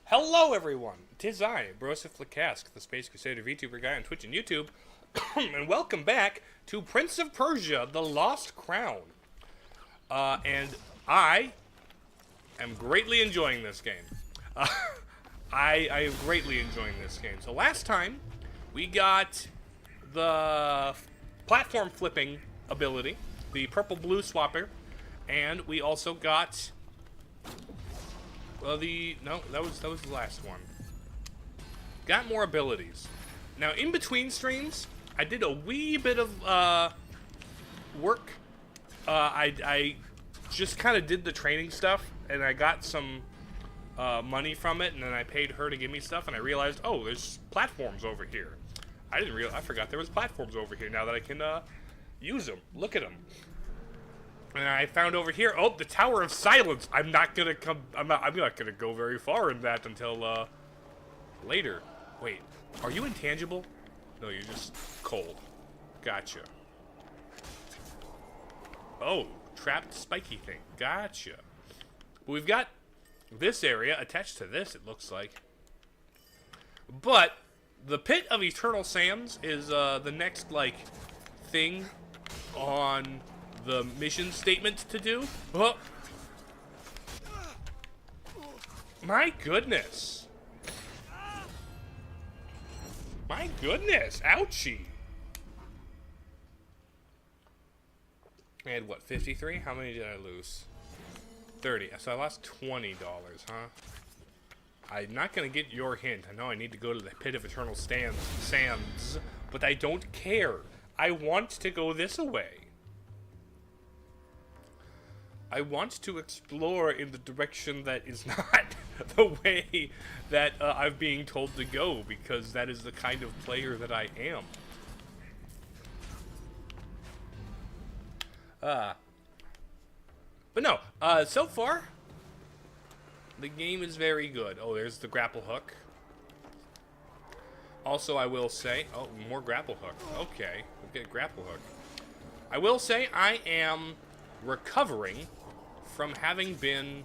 Hello, everyone. Tis I, Broseph the Space Crusader VTuber guy on Twitch and YouTube, and welcome back to Prince of Persia: The Lost Crown. And I am greatly enjoying this game. I am greatly enjoying this game. So last time, we got the platform flipping ability, the purple-blue swapper, and we also got that was the last one. Got more abilities. Now, in between streams, I did a wee bit of work. I just kind of did the training stuff, and I got some money from it, and then I paid her to give me stuff, and I realized, oh, there's platforms over here. I forgot there was platforms over here. Now that I can use them, look at them. And I found over here, oh, the Tower of Silence. I'm not gonna go very far in that until later. Wait, are you intangible? No, you're just cold. Gotcha. Oh, trapped spiky thing. Gotcha. We've got this area attached to this, it looks like. But the Pit of Eternal Sands is the next thing on the mission statement to do. Oh. My goodness. My goodness. Ouchie. I had what, 53? How many did I lose? 30. So I lost $20, huh? I'm not gonna get your hint. I know I need to go to the Pit of Eternal Sands, but I don't care. I want to go this way. I want to explore in the direction that is not the way that I'm being told to go, because that is the kind of player that I am. But no, so far, the game is very good. Oh, there's the grapple hook. Also, I will say, oh, more grapple hook. Okay, we'll get a grapple hook. I will say I am recovering from having been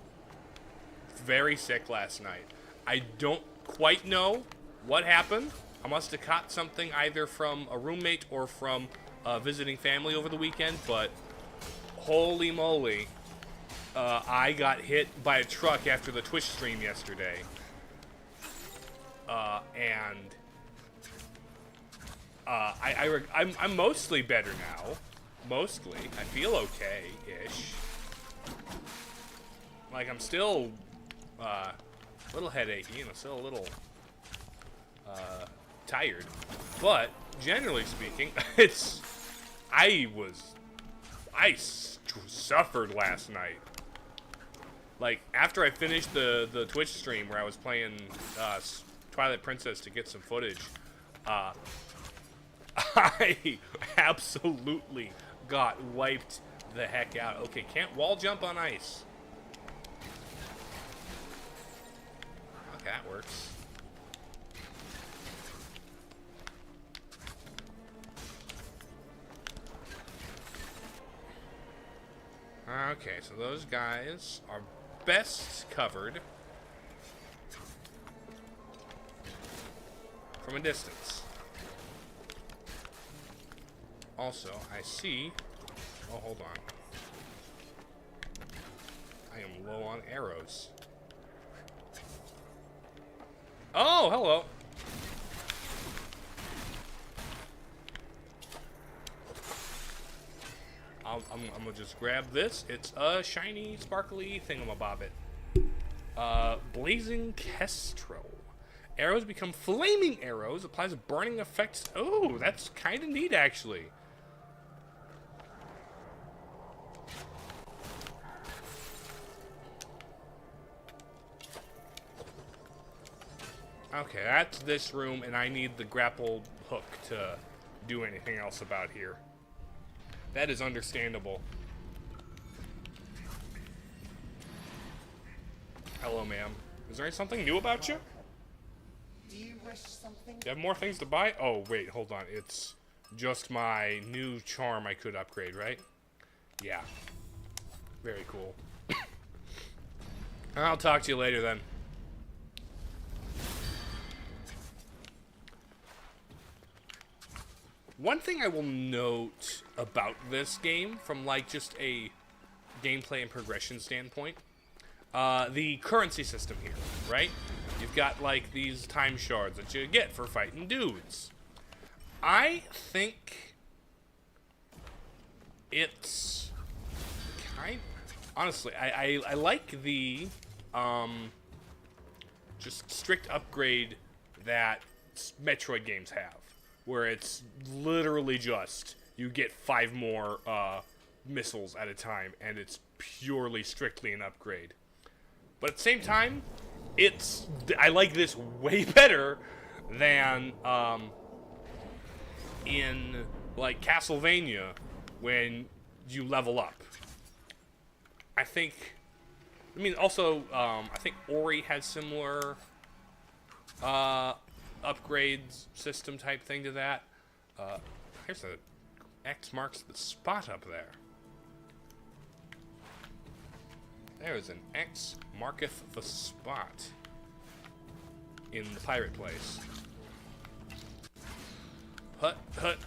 very sick last night. I don't quite know what happened. I must have caught something either from a roommate or from visiting family over the weekend, but holy moly, I got hit by a truck after the Twitch stream yesterday. I'm mostly better now. Mostly. I feel okay-ish. Like, I'm still a little headachy, and I'm still a little tired. But, generally speaking, I suffered last night. Like, after I finished the Twitch stream where I was playing Twilight Princess to get some footage, I absolutely got wiped the heck out. Okay, can't wall jump on ice. Okay, that works. Okay, so those guys are best covered from a distance. Also, I see... Oh, hold on. I am low on arrows. Oh, hello. I'm gonna just grab this. It's a shiny, sparkly thingamabobbit. Blazing Kestrel. Arrows become flaming arrows. Applies burning effects. Oh, that's kind of neat, actually. Okay, that's this room, and I need the grapple hook to do anything else about here. That is understandable. Hello, ma'am. Is there something new about you? Do you wish something? Do you have more things to buy? Oh, wait, hold on. It's just my new charm I could upgrade, right? Yeah. Very cool. I'll talk to you later, then. One thing I will note about this game, from like just a gameplay and progression standpoint, the currency system here, right? You've got like these time shards that you get for fighting dudes. I think it's kind. Honestly, I like the just strict upgrade that Metroid games have, where it's literally just you get 5 more missiles at a time, and it's purely strictly an upgrade. But at the same time, I like this way better than in like Castlevania when you level up. I mean, also, I think Ori has similar upgrades system type thing to that. Here's a X marks the spot up there. There is an X marketh the spot in the pirate place. Hut, hut.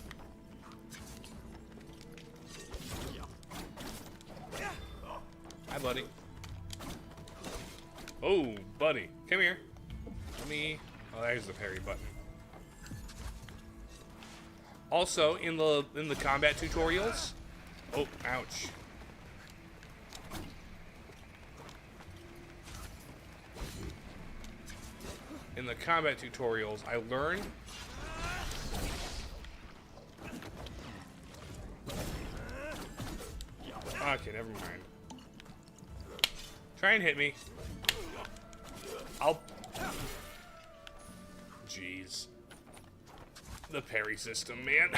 Hi, buddy. Oh, buddy. Come here. Let me... Oh, there's the parry button. Also, in the combat tutorials... Oh, ouch. In the combat tutorials, I learned... Okay, never mind. Try and hit me. Jeez. The parry system, man.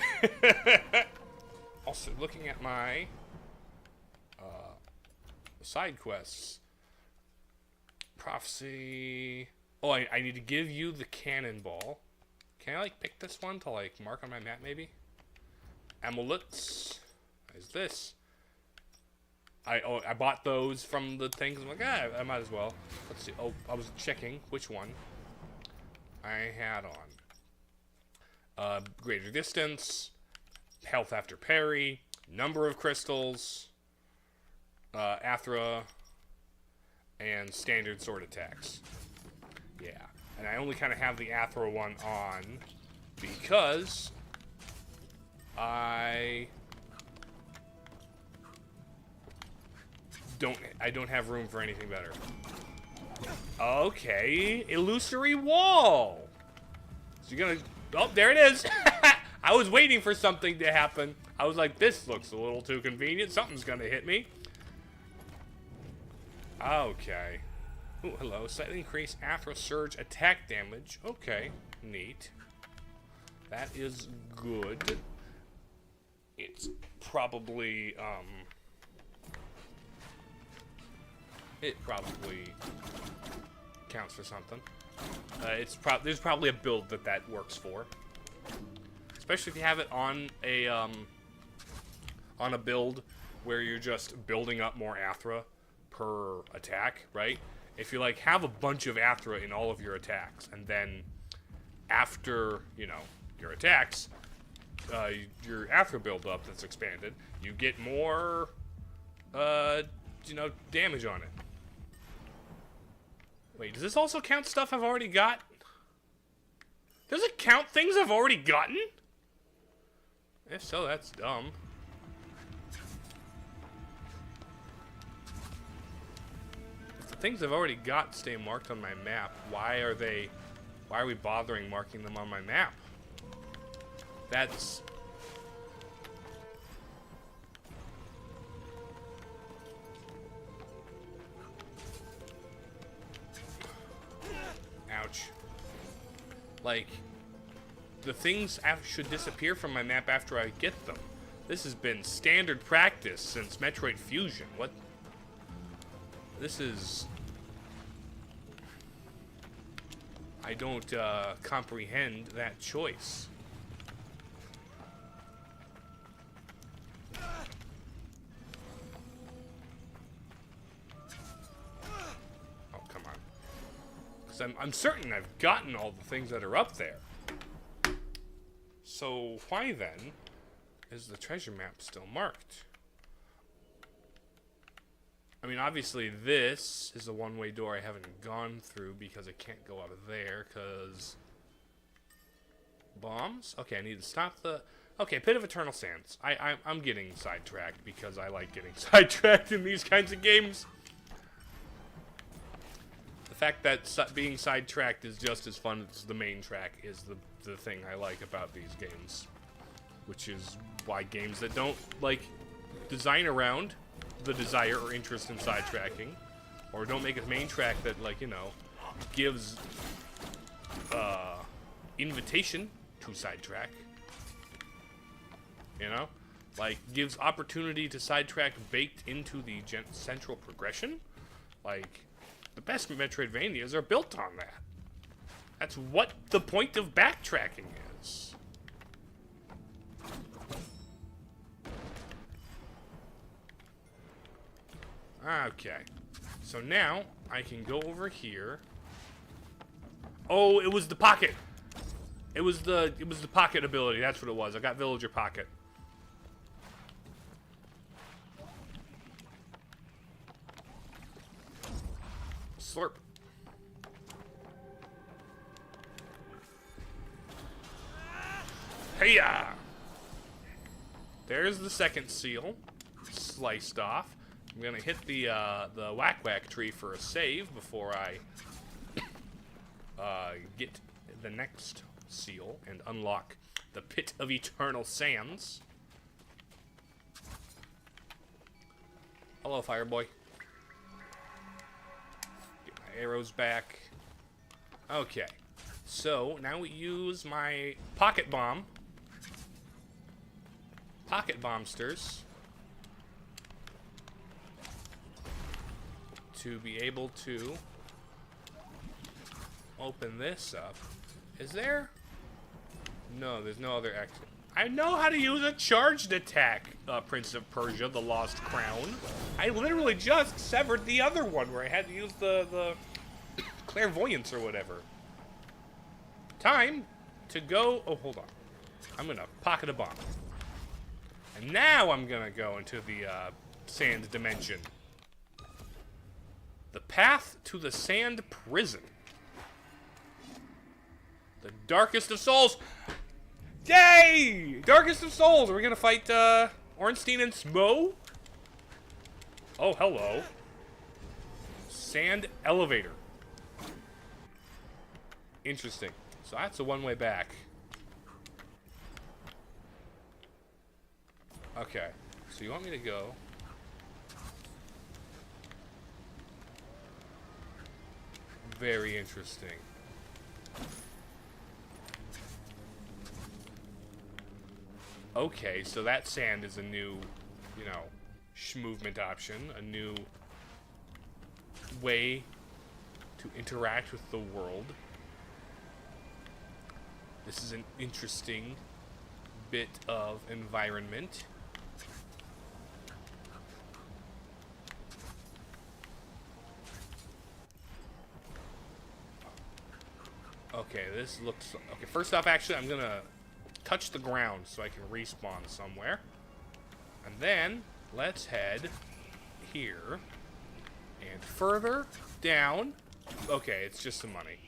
Also, looking at my side quests. Prophecy. Oh, I need to give you the cannonball. Can I, like, pick this one to, like, mark on my map, maybe? Amulets. Is this? I bought those from the things. I'm like, I might as well. Let's see. Oh, I was checking which one I had on. Greater distance, health after parry, number of crystals, Athra, and standard sword attacks. Yeah, and I only kind of have the Athra one on because I don't have room for anything better. Okay, illusory wall. So you're gonna... Oh, there it is. I was waiting for something to happen. I was like, this looks a little too convenient. Something's gonna hit me. Okay. Ooh, hello. Slightly increase Athra surge attack damage. Okay, neat. That is good. It's probably, it probably counts for something. There's probably a build that works for, especially if you have it on a build where you're just building up more Athra per attack, right? If you like have a bunch of Athra in all of your attacks, and then after your attacks, your Athra build up that's expanded, you get more damage on it. Wait, does this also count stuff I've already got? Does it count things I've already gotten? If so, that's dumb. If the things I've already got stay marked on my map, why are we bothering marking them on my map? That's... Ouch. Like, the things should disappear from my map after I get them. This has been standard practice since Metroid Fusion. What? This is... I don't comprehend that choice. I'm certain I've gotten all the things that are up there. So why then is the treasure map still marked? I mean, obviously this is a one-way door I haven't gone through because I can't go up there because... Bombs? Okay, I need to stop the... Okay, Pit of Eternal Sands. I'm getting sidetracked because I like getting sidetracked in these kinds of games. The fact that being sidetracked is just as fun as the main track is the thing I like about these games. Which is why games that don't, like, design around the desire or interest in sidetracking, or don't make a main track that, like, you know, gives invitation to sidetrack, you know, like gives opportunity to sidetrack baked into the central progression. Like, the best Metroidvanias are built on that. That's what the point of backtracking is. Okay, so now I can go over here. Oh, it was the pocket. It was the pocket ability. That's what it was. I got Villager Pocket. Slurp. Hey-ya! There's the second seal, sliced off. I'm gonna hit the whack-whack tree for a save before I get the next seal and unlock the Pit of Eternal Sands. Hello, Fireboy. Get my arrows back. Okay, so now we use my pocket bomb. Pocket bombsters. To be able to open this up. Is there? No, there's no other exit. I know how to use a charged attack, Prince of Persia, the Lost Crown. I literally just severed the other one where I had to use the clairvoyance or whatever. Time to go... Oh, hold on. I'm gonna pocket a bomb. And now I'm gonna go into the sand dimension. The path to the sand prison. The darkest of souls. Yay! Darkest of souls. Are we gonna fight Ornstein and Smo? Oh, hello. Sand elevator. Interesting. So that's a one-way back. Okay. So you want me to go... Very interesting. Okay, so that sand is a new, you know, movement option, a new way to interact with the world. This is an interesting bit of environment. Okay, this looks... Okay, first off, actually, I'm gonna touch the ground so I can respawn somewhere. And then, let's head here. And further down. Okay, it's just some money.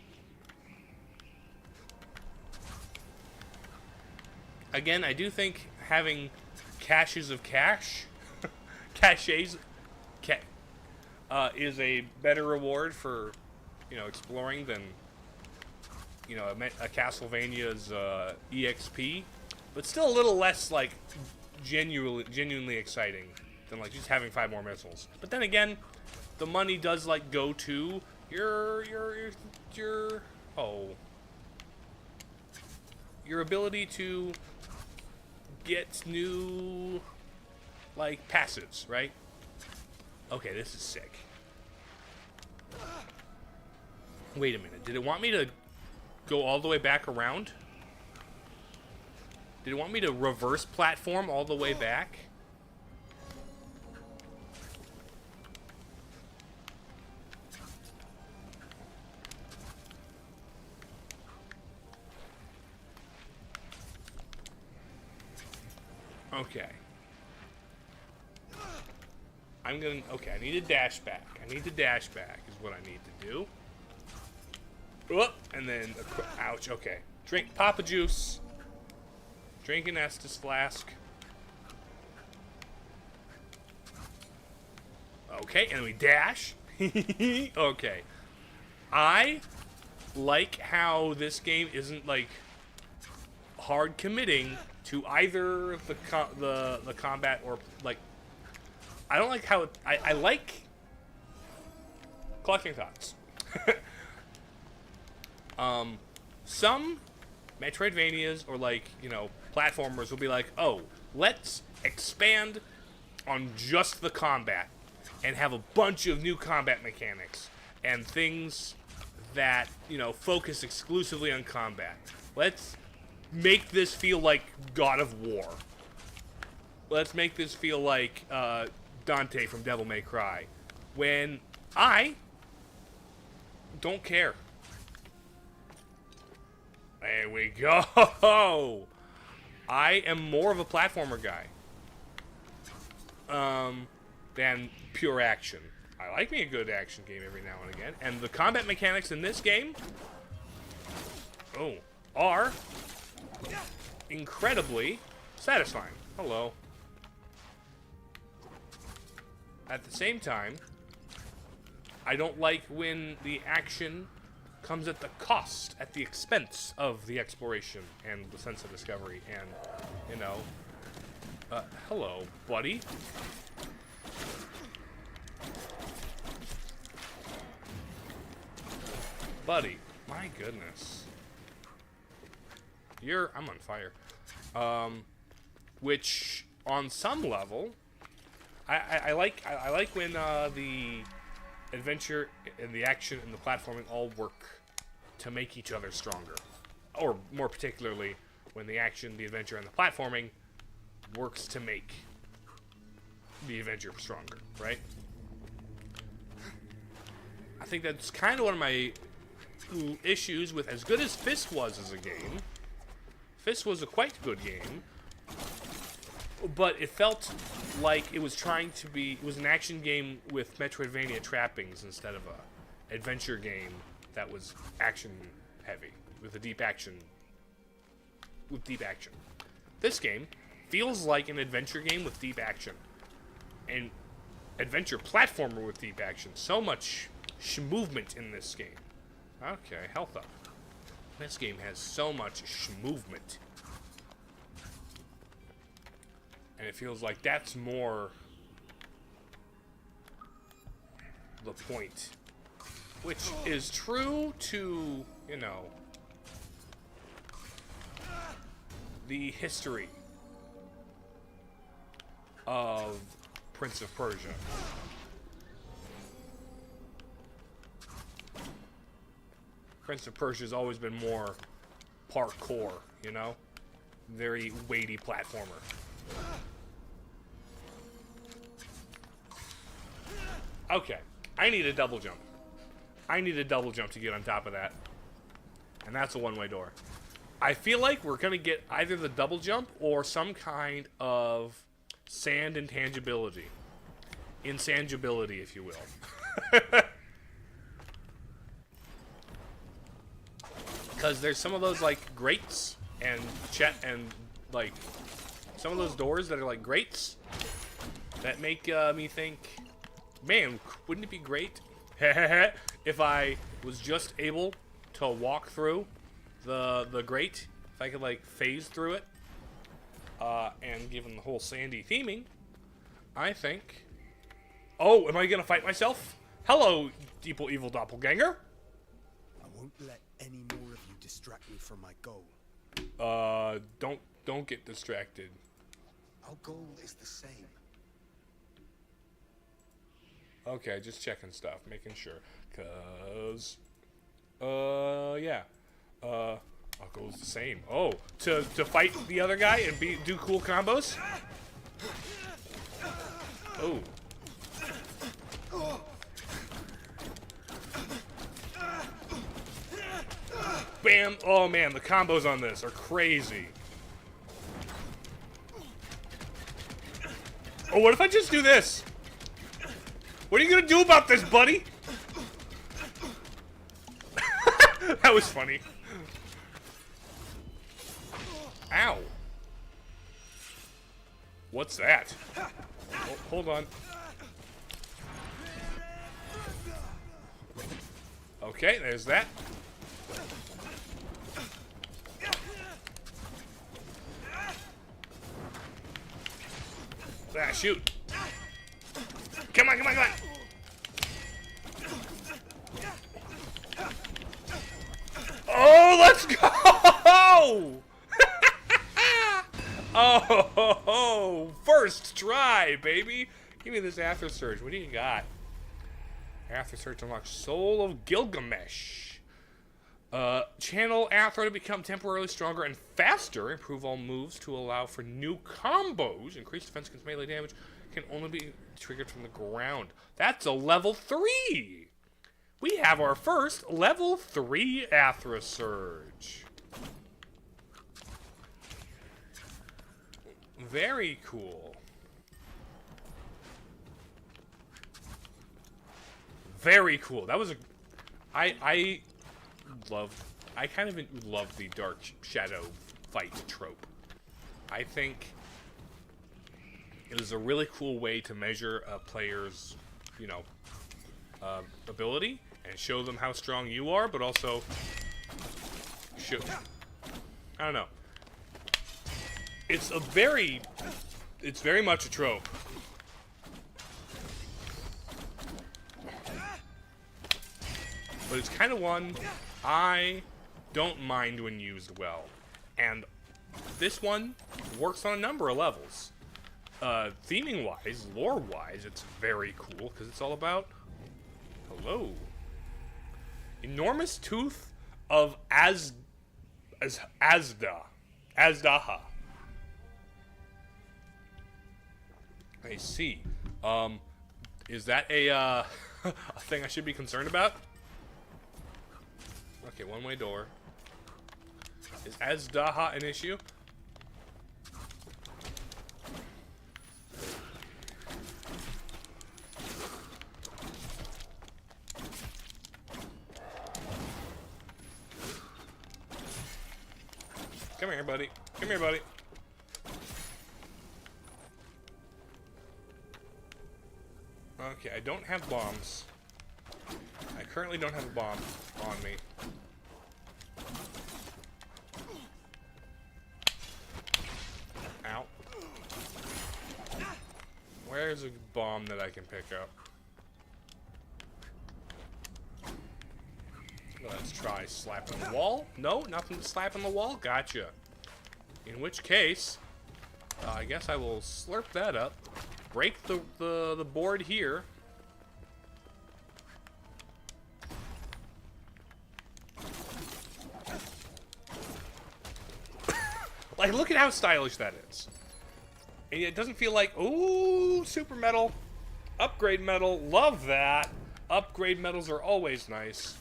Again, I do think having caches of cash... caches... is a better reward for, you know, exploring than... You know, a Castlevania's EXP, but still a little less like genuinely exciting than like just having 5 more missiles. But then again, the money does like go to your ability to get new like passives, right? Okay, this is sick. Wait a minute, did it want me to go all the way back around? Did it want me to reverse platform all the way back? Okay. Okay, I need to dash back. I need to dash back is what I need to do. Whoop, and then, ouch, okay. Drink Papa Juice. Drink an Estus flask. Okay, and we dash. Okay. I like how this game isn't, like, hard committing to either the combat or, like, I don't like how it, I like collecting thoughts. Some Metroidvanias or, like, you know, platformers will be like, oh, let's expand on just the combat and have a bunch of new combat mechanics and things that, you know, focus exclusively on combat. Let's make this feel like God of War. Let's make this feel like Dante from Devil May Cry. When I don't care. There we go. I am more of a platformer guy than pure action. I like me a good action game every now and again. And the combat mechanics in this game are incredibly satisfying. Hello. At the same time, I don't like when the action comes at the cost, at the expense of the exploration and the sense of discovery and, you know, hello, buddy. Buddy, my goodness. I'm on fire. Which, on some level, I like when the adventure and the action and the platforming all work to make each other stronger. Or, more particularly, when the action, the adventure, and the platforming works to make the adventure stronger, right? I think that's kind of one of my issues with, as good as Fist was as a game. Fist was a quite good game, but it felt like it was trying to be, it was an action game with Metroidvania trappings instead of a adventure game that was action heavy, with deep action. This game feels like an adventure game with deep action. An adventure platformer with deep action. So much movement in this game. Okay, health up. This game has so much movement. And it feels like that's more the point. Which is true to, you know, the history of Prince of Persia. Prince of Persia has always been more parkour, you know? Very weighty platformer. Okay, I need a double jump. I need a double jump to get on top of that. And that's a one-way door. I feel like we're going to get either the double jump or some kind of sand intangibility. Insangibility, if you will. Because there's some of those, like, grates and like, some of those doors that are like grates that make me think, man, wouldn't it be great if I was just able to walk through the grate, if I could, like, phase through it, and given the whole sandy theming, I think, oh, am I gonna fight myself? Hello, evil doppelganger. I won't let any more of you distract me from my goal. Don't get distracted. Our goal is the same. Okay, just checking stuff, making sure, cause, yeah, our goal's the same. Oh, to fight the other guy and do cool combos. Oh. Bam! Oh man, the combos on this are crazy. Oh, what if I just do this? What are you gonna do about this, buddy? That was funny. Ow. What's that? Oh, hold on. Okay, there's that. Ah, shoot. Come on, come on, come on. Oh, let's go! Oh, first try, baby. Give me this After Surge. What do you got? After Surge unlocks Soul of Gilgamesh. Channel Athro to become temporarily stronger and faster. Improve all moves to allow for new combos. Increase defense against melee damage. Can only be triggered from the ground. That's a level 3. We have our first level 3 Athro Surge. Very cool. Very cool. That was a... I kind of love the Dark Shadow fight trope. I think it is a really cool way to measure a player's, you know, ability and show them how strong you are, but also show... I don't know. It's very much a trope. But it's kind of one I don't mind when used well. And this one works on a number of levels. Theming-wise, lore-wise, it's very cool, because it's all about... Hello. Enormous Tooth of Azdaha. I see. Is that a, a thing I should be concerned about? Okay, one-way door. Is Azdaha an issue? Come here, buddy. Come here, buddy. Okay, I don't have bombs. I currently don't have a bomb on me. Ow. Where's a bomb that I can pick up? Let's try slapping the wall. No, nothing to slap on the wall. Gotcha. In which case, I guess I will slurp that up. Break the board here. Like, look at how stylish that is. And it doesn't feel like, ooh, super metal, upgrade metal, love that. Upgrade metals are always nice.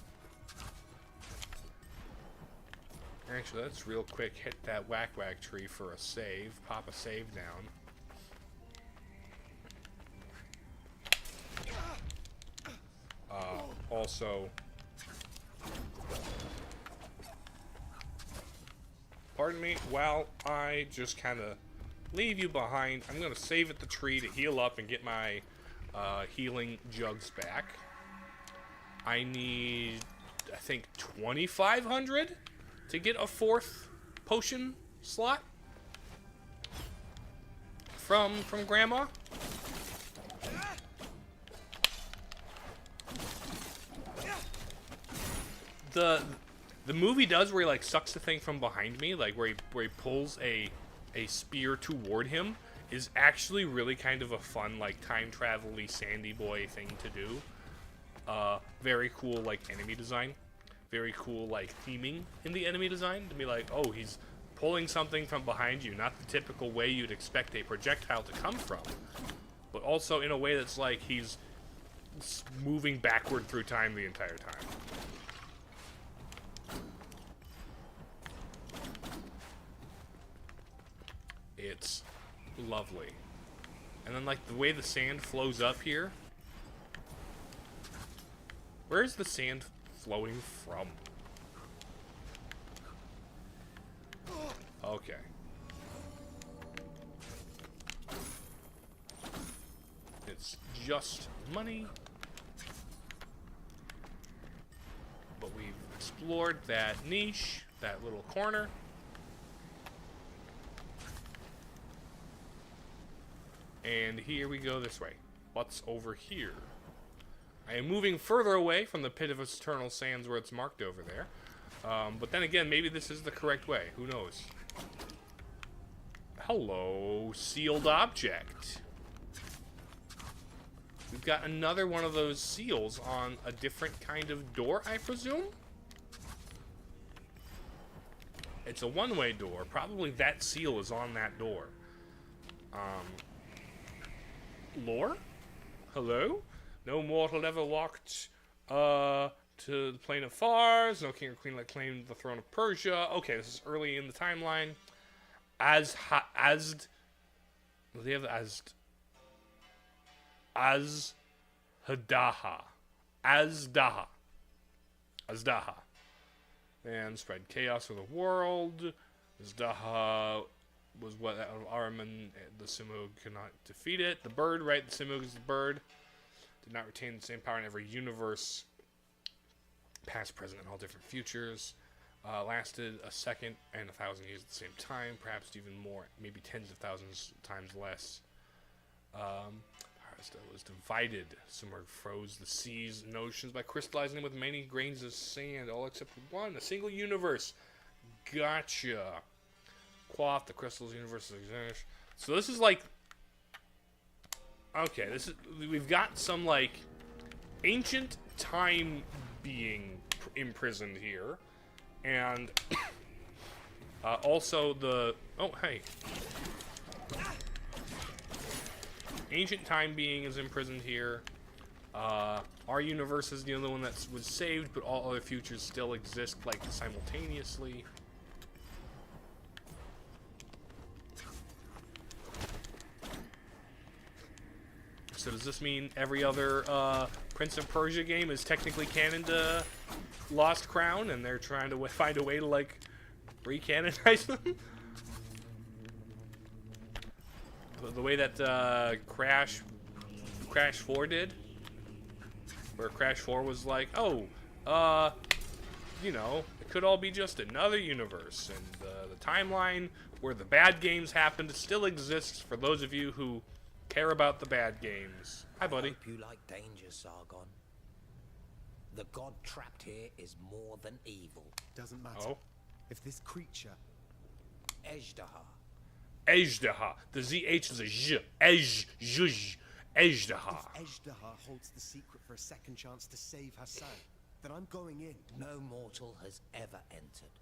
Actually, let's real quick hit that whack tree for a save. Pop a save down. Also, pardon me, while I just kind of leave you behind, I'm going to save at the tree to heal up and get my healing jugs back. I need, I think, 2,500 to get a 4th potion slot from Grandma. The movie does where he like sucks the thing from behind me, like where he pulls a spear toward him, is actually really kind of a fun like time travel-y Sandy Boy thing to do. Very cool like enemy design, very cool like theming in the enemy design to be like, oh, he's pulling something from behind you, not the typical way you'd expect a projectile to come from, but also in a way that's like he's moving backward through time the entire time. It's lovely. And then, like, the way the sand flows up here. Where's the sand flowing from? Okay. It's just money. But we've explored that niche, that little corner. And here we go this way. What's over here? I am moving further away from the pit of eternal sands where it's marked over there. But then again, maybe this is the correct way. Who knows? Hello, sealed object. We've got another one of those seals on a different kind of door, I presume? It's a one-way door. Probably that seal is on that door. Lore? Hello? No mortal ever walked to the plane of Fars. No king or queen that claimed the throne of Persia. Okay, this is early in the timeline. Azd. They have Azdaha. And spread chaos over the world. Azdaha was what Ahriman, the Simug, could not defeat it. The bird, right? The Simug is the bird. Did not retain the same power in every universe. Past, present, and all different futures. Lasted a second and 1,000 years at the same time. Perhaps even more. Maybe tens of thousands times less. Was divided. Simurg froze the seas and oceans by crystallizing them with many grains of sand. All except one. A single universe. Gotcha. Quaff the crystals universe exist. So this is like, okay, this is, we've got some like ancient time being imprisoned here, and also the ancient time being is imprisoned here. Our universe is the only one that was saved, but all other futures still exist like simultaneously. So does this mean every other Prince of Persia game is technically canon to Lost Crown, and they're trying to find a way to like recanonize them? The way that Crash 4 did, where Crash 4 was like, oh, you know, it could all be just another universe, and the timeline where the bad games happened still exists for those of you who care about the bad games. Hi, buddy. I hope you like danger, Sargon. The god trapped here is more than evil. Doesn't matter. Oh. If this creature... Ejdaha. Ejdaha. The ZH is a J. Ejdaha. If Ejdaha holds the secret for a second chance to save her son, then I'm going in. No mortal has ever entered.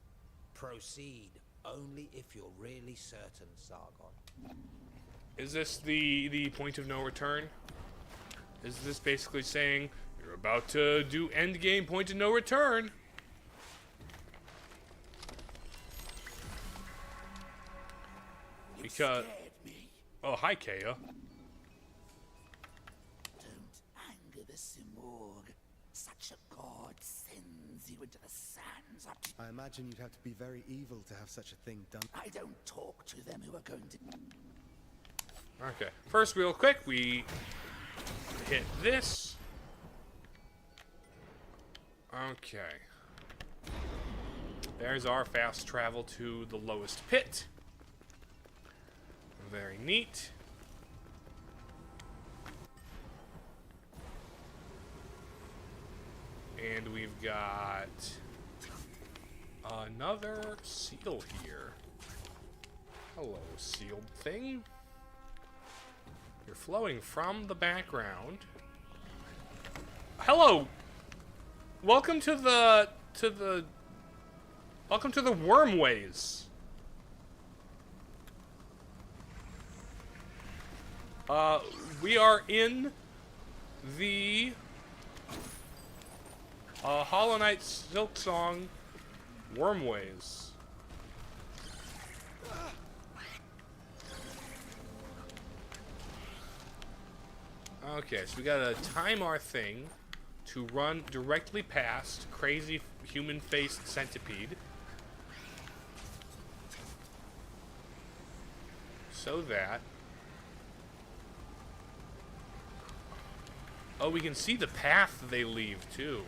Proceed only if you're really certain, Sargon. Is this the point of no return? Is this basically saying you're about to do endgame point of no return? Because oh, hi Kaya. Don't anger the Simurg. Such a god sends you into the sands up to... I imagine you'd have to be very evil to have such a thing done. I don't talk to them who are going to... Okay. First, real quick, we hit this. Okay. There's our fast travel to the lowest pit. Very neat. And we've got another seal here. Hello, sealed thing. You're flowing from the background. Hello. Welcome to the wormways. We are in the Hollow Knight Silksong wormways. Okay, so we gotta time our thing to run directly past crazy human-faced centipede. So that... Oh, we can see the path they leave, too.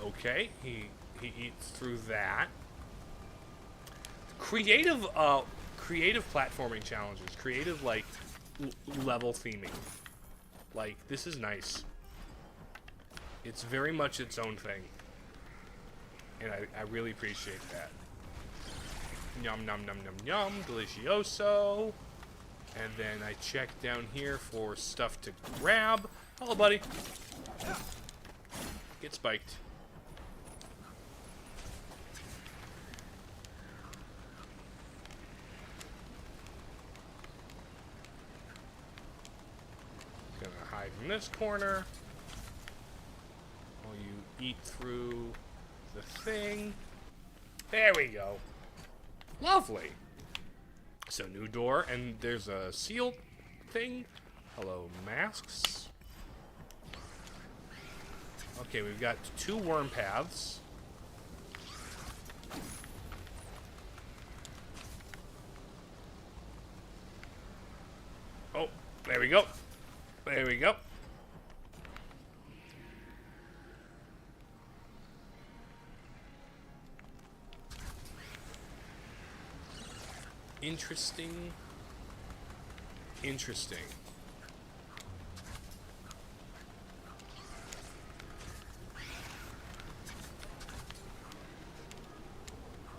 Okay, he eats through that. Creative platforming challenges. Creative, like, level theming. Like, this is nice. It's very much its own thing. And I really appreciate that. Yum, num, num, num, yum. Delicioso. And then I check down here for stuff to grab. Hello, buddy. Get spiked. Gonna hide in this corner while you eat through the thing. There we go. Lovely. So new door, and there's a seal thing. Hello, masks. Okay, we've got 2 worm paths. Oh, there we go. There we go. Interesting. Interesting.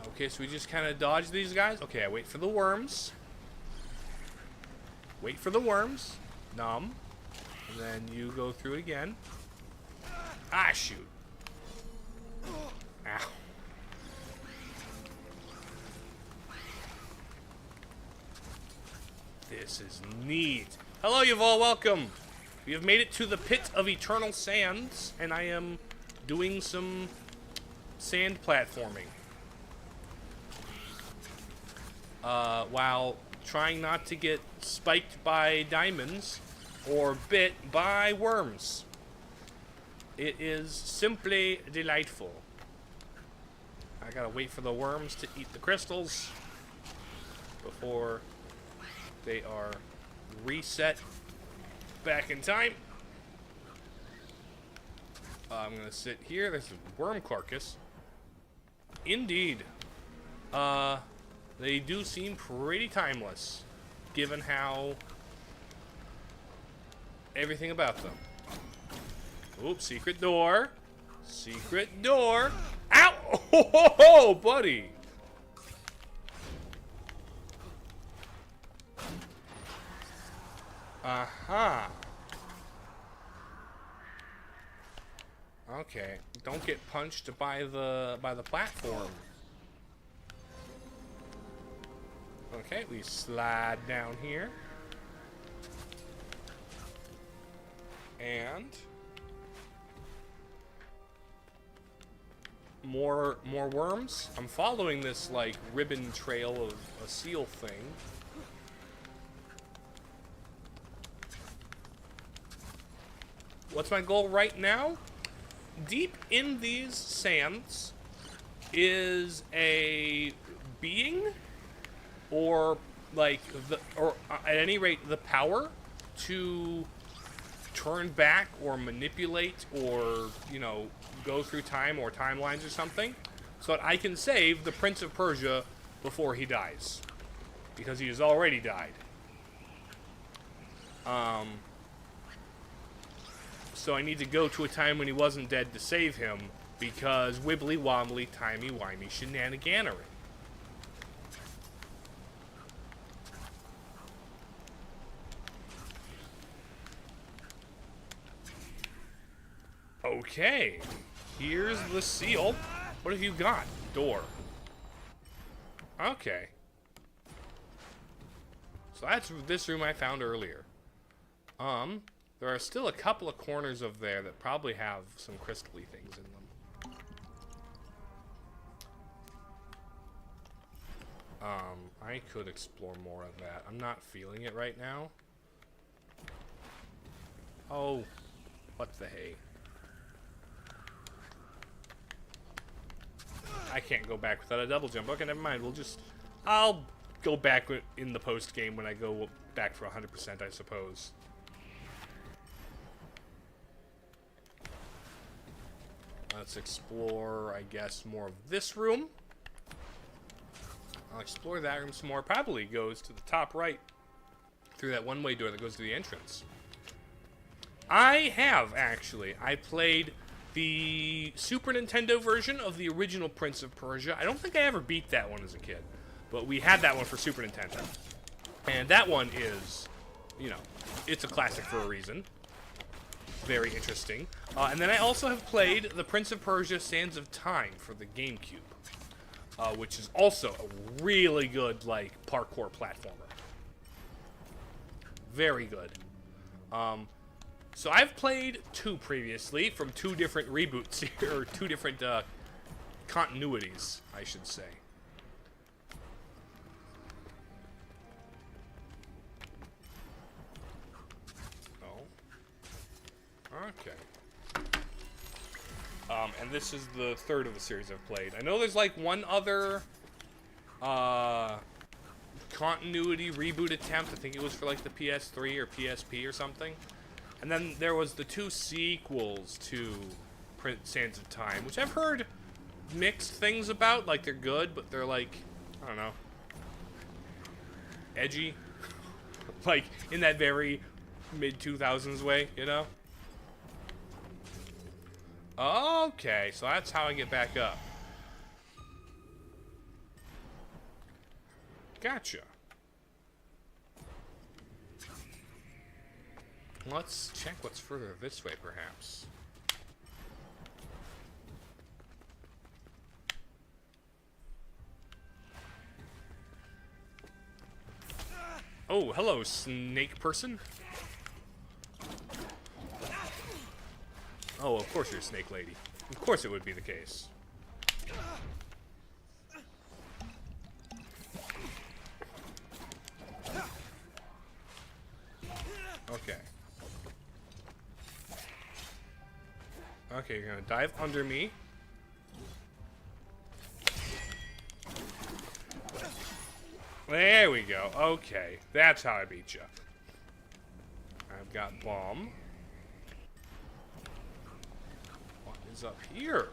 Okay, so we just kind of dodge these guys. Okay, I wait for the worms. Wait for the worms. Numb. And then you go through it again. Ah, shoot. Ow. This is neat. Hello, you've all welcome. We have made it to the pit of eternal sands, and I am doing some sand platforming. While trying not to get spiked by diamonds or bit by worms. It is simply delightful. I gotta wait for the worms to eat the crystals before they are reset back in time. I'm gonna sit here. There's a worm carcass. Indeed. They do seem pretty timeless, given how everything about them. Oops, secret door. Secret door. Ow! Oh, buddy! Aha. Okay, don't get punched by the platform. Okay, we slide down here. And more worms. I'm following this like ribbon trail of a seal thing. What's my goal right now? Deep in these sands is a being, or like at any rate the power to turn back or manipulate or, you know, go through time or timelines or something, so that I can save the Prince of Persia before he dies, because he has already died. So I need to go to a time when he wasn't dead to save him, because wibbly wobbly timey wimey shenaniganery. Okay, here's the seal. What have you got? Door. Okay. So that's this room I found earlier. There are still a couple of corners of there that probably have some crystally things in them. I could explore more of that. I'm not feeling it right now. Oh, what the hey? I can't go back without a double jump. Okay, never mind. I'll go back in the post game when I go back for 100%, I suppose. Let's explore, I guess, more of this room. I'll explore that room some more. Probably goes to the top right through that one-way door that goes to the entrance. I played the Super Nintendo version of the original Prince of Persia. I don't think I ever beat that one as a kid, but we had that one for Super Nintendo. And that one is, you know, it's a classic for a reason. Very interesting. And then I also have played the Prince of Persia Sands of Time for the GameCube, which is also a really good, like, parkour platformer. Very good. So I've played 2 previously from 2 different reboots here, or 2 different continuities, I should say. Okay. And this is the 3rd of the series I've played. I know there's like one other continuity reboot attempt. I think it was for like the PS3 or PSP or something. And then there was the 2 sequels to Prince Sands of Time, which I've heard mixed things about. Like, they're good, but they're like, I don't know, edgy. Like, in that very mid-2000s way, you know? Okay, so that's how I get back up. Gotcha. Let's check what's further this way, perhaps. Oh, hello, snake person. Oh, of course you're a snake lady. Of course it would be the case. Okay. Okay, you're gonna dive under me. There we go. Okay, that's how I beat you. I've got bomb. What is up here?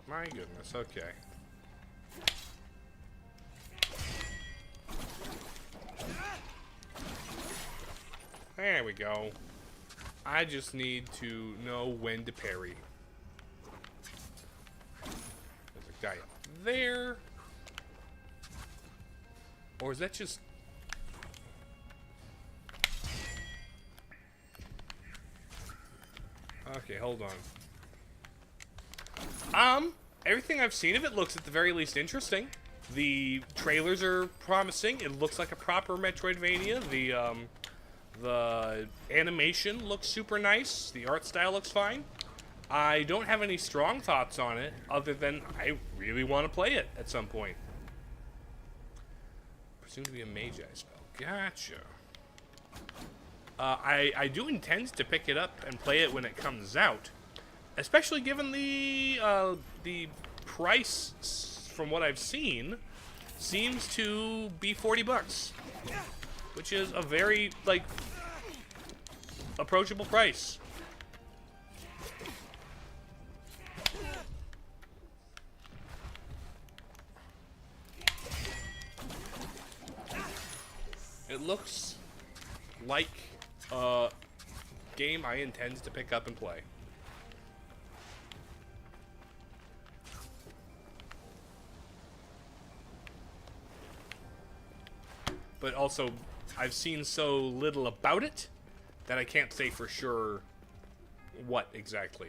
My goodness, okay. There we go. I just need to know when to parry. There's a guy up there. Or is that just... Okay, hold on. Everything I've seen of it looks at the very least interesting. The trailers are promising. It looks like a proper Metroidvania. The animation looks super nice. The art style looks fine. I don't have any strong thoughts on it, other than I really want to play it at some point. Presumed to be a Magi spell. Gotcha. I do intend to pick it up and play it when it comes out, especially given the price, from what I've seen, seems to be $40, which is a very, like, approachable price. It looks like a game I intend to pick up and play. But also, I've seen so little about it that I can't say for sure what exactly.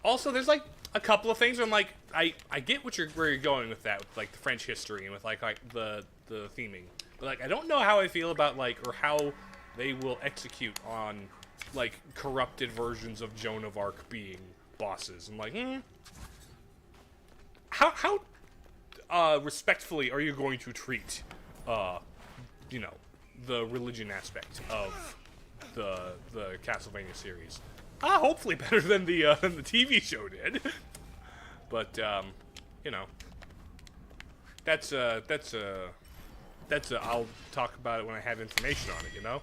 Also, there's like a couple of things where I'm like, I get where you're going with that, with like the French history and with like the theming. But like, I don't know how I feel about like, or how they will execute on like, corrupted versions of Joan of Arc being bosses. I'm like, how respectfully are you going to treat, you know, the religion aspect of the Castlevania series? Hopefully better than the TV show did. But you know, that's I'll talk about it when I have information on it. You know.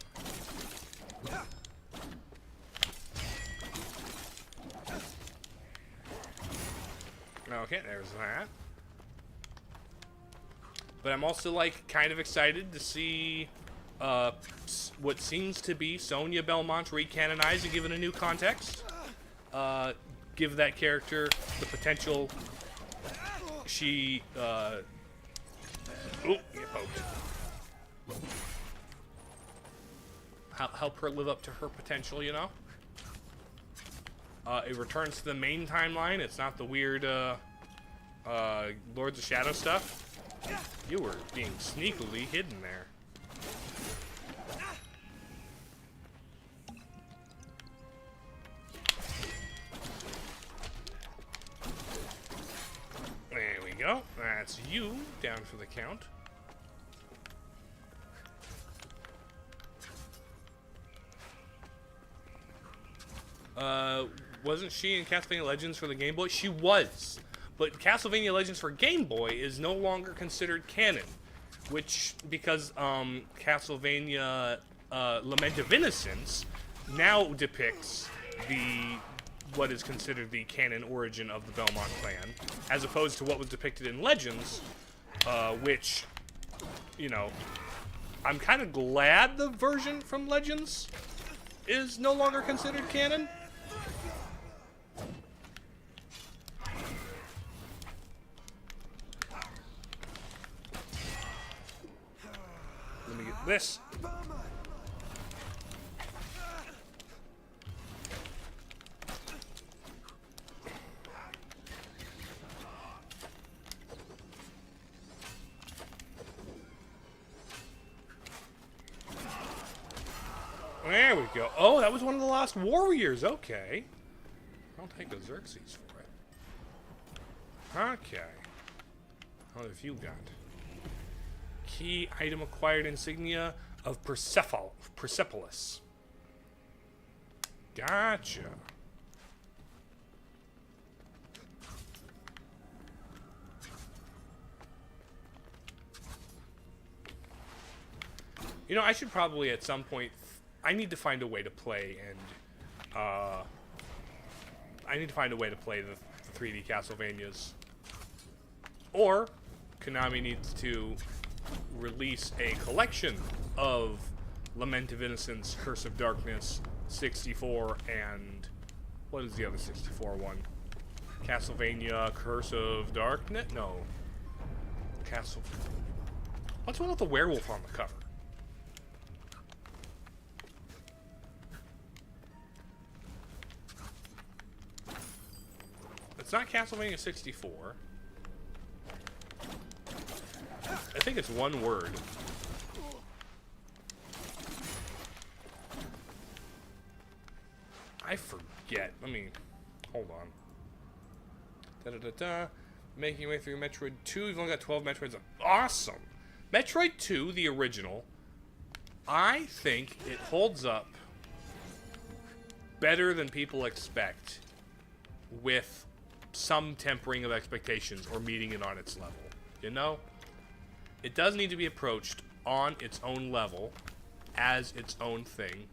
Okay, there's that. But I'm also, like, kind of excited to see what seems to be Sonya Belmont recanonized and given a new context. Give that character the potential she, oh, get poked. Help her live up to her potential, you know? It returns to the main timeline. It's not the weird, Lords of Shadow stuff. You were being sneakily hidden there. There we go. That's you down for the count. Wasn't she in Castlevania Legends for the Game Boy? She was. But Castlevania Legends for Game Boy is no longer considered canon. Which, because Castlevania Lament of Innocence now depicts what is considered the canon origin of the Belmont clan, as opposed to what was depicted in Legends, which, you know, I'm kind of glad the version from Legends is no longer considered canon. Let me get this. There we go. Oh, that was one of the Lost Warriors. Okay. I'll take the Xerxes for it. Okay. What have you got? Key item acquired insignia of Persepolis. Gotcha. You know, I should probably at some point... I need to find a way to play and... I need to find a way to play the 3D Castlevanias. Or, Konami needs to release a collection of Lament of Innocence, Curse of Darkness, 64, and... what is the other 64 one? Castlevania, Curse of Darkness? No. What's the one with the werewolf on the cover? It's not Castlevania 64. I think it's one word. I forget. Let me... hold on. Da-da-da-da. Making your way through Metroid 2. You've only got 12 Metroids. Awesome! Metroid 2, the original, I think it holds up better than people expect with some tempering of expectations or meeting it on its level. You know? It does need to be approached on its own level, as its own thing.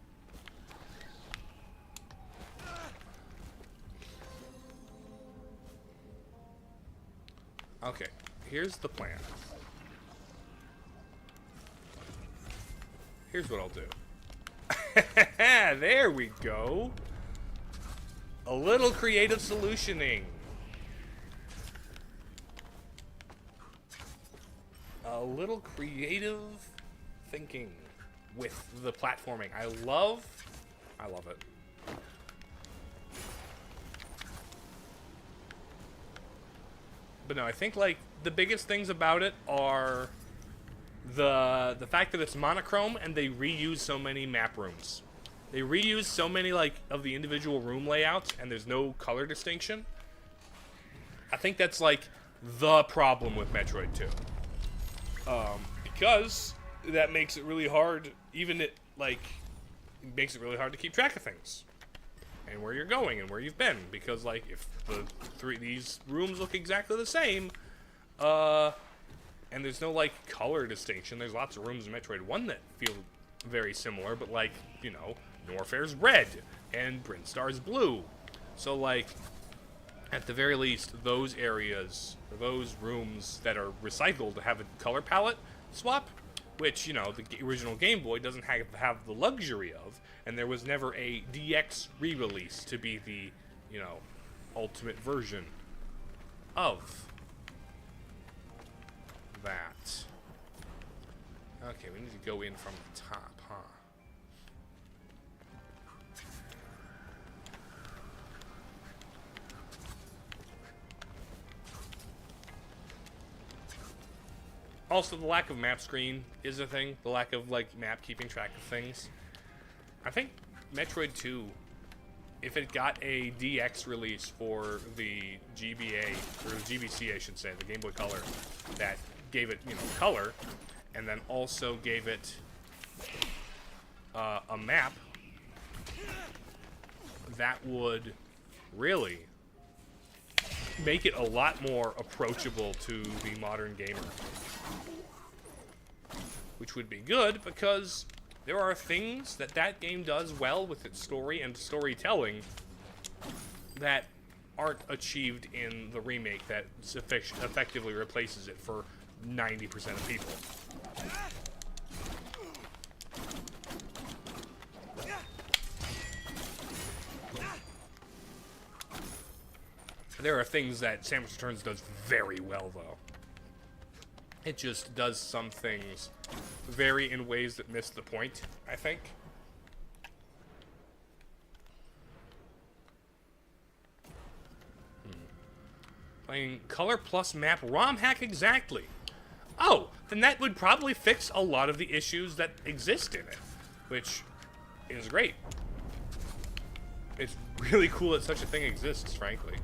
Okay, here's the plan. Here's what I'll do. There we go. A little creative solutioning. A little creative thinking with the platforming. I love it. But no, I think like the biggest things about it are the fact that it's monochrome and they reuse so many map rooms. They reuse so many like of the individual room layouts, and there's no color distinction. I think that's like the problem with Metroid 2, because that makes it really hard. It makes it really hard to keep track of things and where you're going and where you've been, because like if these rooms look exactly the same, and there's no like color distinction. There's lots of rooms in Metroid 1 that feel very similar, but like, you know, Norfair's red and Brinstar's blue. So like, at the very least, those areas, those rooms that are recycled have a color palette swap, which, you know, the original Game Boy doesn't have the luxury of, and there was never a DX re-release to be the, you know, ultimate version of that. Okay, we need to go in from the top, huh? Also, the lack of map screen is a thing. The lack of, like, map keeping track of things. I think Metroid 2, if it got a DX release for the GBA, or the GBC, I should say, the Game Boy Color, that gave it, you know, color, and then also gave it a map, that would really make it a lot more approachable to the modern gamer. Which would be good, because there are things that game does well with its story and storytelling that aren't achieved in the remake that effectively replaces it for 90% of people. There are things that Samus Returns does very well, though. It just does some things vary in ways that miss the point, I think. Playing color plus map ROM hack exactly. Oh, then that would probably fix a lot of the issues that exist in it, which is great. It's really cool that such a thing exists, frankly.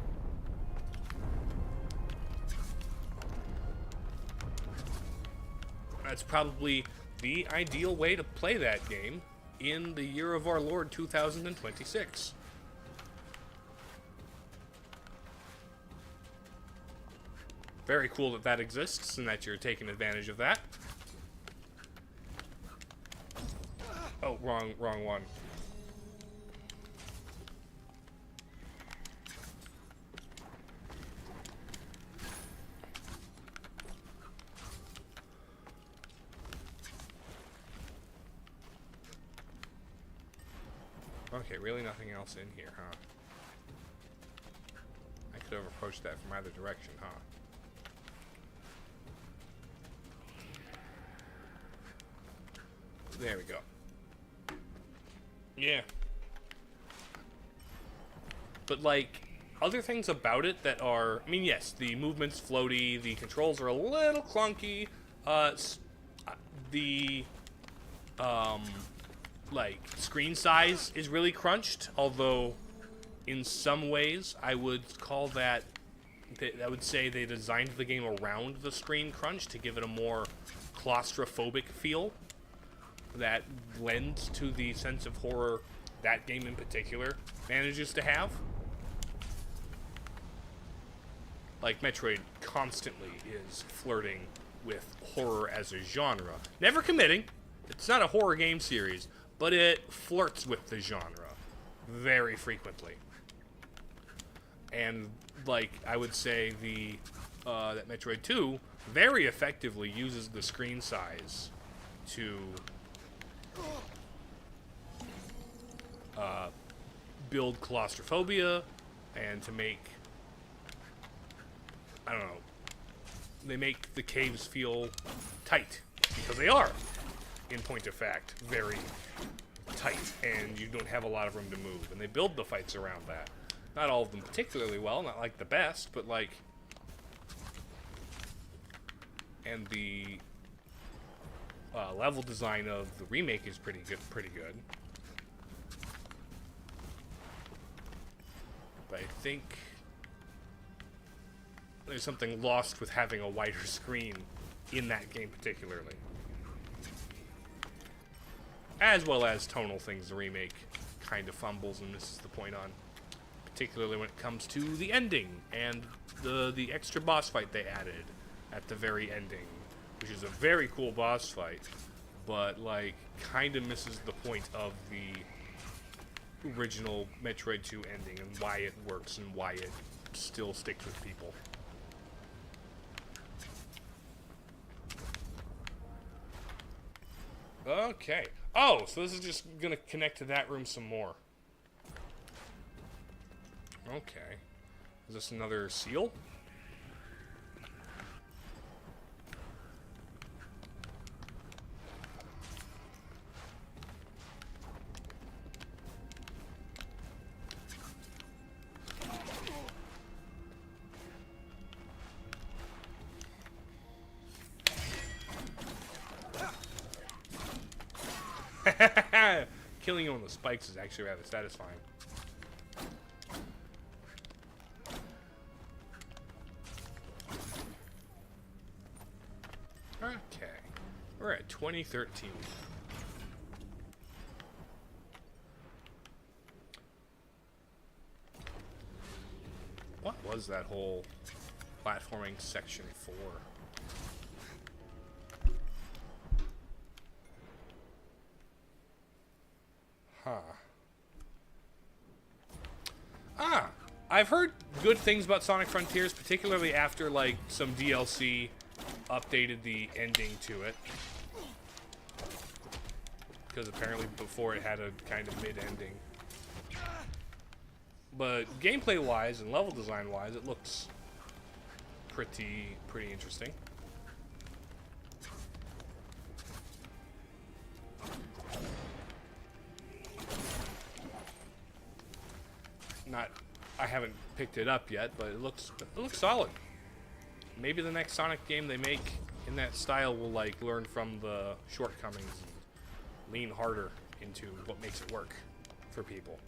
That's probably the ideal way to play that game in the year of our Lord 2026. Very cool that that exists and that you're taking advantage of that. Oh, wrong one. Okay, really nothing else in here, huh? I could have approached that from either direction, huh? There we go. Yeah. But, like, other things about it that are... I mean, yes, the movement's floaty, the controls are a little clunky, like, screen size is really crunched, although in some ways I would call that, I would say they designed the game around the screen crunch to give it a more claustrophobic feel that lends to the sense of horror that game in particular manages to have. Like, Metroid constantly is flirting with horror as a genre. Never committing. It's not a horror game series, but it flirts with the genre very frequently. And, like, I would say that Metroid 2 very effectively uses the screen size to build claustrophobia and to make, I don't know, they make the caves feel tight, because they are, in point of fact, very tight, and you don't have a lot of room to move, and they build the fights around that. Not all of them particularly well, not like the best, but like, and the level design of the remake is pretty good. But I think there's something lost with having a wider screen in that game particularly. As well as tonal things the remake kind of fumbles and misses the point on. Particularly when it comes to the ending and the extra boss fight they added at the very ending. Which is a very cool boss fight. But, like, kind of misses the point of the original Metroid 2 ending and why it works and why it still sticks with people. Okay. Oh, so this is just gonna connect to that room some more. Okay. Is this another seal? Killing you on the spikes is actually rather satisfying. Okay. We're at 2013. What was that whole platforming section for? Huh. Ah, I've heard good things about Sonic Frontiers, particularly after, like, some DLC updated the ending to it. Because apparently before it had a kind of mid-ending. But gameplay-wise and level design-wise, it looks pretty interesting. I haven't picked it up yet, but it looks solid. Maybe the next Sonic game they make in that style will, like, learn from the shortcomings and lean harder into what makes it work for people.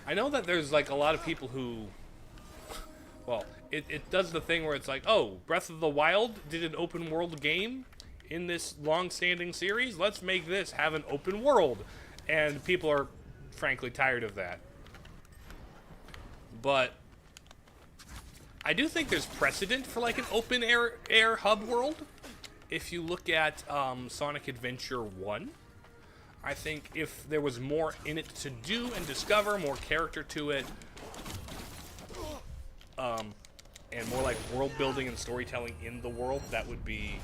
I know that there's, like, a lot of people who, well, it does the thing where it's like, oh, Breath of the Wild did an open world game in this long-standing series. Let's make this have an open world. And people are, frankly, tired of that. But I do think there's precedent for, like, an open air hub world. If you look at Sonic Adventure 1. I think if there was more in it to do and discover, more character to it, and more like world building and storytelling in the world, that would be,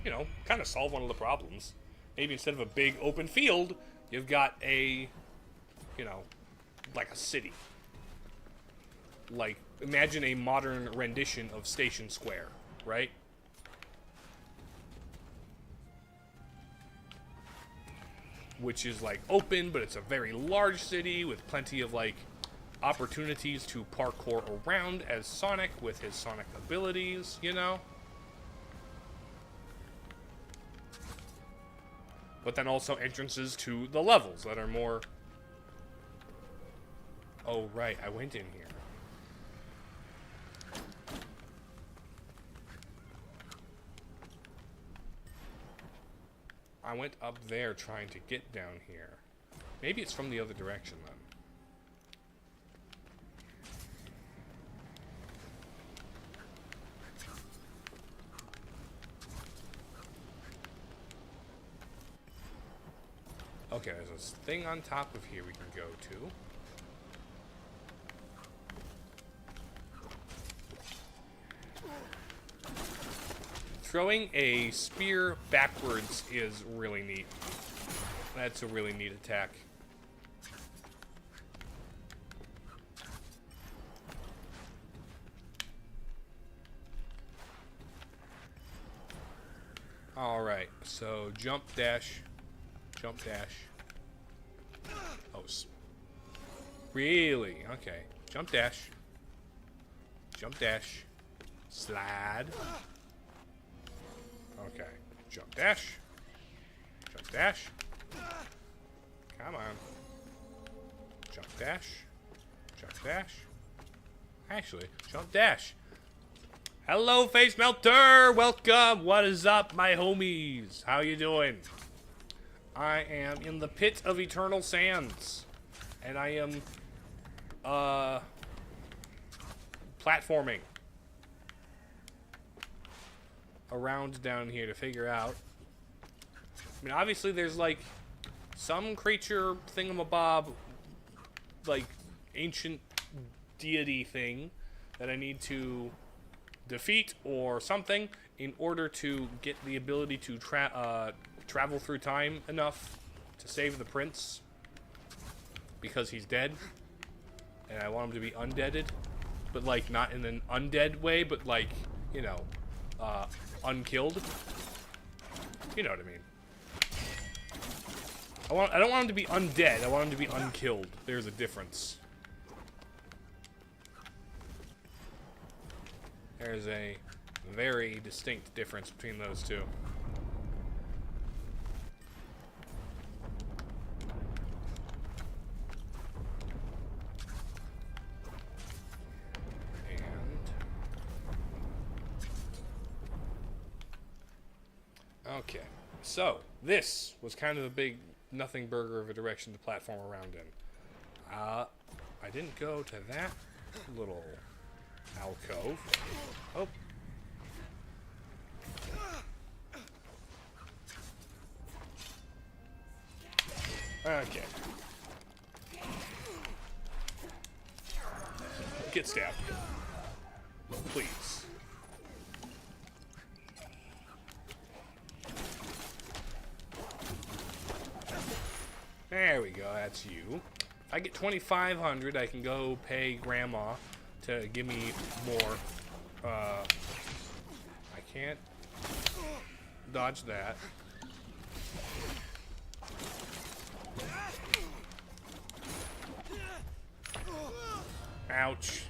you know, kind of solve one of the problems. Maybe instead of a big open field, you've got a, you know, like a city. Like, imagine a modern rendition of Station Square, right? Which is, like, open, but it's a very large city with plenty of, like, opportunities to parkour around as Sonic with his Sonic abilities, you know? But then also entrances to the levels that are more... Oh, right, I went in here. I went up there trying to get down here. Maybe it's from the other direction, then. Okay, there's this thing on top of here we can go to. Throwing a spear backwards is really neat. That's a really neat attack. Alright, so jump, dash, Jump dash. Oh, really? Okay. Jump dash. Jump dash. Slide. Okay. Jump dash. Jump dash. Come on. Jump dash. Jump dash. Actually, jump dash. Hello, Face Melter! Welcome! What is up, my homies? How you doing? I am in the pit of eternal sands. And I am, platforming around down here to figure out. I mean, obviously there's, like, some creature thingamabob, like, ancient deity thing that I need to defeat or something in order to get the ability to travel through time enough to save the prince, because he's dead and I want him to be undeaded, but like not in an undead way, but like, you know, unkilled. You know what I mean. I don't want him to be undead, I want him to be unkilled. There's a difference. There's a very distinct difference between those two. Okay, so this was kind of a big nothing burger of a direction to platform around in. I didn't go to that little alcove. Oh. Okay. Get stabbed. Please. There we go, that's you. If I get 2,500, I can go pay Grandma to give me more. I can't dodge that. Ouch.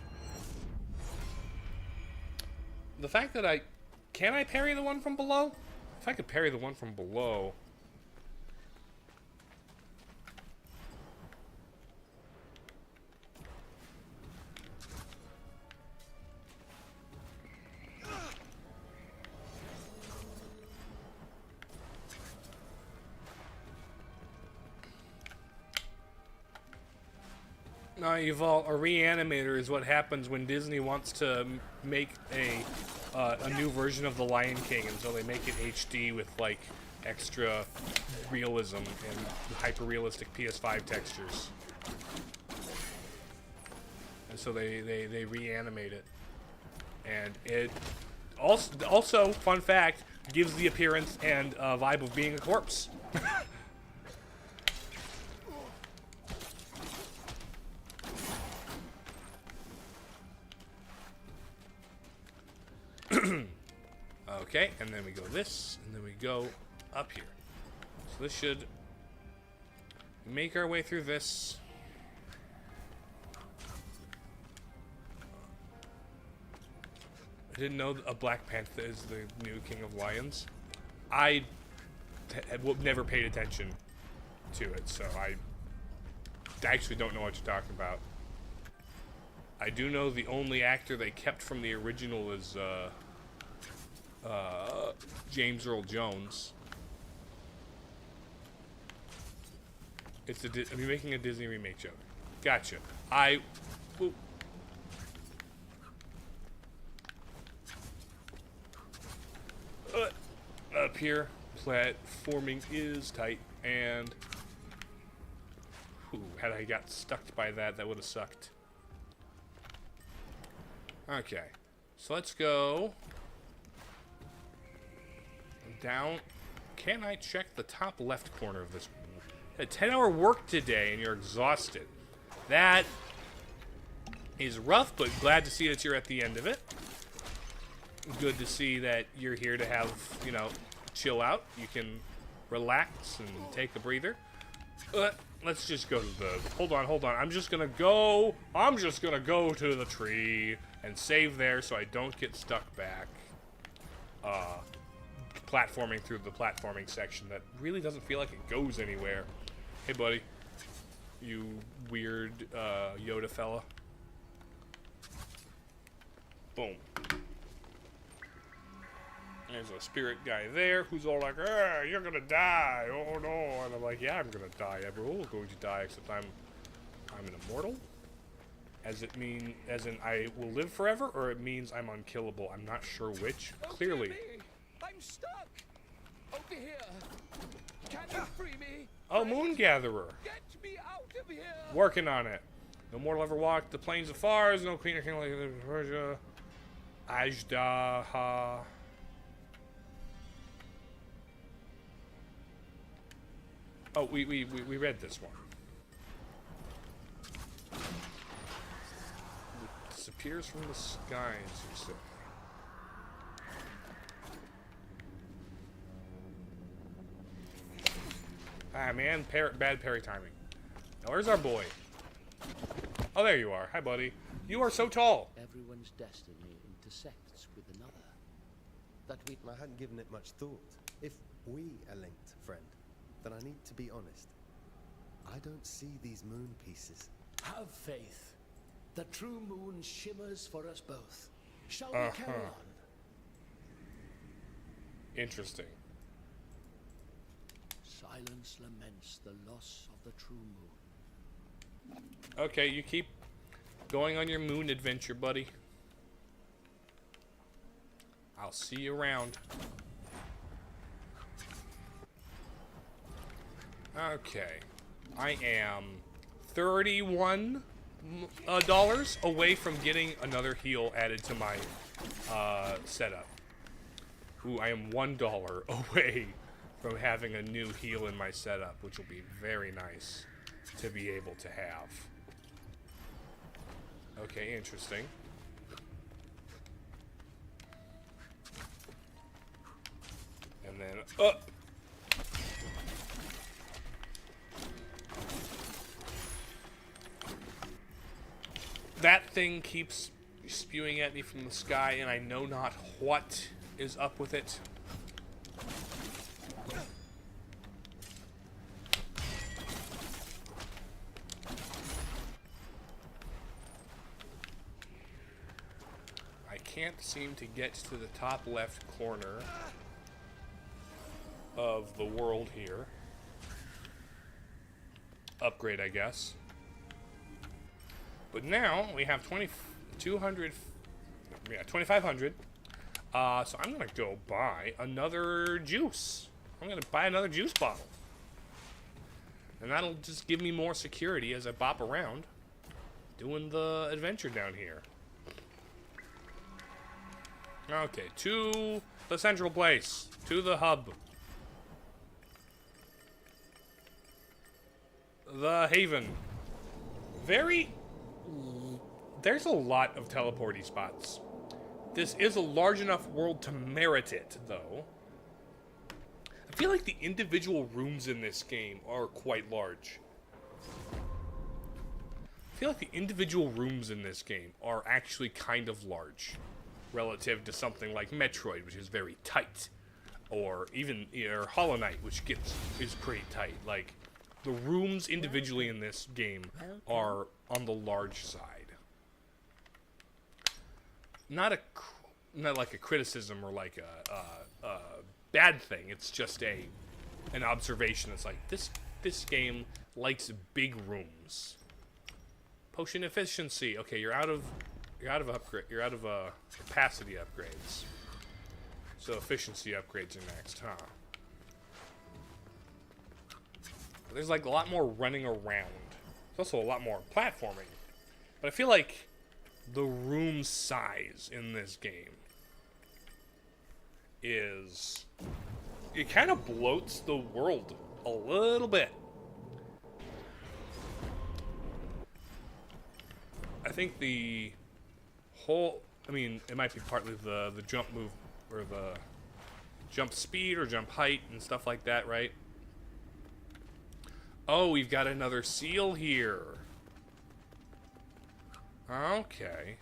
The fact that can I parry the one from below? If I could parry the one from below. No, Yuval, a reanimator is what happens when Disney wants to make a new version of The Lion King, and so they make it HD with, like, extra realism and hyper-realistic PS5 textures. And so they reanimate it. And it also, fun fact, gives the appearance and vibe of being a corpse. Okay, and then we go this, and then we go up here. So this should make our way through this. I didn't know a Black Panther is the new King of Lions. I never paid attention to it, so I actually don't know what you're talking about. I do know the only actor they kept from the original is James Earl Jones. It's I'm making a Disney remake joke. Gotcha. Up here, platforming is tight, and had I got stuck by that, that would have sucked. Okay, so let's go down. Can I check the top left corner of this? A 10-hour work today, and you're exhausted. That is rough, but glad to see that you're at the end of it. Good to see that you're here to have, you know, chill out. You can relax and take a breather. Let's just go to the... Hold on. I'm just gonna go to the tree and save there so I don't get stuck back. Platforming through the platforming section that really doesn't feel like it goes anywhere. Hey, buddy. You weird Yoda fella. Boom. There's a spirit guy there who's all like, you're gonna die. Oh no. And I'm like, yeah, I'm gonna die. Everyone's going to die except I'm an immortal? As in I will live forever, or it means I'm unkillable? I'm not sure which. Clearly. I'm stuck. Over here. Can you free me? Oh, Moon Gatherer. Get me out of here. Working on it. No mortal ever walked the plains of Fars. No queen or king like Persia. Ajdaha. Oh, we read this one. It disappears from the skies, you say. Ah, man, bad parry timing. Now, where's our boy? Oh, there you are. Hi, buddy. You are so tall. Everyone's destiny intersects with another. I hadn't given it much thought. If we are linked, friend, then I need to be honest. I don't see these moon pieces. Have faith. The true moon shimmers for us both. Shall we carry on? Interesting. Silence laments the loss of the true moon. Okay, you keep going on your moon adventure, buddy. I'll see you around. Okay. I am $31 away from getting another heal added to my setup. Ooh, I am $1 away from having a new heal in my setup, which will be very nice to be able to have. Okay, interesting. And then up. That thing keeps spewing at me from the sky, and I know not what is up with it. I can't seem to get to the top left corner of the world here. Upgrade, I guess. But now we have 2,500. So I'm gonna go buy another juice. I'm gonna buy another juice bottle, and that'll just give me more security as I bop around, doing the adventure down here. Okay, to the central place, to the hub, the haven. There's a lot of teleporty spots. This is a large enough world to merit it, though. I feel like the individual rooms in this game are quite large. I feel like the individual rooms in this game are actually kind of large, relative to something like Metroid, which is very tight, or even Hollow Knight, which is pretty tight. Like, the rooms individually in this game are on the large side. Not like a criticism or like a bad thing. It's just an observation. It's like this game likes big rooms. Potion efficiency. Okay, you're out of capacity upgrades. So efficiency upgrades are next, huh? There's like a lot more running around. There's also a lot more platforming. But I feel like the room size in this game it kind of bloats the world a little bit. I think the whole, it might be partly the jump move, or jump speed or jump height and stuff like that, right? Oh, we've got another seal here. Okay.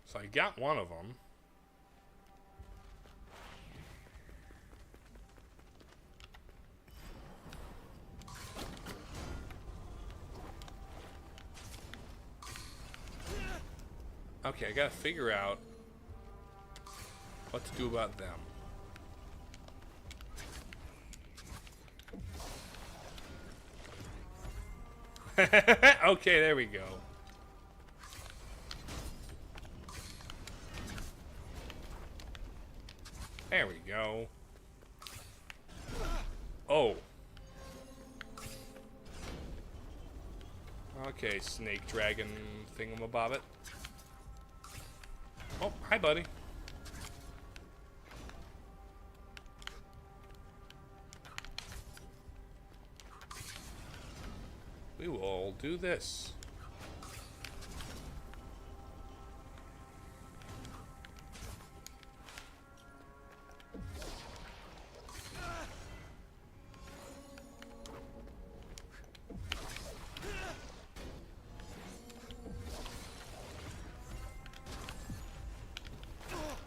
So I got one of them. Okay, I gotta figure out what to do about them. Okay, there we go. There we go. Oh. Okay, snake dragon thingamabobbit. Oh, hi, buddy. We will do this.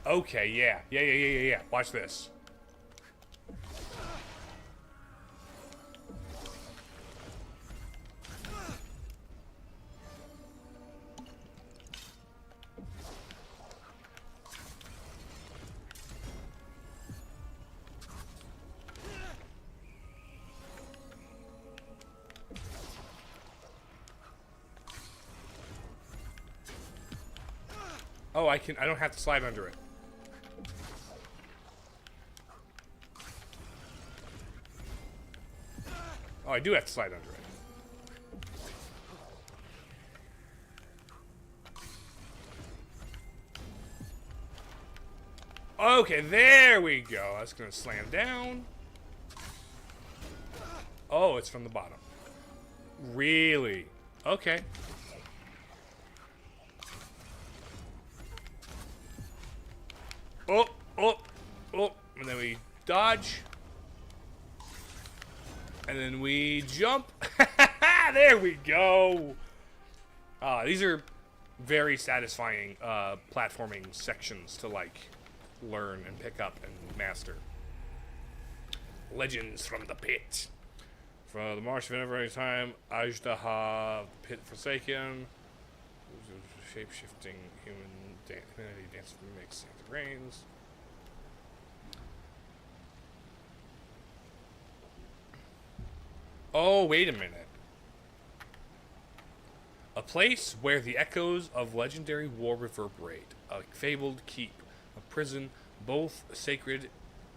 Okay, yeah. Watch this. Oh, I don't have to slide under it. Oh, I do have to slide under it. Okay, there we go. That's gonna slam down. Oh, it's from the bottom. Really? Okay. Oh, and then we dodge. And then we jump. There we go. These are very satisfying platforming sections to like learn and pick up and master. Legends from the Pit. From the March of Every Time, Ajdaha, Pit Forsaken, shape-shifting humanity dance mimics Santa Reigns. Oh, wait a minute. A place where the echoes of legendary war reverberate. A fabled keep. A prison, both sacred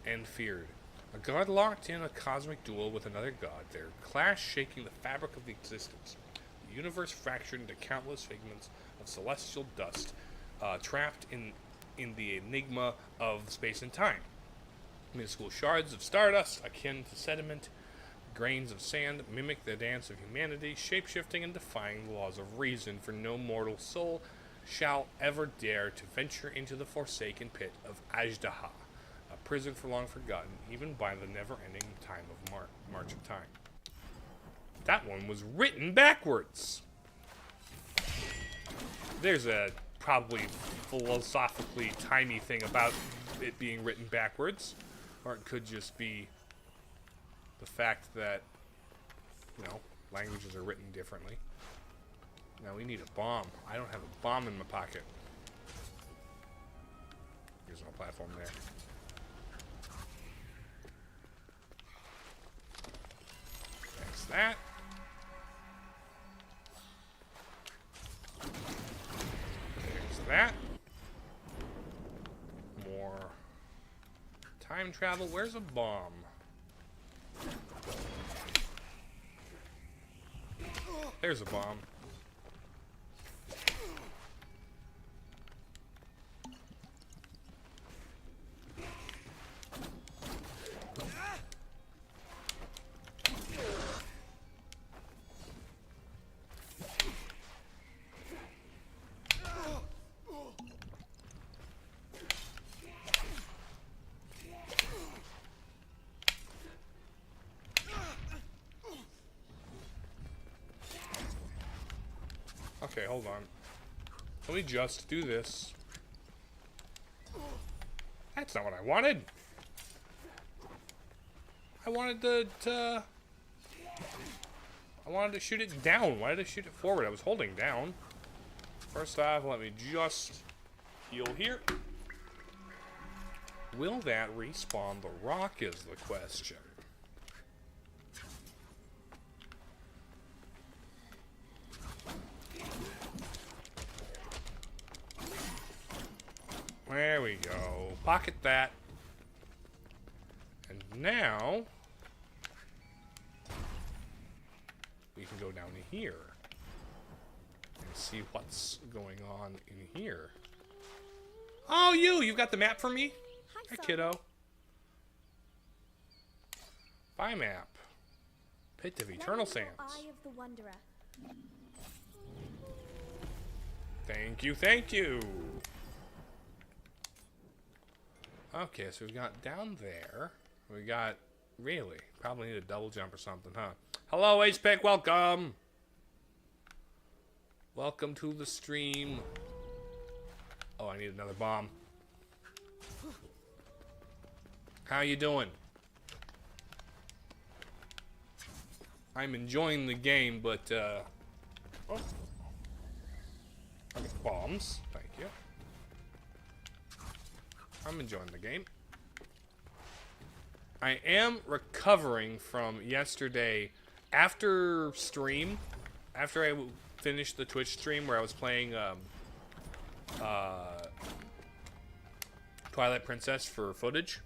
and feared. A god locked in a cosmic duel with another god. Their clash shaking the fabric of the existence. The universe fractured into countless figments of celestial dust, trapped in the enigma of space and time. Minuscule shards of stardust, akin to sediment, grains of sand, mimic the dance of humanity, shape-shifting and defying the laws of reason, for no mortal soul shall ever dare to venture into the forsaken pit of Ajdaha, a prison for long forgotten, even by the never-ending time of March of Time. That one was written backwards. There's a probably philosophically timey thing about it being written backwards, or it could just be the fact that, you know, languages are written differently. Now we need a bomb. I don't have a bomb in my pocket. There's no platform there. That's that. There's that. More time travel. Where's a bomb? There's a bomb. hold on. Let me just do this. That's not what I wanted. I wanted to I wanted to shoot it down. Why did I shoot it forward? I was holding down. First off, let me just heal here. Will that respawn the rock is the question. There we go. Pocket that. And now we can go down to here and see what's going on in here. Oh, you've got the map for me? Hi, kiddo. Buy map. Pit of Eternal Sands. Eye of the Wanderer. Thank you, thank you. Okay, so we've got down there. We got, really, probably need a double jump or something, huh? Hello, Ace-Pick, welcome! Welcome to the stream. Oh, I need another bomb. How you doing? I'm enjoying the game, but, oh. Okay, bombs, thank you. I'm enjoying the game. I am recovering from yesterday. After stream, after I finished the Twitch stream where I was playing Twilight Princess for footage,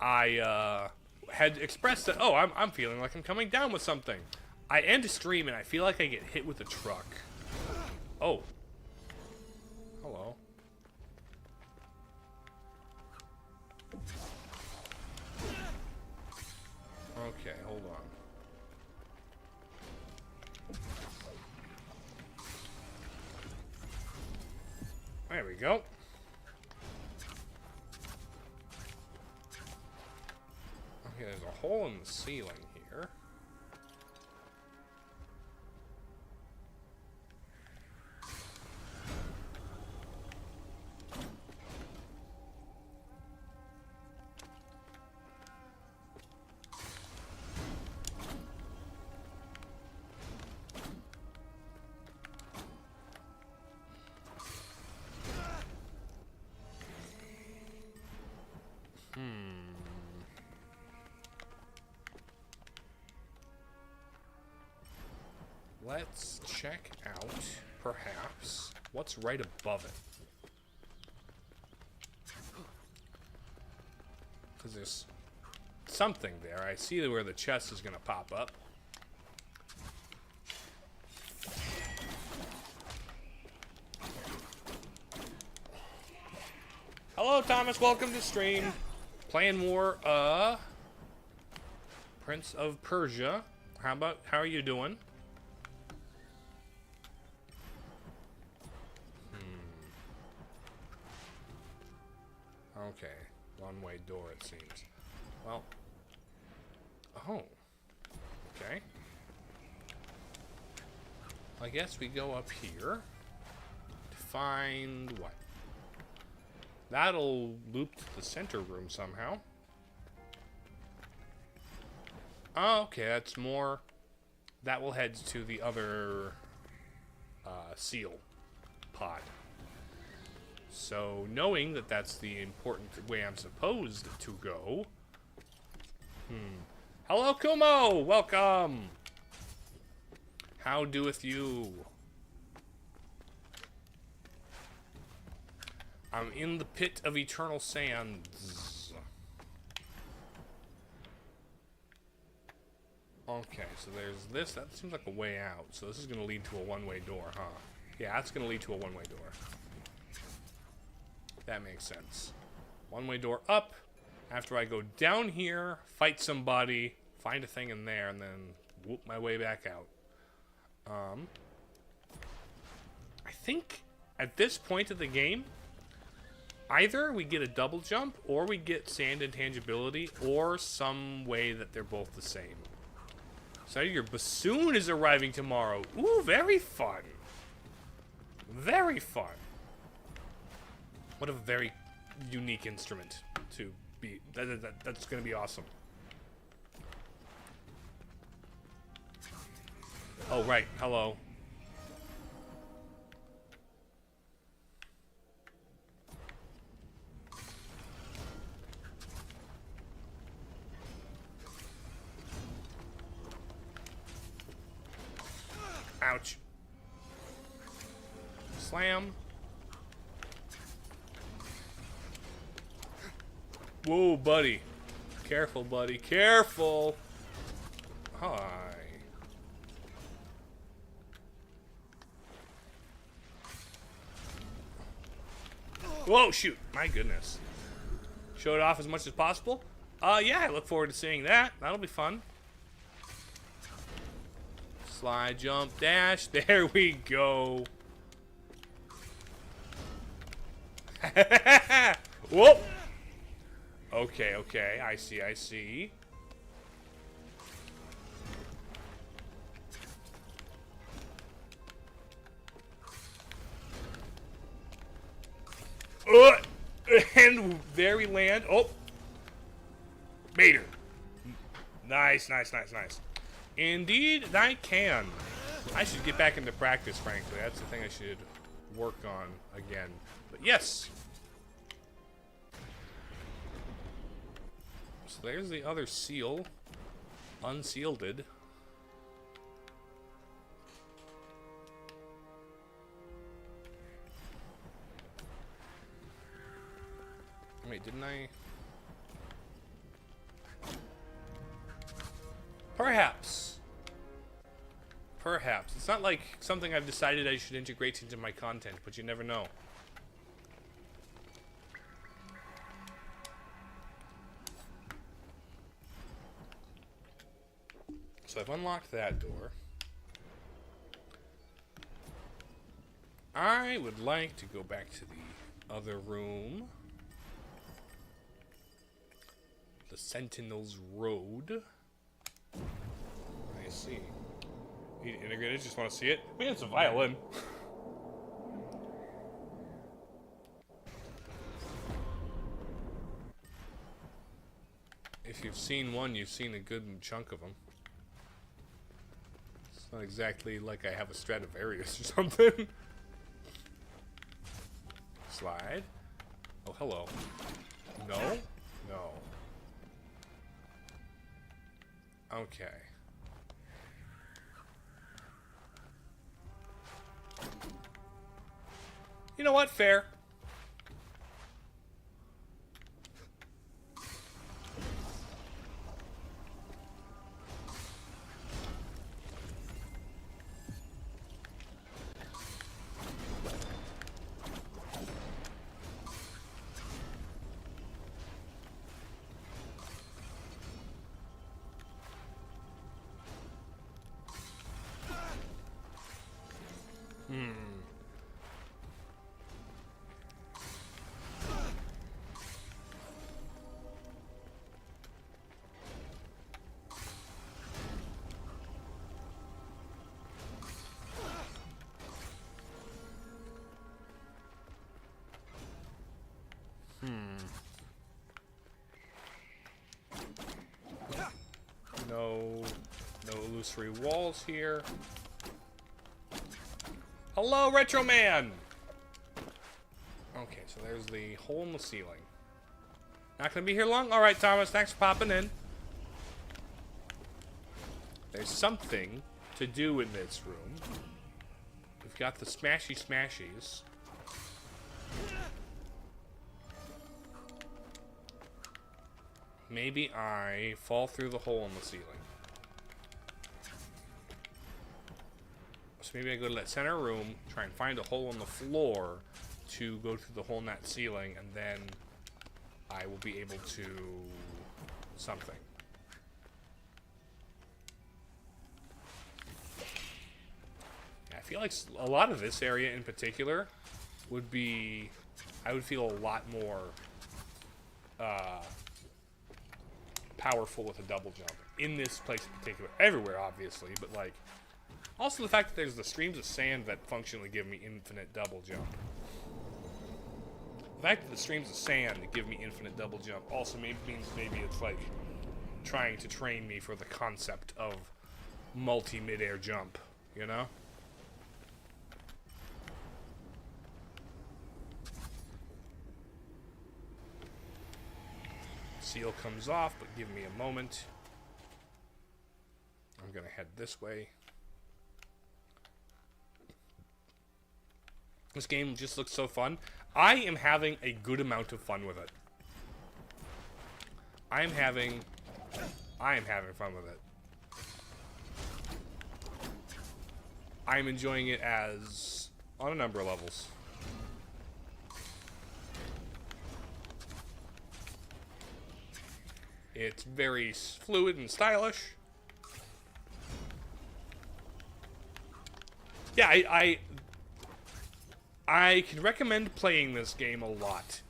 I had expressed that, oh, I'm feeling like I'm coming down with something. I end a stream and I feel like I get hit with a truck. Oh. Hello. Okay, hold on. There we go. Okay, there's a hole in the ceiling here. Let's check out, perhaps, what's right above it. Because there's something there. I see where the chest is going to pop up. Hello, Thomas. Welcome to stream. Playing more, Prince of Persia. How are you doing? Okay, one-way door it seems. Well, oh, okay. I guess we go up here to find what? That'll loop to the center room somehow. Oh, okay, that's more. That will head to the other seal pod. So, knowing that that's the important way I'm supposed to go. Hello, Kumo! Welcome! How doeth you? I'm in the pit of eternal sands. Okay, so there's this. That seems like a way out. So this is going to lead to a one-way door, huh? Yeah, that's going to lead to a one-way door. That makes sense. One-way door up. After I go down here, fight somebody, find a thing in there, and then whoop my way back out. I think at this point of the game, either we get a double jump, or we get sand intangibility, or some way that they're both the same. So your bassoon is arriving tomorrow. Ooh, very fun. Very fun. What a very unique instrument to be. That's going to be awesome. Oh, right. Hello. Ouch. Slam. Whoa, buddy. Careful, buddy. Careful. Hi. Whoa, shoot. My goodness. Show it off as much as possible? Yeah, I look forward to seeing that. That'll be fun. Slide, jump, dash. There we go. Whoop. Okay, okay. I see, I see. And there we land. Oh. Mater. Nice, nice, nice, nice. Indeed, I can. I should get back into practice, frankly. That's the thing I should work on again. But yes. So there's the other seal. Unsealed. Wait, didn't I? Perhaps. Perhaps. It's not like something I've decided I should integrate into my content, but you never know. So I've unlocked that door. I would like to go back to the other room. The Sentinel's Road. I see. Need to integrate it, just want to see it. I mean, it's a violin. If you've seen one, you've seen a good chunk of them. It's not exactly like I have a Stradivarius or something. Slide. Oh, hello. No? No. Okay. You know what? Fair. No illusory walls here. Hello, Retro Man! Okay, so there's the hole in the ceiling. Not gonna be here long? Alright, Thomas, thanks for popping in. There's something to do in this room. We've got the smashy smashies. Maybe I fall through the hole in the ceiling. So maybe I go to that center room, try and find a hole in the floor to go through the hole in that ceiling, and then I will be able to something. Yeah, I feel like a lot of this area in particular would be, I would feel a lot more powerful with a double jump in this place in particular. Everywhere, obviously, but like Also, the fact that there's the streams of sand that functionally give me infinite double jump. The fact that the streams of sand give me infinite double jump also means maybe it's like trying to train me for the concept of multi-mid-air jump, you know? Seal comes off, but give me a moment. I'm gonna head this way. This game just looks so fun. I am having a good amount of fun with it. I am having fun with it. I'm enjoying it as on a number of levels. It's very fluid and stylish. Yeah, I can recommend playing this game a lot.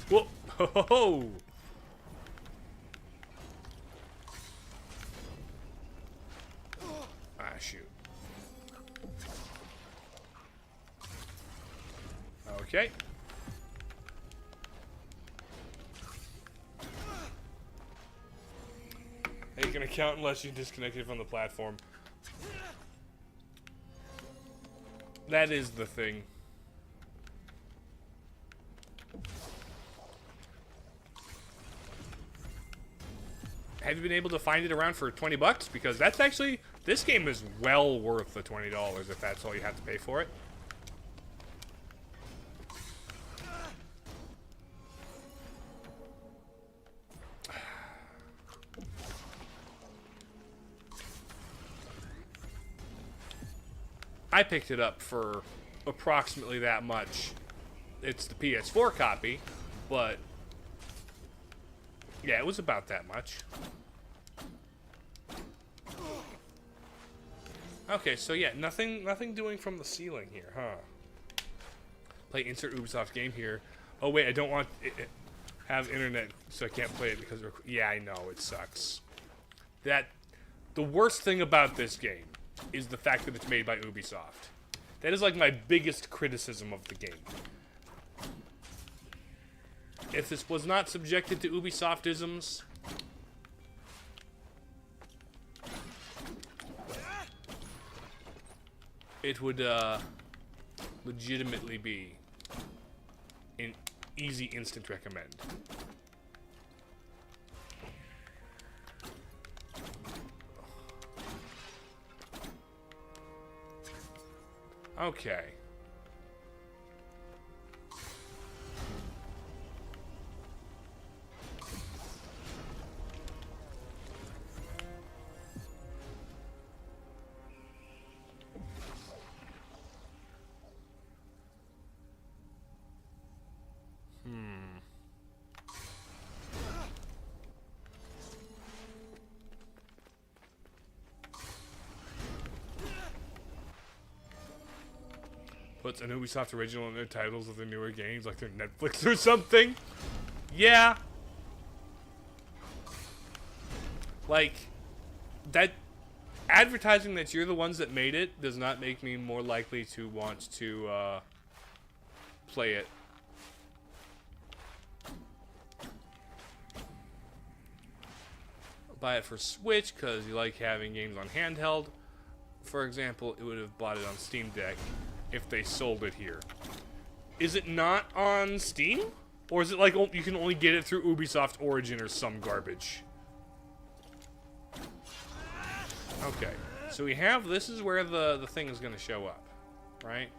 Whoa! Ho ho ho! Ah, shoot. Okay. Ain't gonna count unless you disconnect it from the platform. That is the thing. Have you been able to find it around for 20 bucks? Because that's actually, this game is well worth the $20 if that's all you have to pay for it. I picked it up for approximately that much. It's the PS4 copy, but yeah, it was about that much. Okay, so yeah, nothing doing from the ceiling here, huh? Play insert Ubisoft game here. Oh wait, I don't want it, have internet, so I can't play it because yeah, I know it sucks. The worst thing about this game is the fact that it's made by Ubisoft. That is like my biggest criticism of the game. If this was not subjected to Ubisoftisms, it would legitimately be an easy instant recommend. Okay. Puts an Ubisoft original in their titles of the newer games, like they're Netflix or something. Yeah. Like, that advertising that you're the ones that made it does not make me more likely to want to play it. Buy it for Switch because you like having games on handheld. For example, it would have bought it on Steam Deck if they sold it here. Is it not on Steam? Or is it like you can only get it through Ubisoft Origin or some garbage? Okay, so we have, this is where the thing is going to show up, right?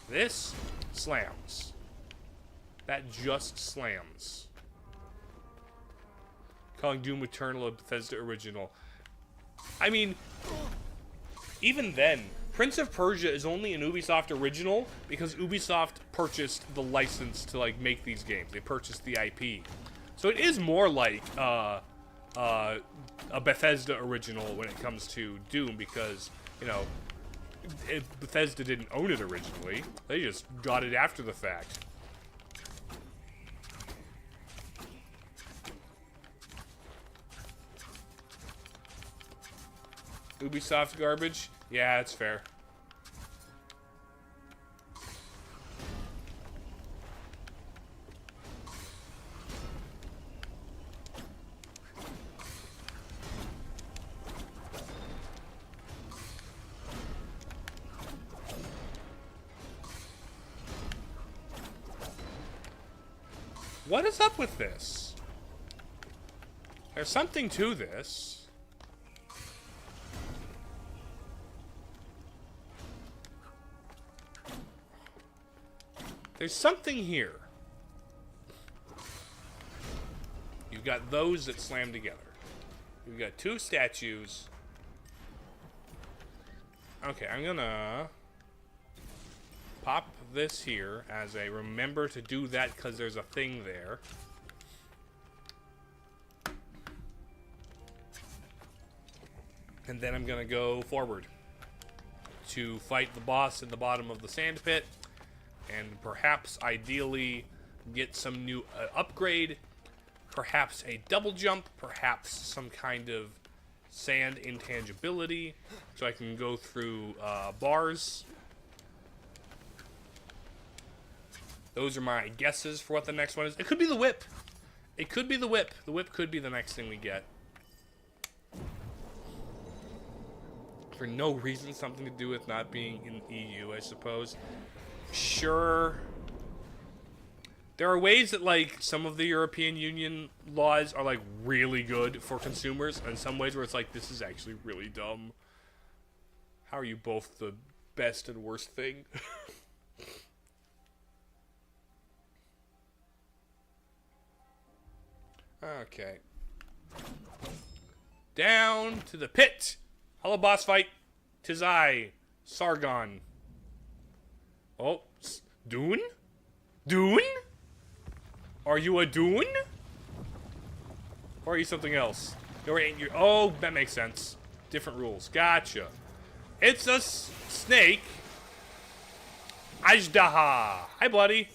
This slams. That just slams. Calling Doom Eternal a Bethesda original. I mean, even then, Prince of Persia is only an Ubisoft original because Ubisoft purchased the license to like make these games. They purchased the IP. So it is more like a Bethesda original when it comes to Doom because, you know, Bethesda didn't own it originally. They just got it after the fact. Ubisoft garbage? Yeah, it's fair. What is up with this? There's something to this. There's something here. You've got those that slam together. You've got two statues. Okay, I'm gonna pop this here as a remember to do that because there's a thing there. And then I'm gonna go forward to fight the boss in the bottom of the sand pit, and perhaps ideally get some new upgrade, perhaps a double jump, perhaps some kind of sand intangibility, so I can go through bars. Those are my guesses for what the next one is. It could be the whip. It could be the whip. The whip could be the next thing we get. For no reason, something to do with not being in EU, I suppose. Sure. There are ways that, like, some of the European Union laws are, like, really good for consumers, and some ways where it's like, this is actually really dumb. How are you both the best and worst thing? Okay. Down to the pit. Hello, boss fight. 'Tis I, Sargon. Oh, Dune? Dune? Are you a Dune? Or are you something else? Oh, that makes sense. Different rules. Gotcha. It's a snake. Ajdaha. Hi, buddy.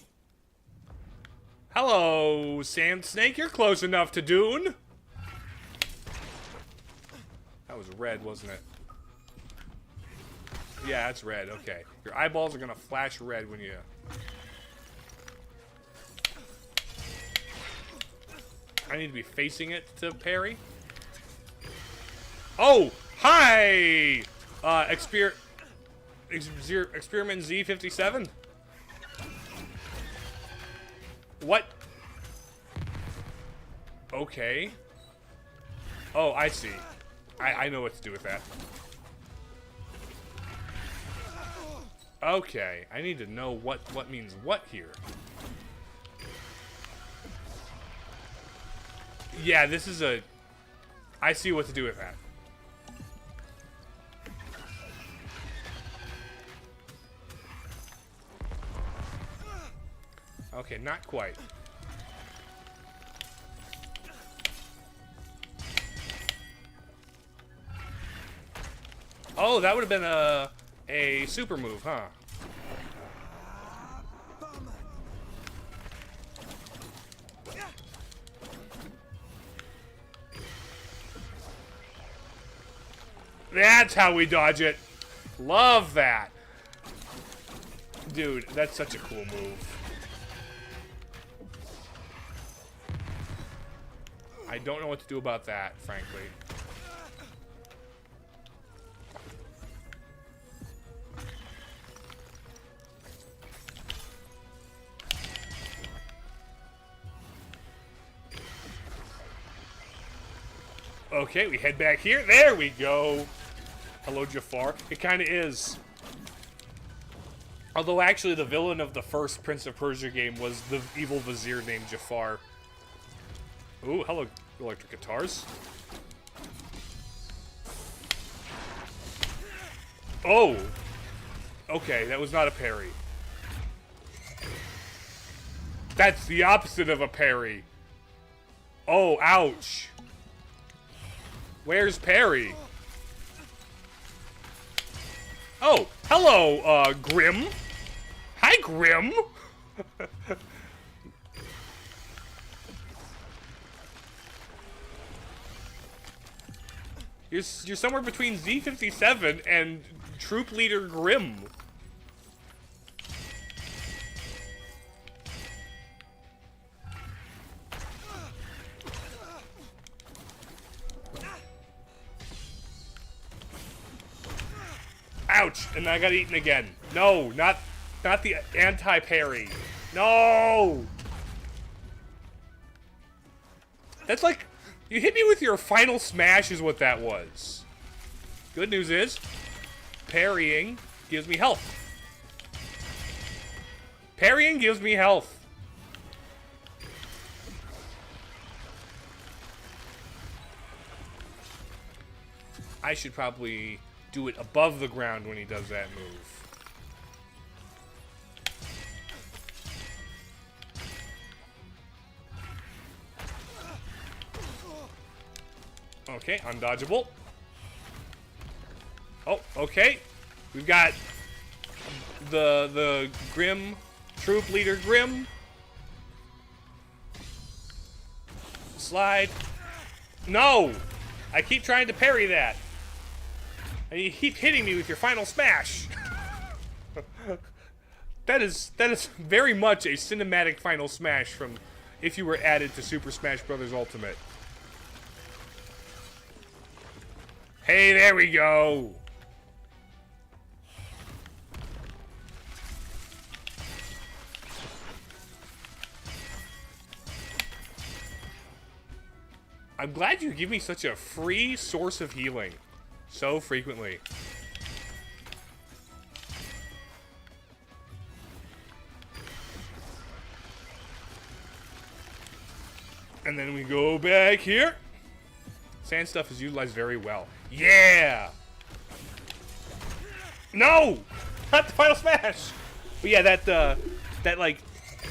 Hello, Sand Snake. You're close enough to Dune. That was red, wasn't it? Yeah, that's red. Okay. Your eyeballs are going to flash red when you... I need to be facing it to parry. Oh! Hi! Experiment Z57? What? Okay. Oh, I see. I know what to do with that. Okay. I need to know what means what here. Yeah, this is a... I see what to do with that. Okay, not quite. Oh, that would have been a super move, huh? That's how we dodge it. Love that. Dude, that's such a cool move. I don't know what to do about that, frankly. Okay, we head back here. There we go. Hello, Jafar. It kind of is. Although, actually, the villain of the first Prince of Persia game was the evil vizier named Jafar. Ooh, hello, electric guitars. Oh! Okay, that was not a parry. That's the opposite of a parry. Oh, ouch. Where's parry? Oh, hello, Grim. Hi, Grim. You're somewhere between Z57 and Troop Leader Grimm. Ouch! And I got eaten again. No, not the anti-parry. No! That's like, you hit me with your final smash is what that was. Good news is, parrying gives me health. Parrying gives me health. I should probably do it above the ground when he does that move. Okay, undodgeable. Oh, okay. We've got the Grimm, Troop Leader Grimm. Slide. No! I keep trying to parry that. And you keep hitting me with your final smash. That is very much a cinematic final smash from if you were added to Super Smash Bros. Ultimate. Hey, there we go. I'm glad you give me such a free source of healing so frequently. And then we go back here. Sand stuff is utilized very well. Yeah! No! Not the final smash! But yeah, that like,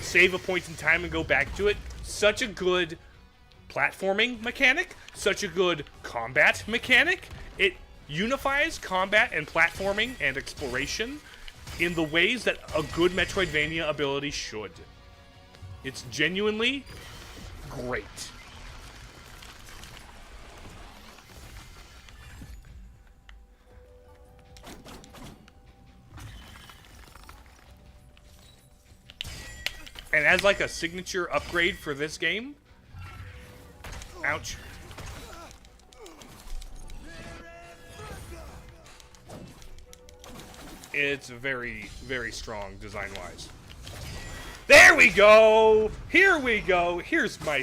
save a point in time and go back to it. Such a good platforming mechanic. Such a good combat mechanic. It unifies combat and platforming and exploration in the ways that a good Metroidvania ability should. It's genuinely great. And as like a signature upgrade for this game, ouch. It's very, very strong design-wise. There we go! Here we go! Here's my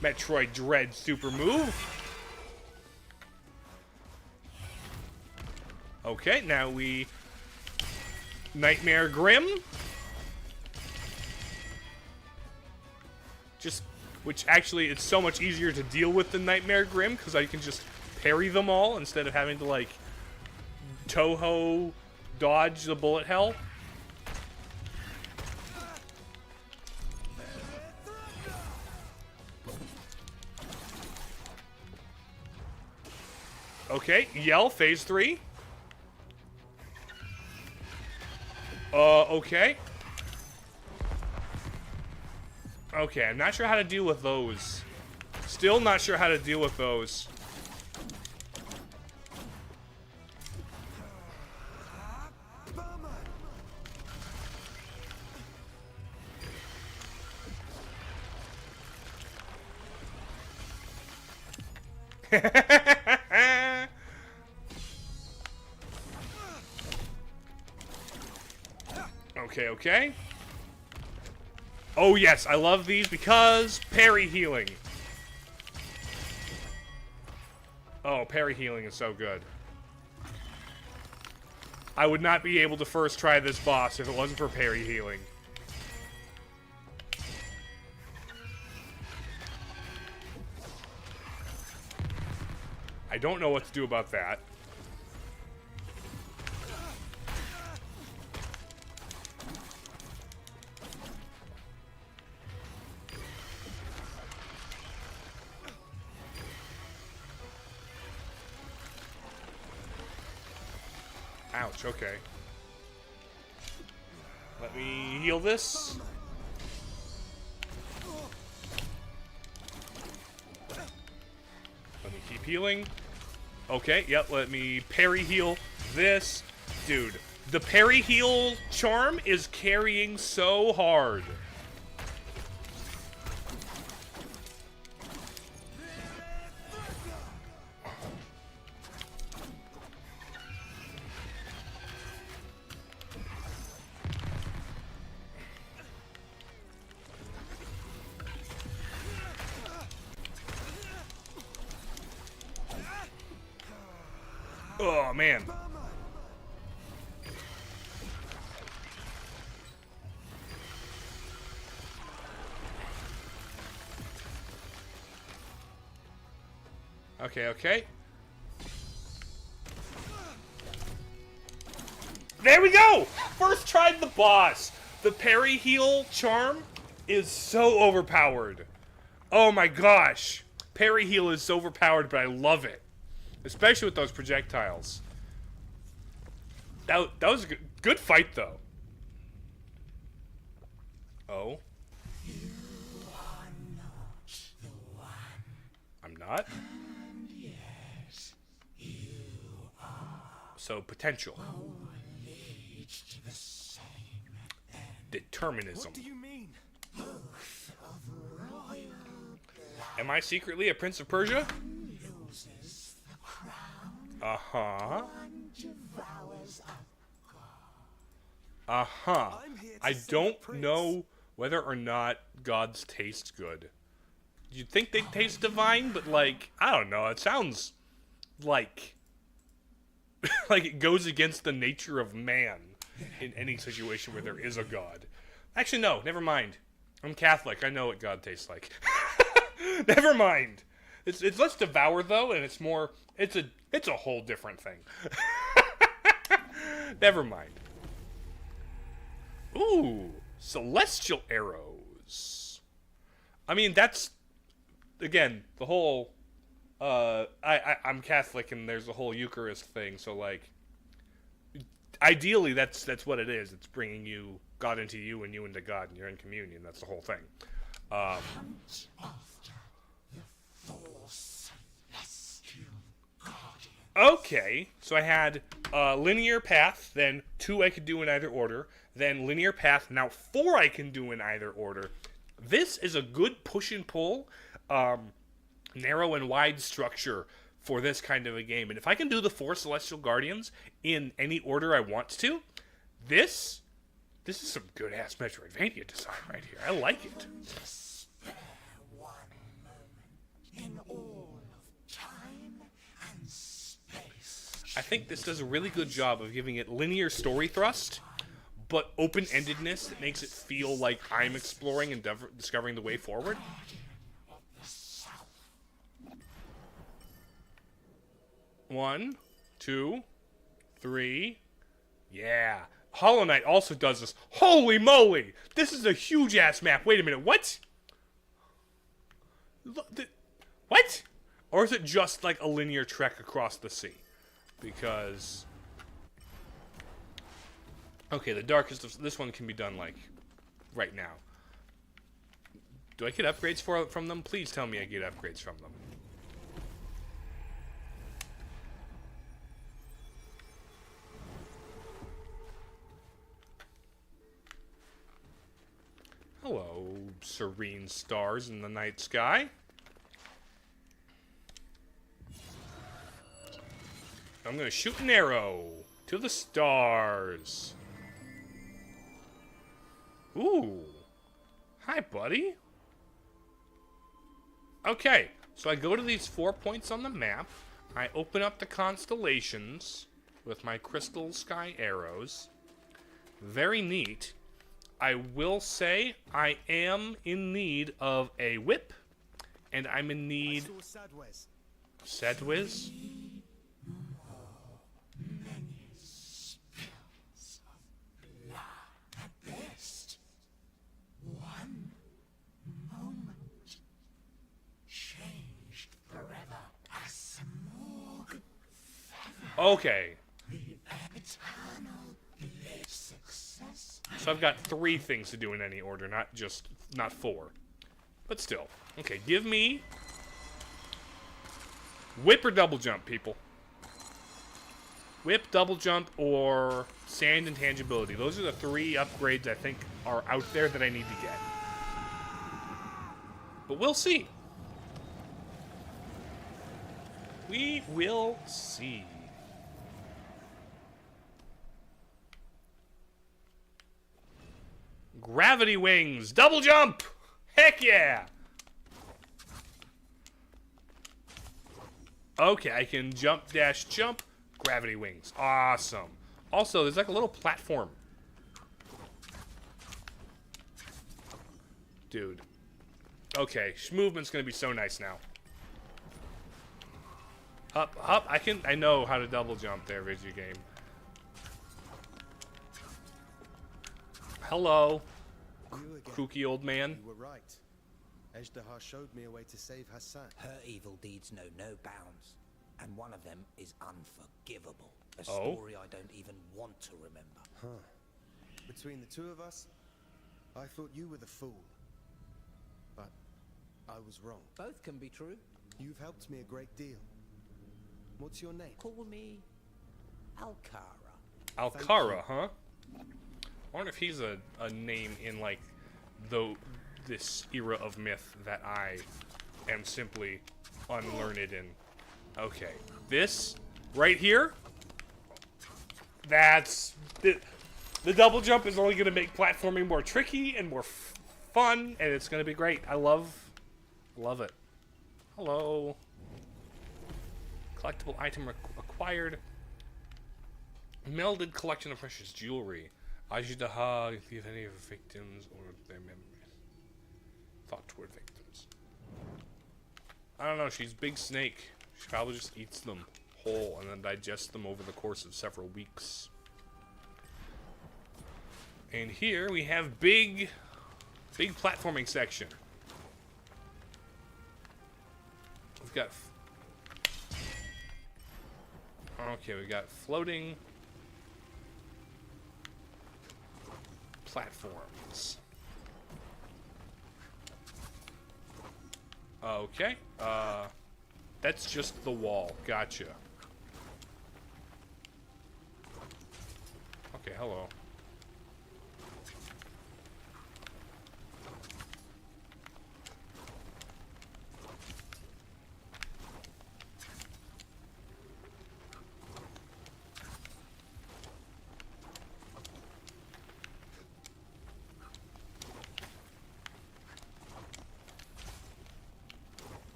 Metroid Dread super move. Okay, now we Nightmare Grimm. Which actually, it's so much easier to deal with than Nightmare Grimm, because I can just parry them all instead of having to, like, Toho dodge the bullet hell. Okay, Yell, phase 3. Okay. Okay, I'm not sure how to deal with those. Still not sure how to deal with those. Okay, okay. Oh yes, I love these because parry healing. Oh, parry healing is so good. I would not be able to first try this boss if it wasn't for parry healing. I don't know what to do about that. Ouch, okay. Let me heal this. Let me keep healing. Okay, yep, let me parry heal this. Dude, the parry heal charm is carrying so hard. Oh, man. Okay, okay. There we go! First tried the boss. The parry heal charm is so overpowered. Oh my gosh. Parry heal is so overpowered, but I love it. Especially with those projectiles. That was a good fight, though. Oh. I'm not? So, potential. Determinism. What do you mean? Am I secretly a Prince of Persia? Uh-huh. Uh-huh. I don't know whether or not gods taste good. You'd think they taste divine, but, like, I don't know. It sounds like... like it goes against the nature of man in any situation where there is a god. Actually, no. Never mind. I'm Catholic. I know what God tastes like. Never mind. It's less devour, though, and it's more... It's a whole different thing. Never mind. Ooh, celestial arrows. I mean, that's again the whole. I'm Catholic, and there's a whole Eucharist thing. So, like, ideally, that's what it is. It's bringing you God into you, and you into God, and you're in communion. That's the whole thing. Okay, so I had linear path, then 2 I could do in either order, then linear path, now 4 I can do in either order. This is a good push and pull, narrow and wide structure for this kind of a game. And if I can do the 4 Celestial Guardians in any order I want to, this is some good-ass Metroidvania design right here. I like it. I think this does a really good job of giving it linear story thrust, but open-endedness that makes it feel like I'm exploring and discovering the way forward. One, 2, 3. Yeah. Hollow Knight also does this. Holy moly! This is a huge-ass map. Wait a minute, what? What? Or is it just like a linear trek across the sea? Because... Okay, the darkest of this one can be done, like, right now. Do I get upgrades from them? Please tell me I get upgrades from them. Hello, serene stars in the night sky. I'm gonna shoot an arrow to the stars. Ooh. Hi, buddy. Okay, so I go to these 4 points on the map. I open up the constellations with my crystal sky arrows. Very neat. I will say I am in need of a whip, and I'm in need... Sedwiz? Okay. So I've got 3 things to do in any order, not 4. But still. Okay, give me... Whip or double jump, people. Whip, double jump, or sand intangibility. Those are the 3 upgrades I think are out there that I need to get. But we'll see. We will see. Gravity wings, double jump! Heck yeah! Okay, I can jump, dash, jump, gravity wings. Awesome. Also, there's like a little platform. Dude. Okay, movement's gonna be so nice now. Up, up, I know how to double jump there, video game. Hello, You again. kooky old man. You were right. Ejdaha showed me a way to save Hassan. Her evil deeds know no bounds, and one of them is unforgivable. A Oh? story I don't even want to remember. Between the 2 of us, I thought you were the fool. But I was wrong. Both can be true. You've helped me a great deal. What's your name? Call me Alcara. Alcara, huh? I wonder if he's a name in like this era of myth that I am simply unlearned in. Okay, this right here. That's the double jump is only going to make platforming more tricky and more fun, and it's going to be great. I love it. Hello. Collectible item acquired. Melded collection of precious jewelry. Ajdaha, leave any of her victims or their memories. Thought toward victims. I don't know, she's big snake. She probably just eats them whole and then digests them over the course of several weeks. And here we have big platforming section. We've got... Okay, we got floating platforms. Okay, that's just the wall. Gotcha. Okay, hello.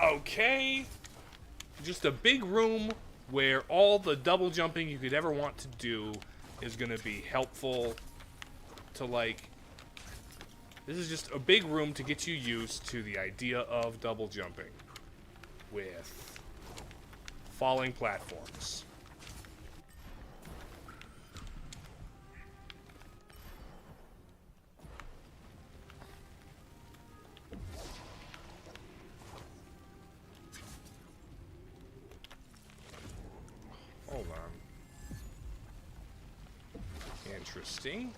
Okay, just a big room where all the double jumping you could ever want to do is going to be helpful to, like, this is just a big room to get you used to the idea of double jumping with falling platforms. Hold on. Interesting.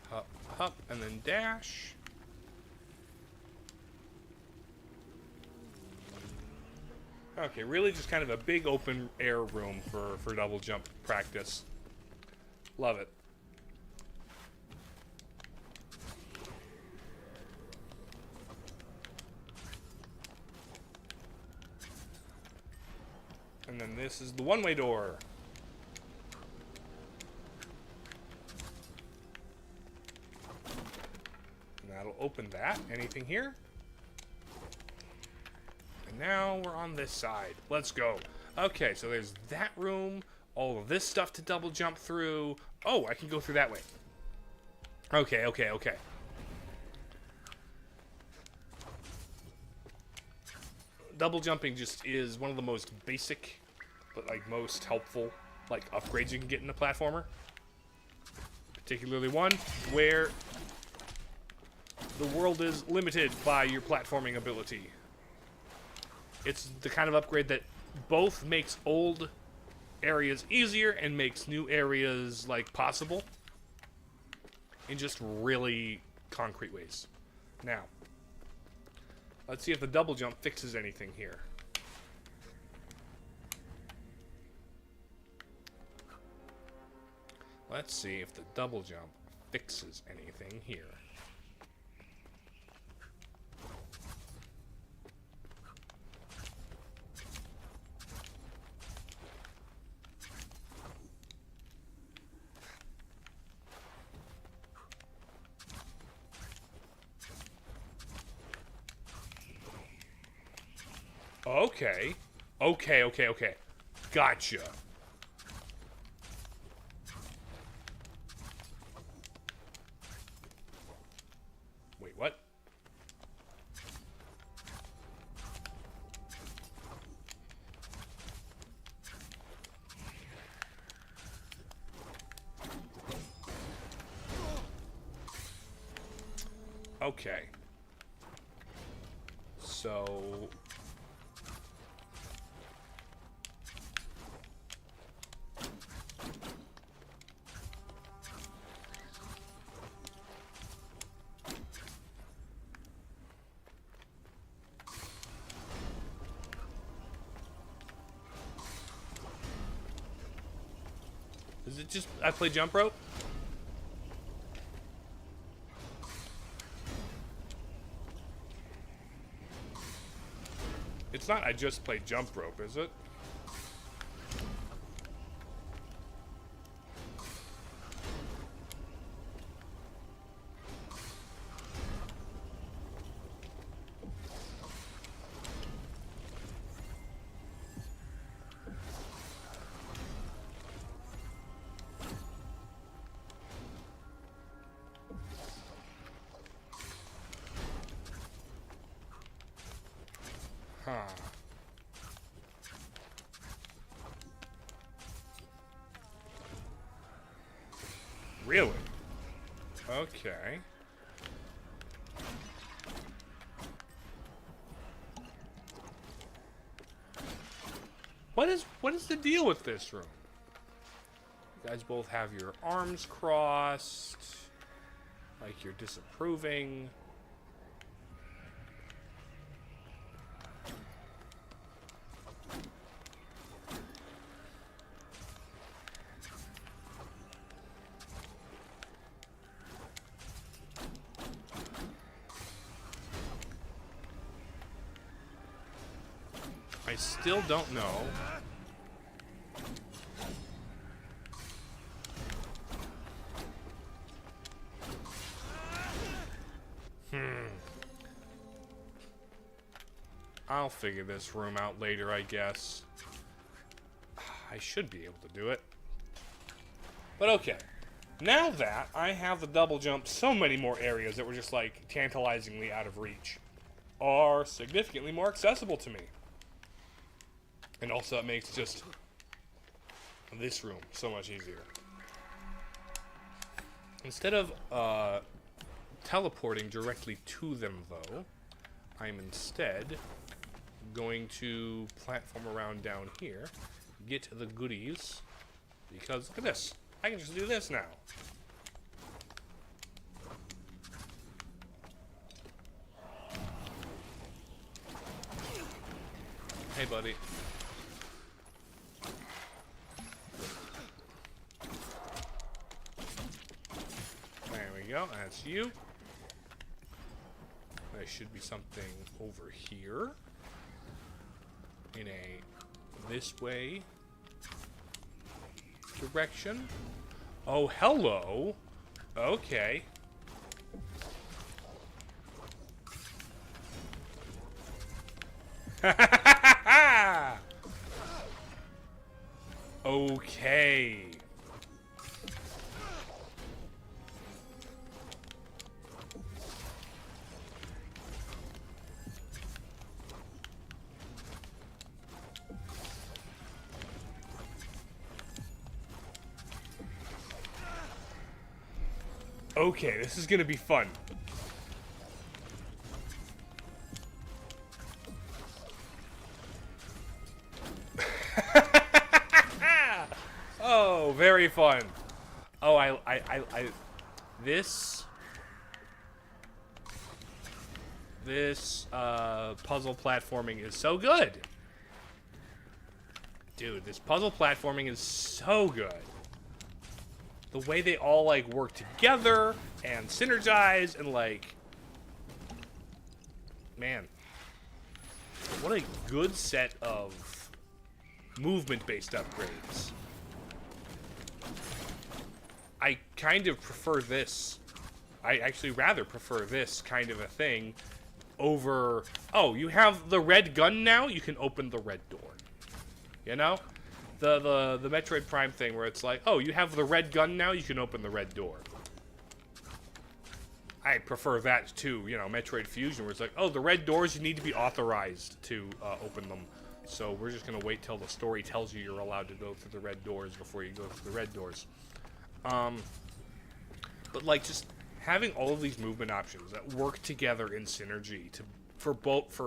Hop, hop, and then dash. Okay, really just kind of a big open air room for double jump practice. Love it. And then this is the one-way door. And that'll open that. Anything here? And now we're on this side. Let's go. Okay, so there's that room. All of this stuff to double jump through. Oh, I can go through that way. Okay, okay, okay. Double jumping just is one of the most basic, but like most helpful, like upgrades you can get in a platformer. Particularly one where the world is limited by your platforming ability. It's the kind of upgrade that both makes old areas easier and makes new areas, like, possible. In just really concrete ways. Now, let's see if the double jump fixes anything here. Let's see if the double jump fixes anything here. Okay. Okay. Gotcha. Wait, what? Okay. So... Is it just I play jump rope? It's not I just play jump rope, is it? Huh. Really? Okay. What is the deal with this room? You guys both have your arms crossed, like you're disapproving. I still don't know. I'll figure this room out later, I guess. I should be able to do it. But okay. Now that I have the double jump, so many more areas that were just like tantalizingly out of reach are significantly more accessible to me. And also it makes just this room so much easier. Instead of teleporting directly to them, though, I'm instead going to platform around down here, get the goodies, because look at this. I can just do this now. Hey, buddy. There we go. That's you. There should be something over here. In a this way direction. Oh, hello. Okay. Okay. Okay, this is gonna be fun. very fun. Oh, this puzzle platforming is so good. Dude, this puzzle platforming is so good. The way they all, like, work together and synergize and, like... Man. What a good set of movement-based upgrades. I kind of prefer this. I actually rather prefer this kind of a thing over... Oh, you have the red gun now? You can open the red door. You know? The Metroid Prime thing where it's like, oh, you have the red gun now? You can open the red door. I prefer that to, you know, Metroid Fusion where it's like, oh, the red doors, you need to be authorized to open them. So we're just going to wait till the story tells you you're allowed to go through the red doors before you go through the red doors. But, like, just having all of these movement options that work together in synergy for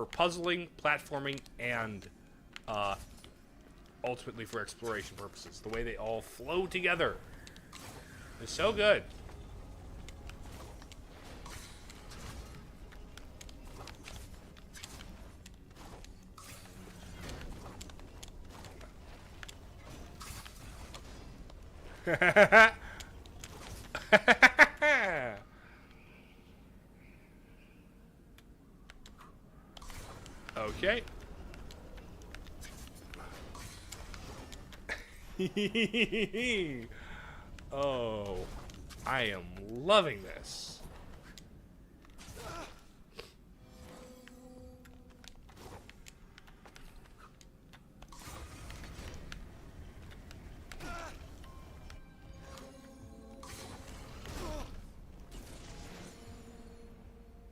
puzzling, platforming, and ultimately for exploration purposes. The way they all flow together is so good. Okay. Oh, I am loving this.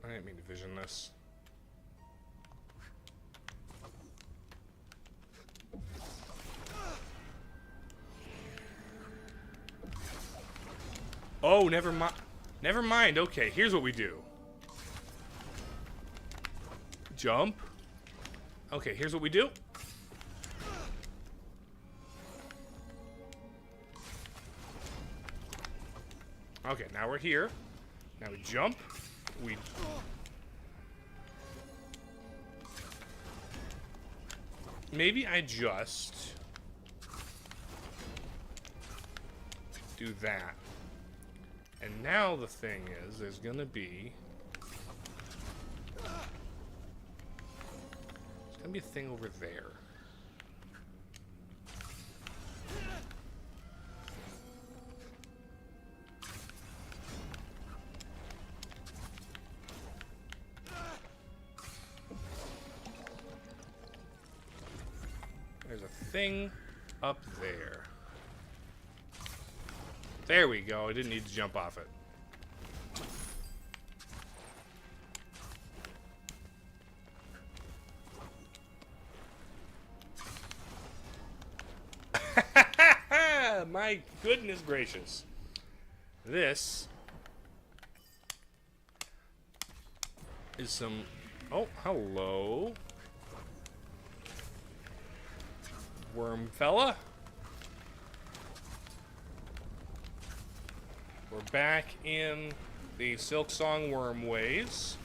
I didn't mean to vision this. Oh, never mind. Never mind. Okay, here's what we do. Jump. Okay, here's what we do. Okay, now we're here. Now we jump. We... Maybe I just... do that. And now the thing is, there's gonna be... There's gonna be a thing over there. There's a thing up there. There we go. I didn't need to jump off it. My goodness gracious. This is some... Oh, hello. Worm fella. We're back in the Silk Song worm ways.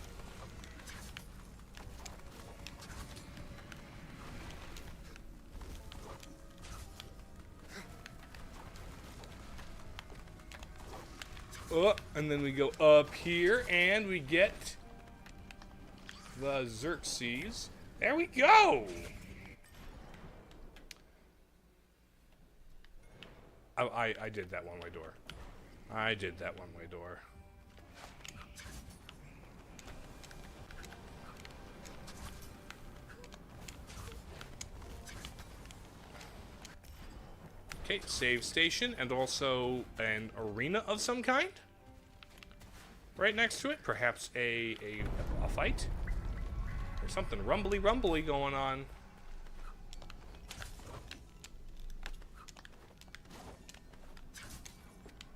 Oh, and then we go up here and we get the Xerxes. There we go! I did that one-way door. I did that one-way door. Okay, save station and also an arena of some kind. Right next to it, perhaps a fight. There's something rumbly going on.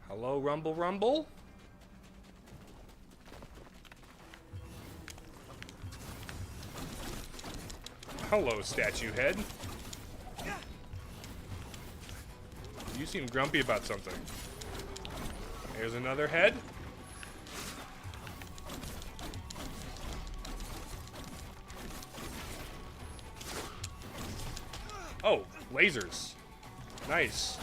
Hello, rumble. Hello, statue head. You seem grumpy about something. There's another head. Oh, lasers. Nice.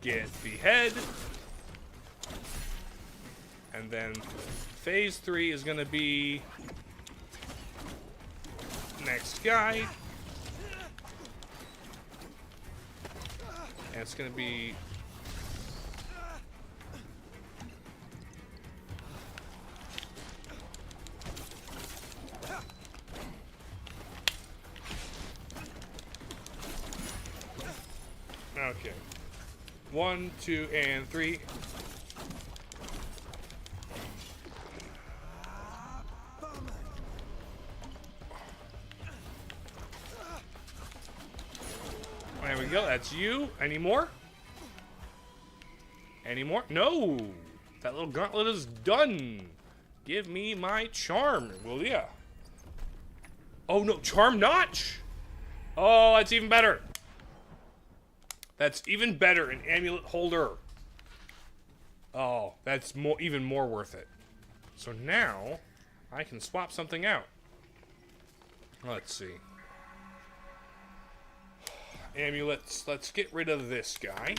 Get the head. And then phase 3 is going to be next guy. And it's going to be okay. 1, 2, and 3. There we go. That's you. Any more? Any more? No! That little gauntlet is done. Give me my charm, will ya? Oh, no. Charm notch! Oh, that's even better. That's even better. An amulet holder. Oh, that's even more worth it. So now, I can swap something out. Let's see. Amulets. Let's get rid of this guy.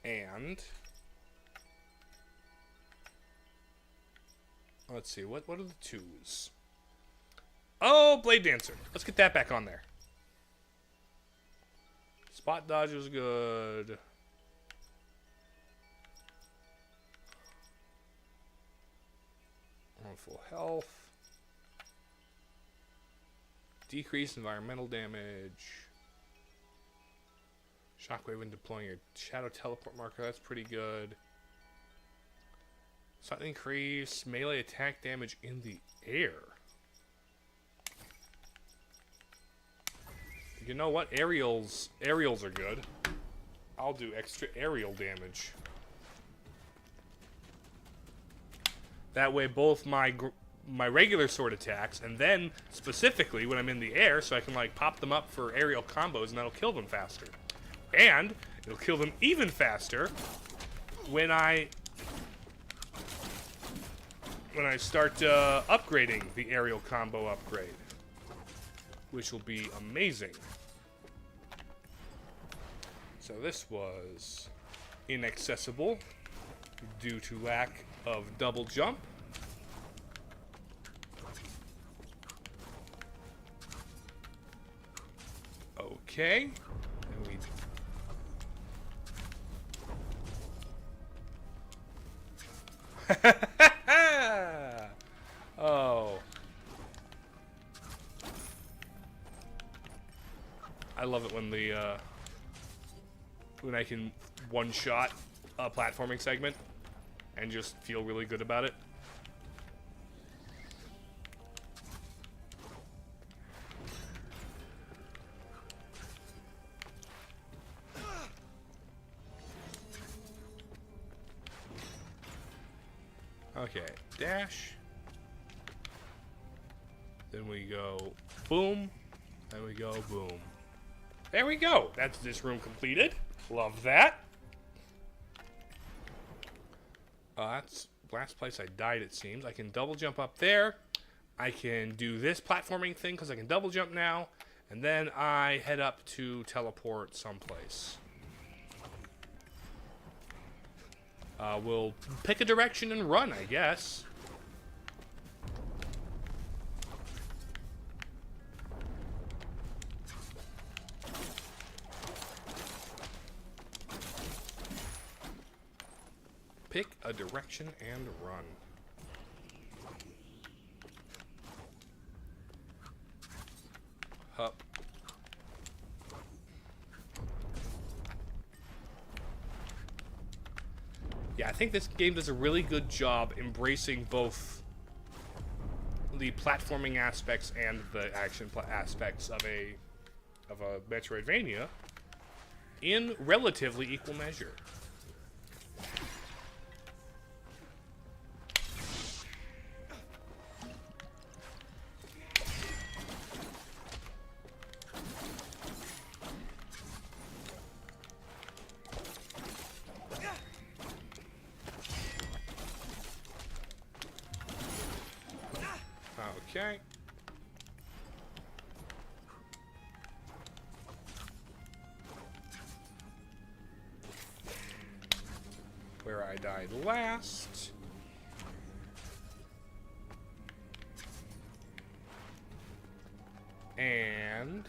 And let's see, what are the 2s? Oh, Blade Dancer. Let's get that back on there. Spot dodge is good. On full health. Decrease environmental damage. Shockwave when deploying your shadow teleport marker. That's pretty good. Slightly increase melee attack damage in the air. You know what? Aerials are good. I'll do extra aerial damage. That way, both my regular sword attacks, and then specifically when I'm in the air, so I can like pop them up for aerial combos, and that'll kill them faster. And it'll kill them even faster when I start upgrading the aerial combo upgrade, which will be amazing. So this was inaccessible due to lack of double jump. Okay. And we oh. I love it when the when I can one-shot a platforming segment and just feel really good about it. Okay, dash. Then we go boom. Then we go boom. There we go. That's this room completed. Love that. That's the last place I died, it seems. I can double jump up there. I can do this platforming thing because I can double jump now. And then I head up to teleport someplace. We'll pick a direction and run, I guess. Pick a direction and run. Hup. Yeah, I think this game does a really good job embracing both the platforming aspects and the action aspects of a Metroidvania in relatively equal measure. Okay. Where I died last. And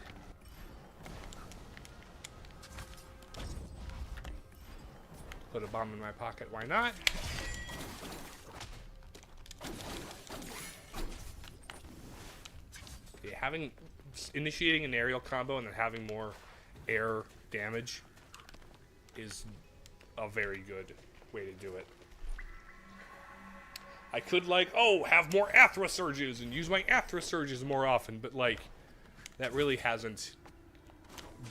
put a bomb in my pocket, why not? Yeah, initiating an aerial combo and then having more air damage is a very good way to do it. I could, like, oh, have more Athra Surges and use my Athra Surges more often, but, like, that really hasn't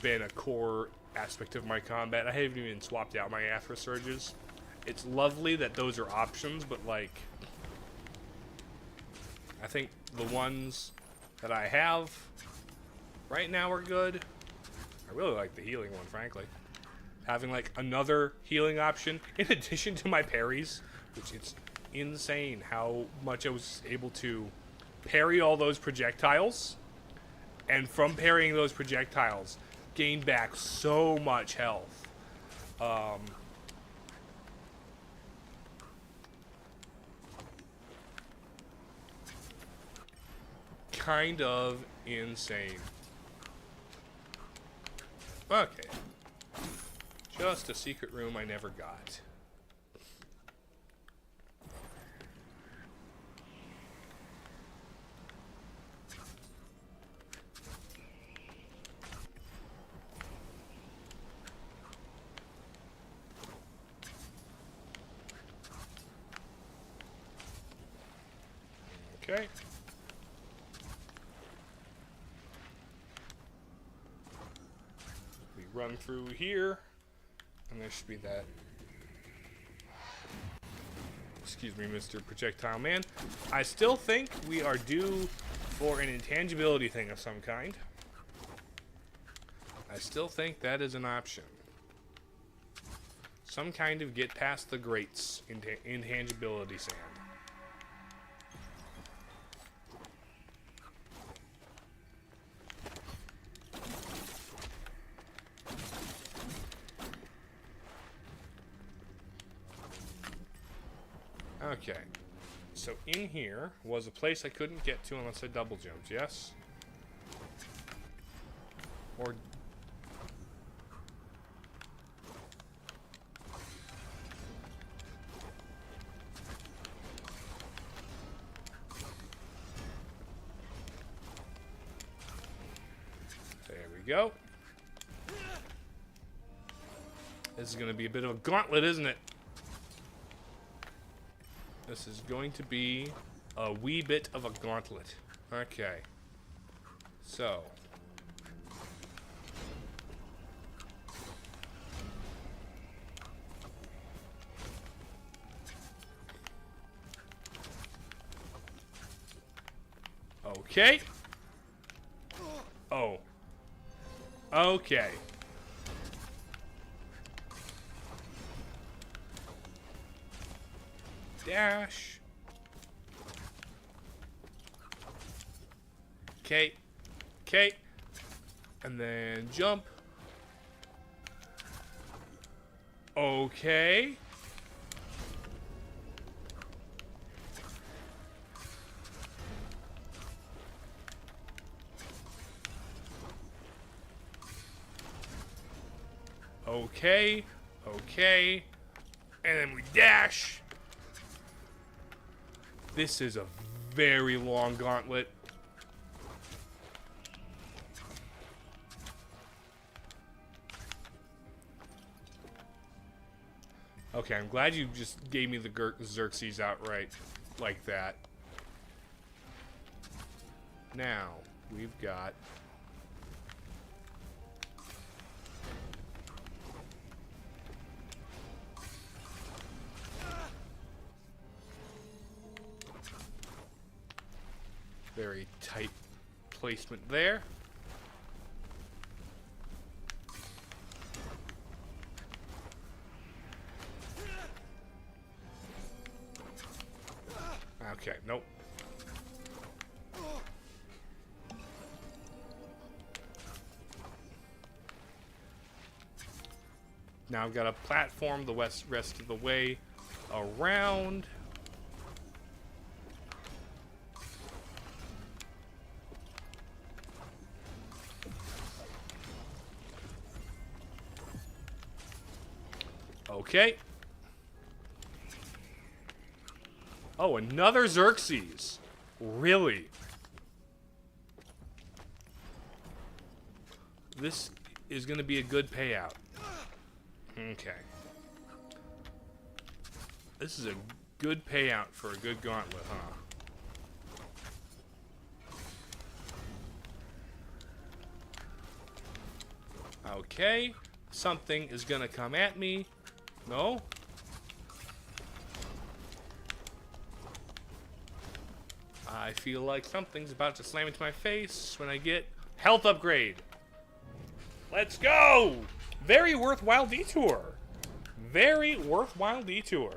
been a core aspect of my combat. I haven't even swapped out my Athra Surges. It's lovely that those are options, but, like, I think the ones that I have right now are good. I really like the healing one, frankly. Having, like, another healing option in addition to my parries, which it's insane how much I was able to parry all those projectiles, and from parrying those projectiles, gain back so much health. Kind of insane. Okay. Just a secret room I never got. Okay. We run through here, and there should be that. Excuse me, Mr. Projectile Man. I still think we are due for an intangibility thing of some kind. I still think that is an option. Some kind of get past the grates intangibility sand. Okay, so in here was a place I couldn't get to unless I double jumped, yes? Or... there we go. This is going to be a bit of a gauntlet, isn't it? This is going to be a wee bit of a gauntlet. Okay. So. Okay. Oh. Okay. Dash. Okay. Okay. And then jump. Okay. Okay. Okay. And then we dash. This is a very long gauntlet. Okay, I'm glad you just gave me the Xerxes outright like that. Now, we've got... very tight placement there. Okay, nope. Now I've got a platform the rest of the way around. Okay. Oh, another Xerxes. Really? This is going to be a good payout. Okay. This is a good payout for a good gauntlet, huh? Okay. Something is going to come at me. No? I feel like something's about to slam into my face when I get health upgrade. Let's go! Very worthwhile detour. Very worthwhile detour.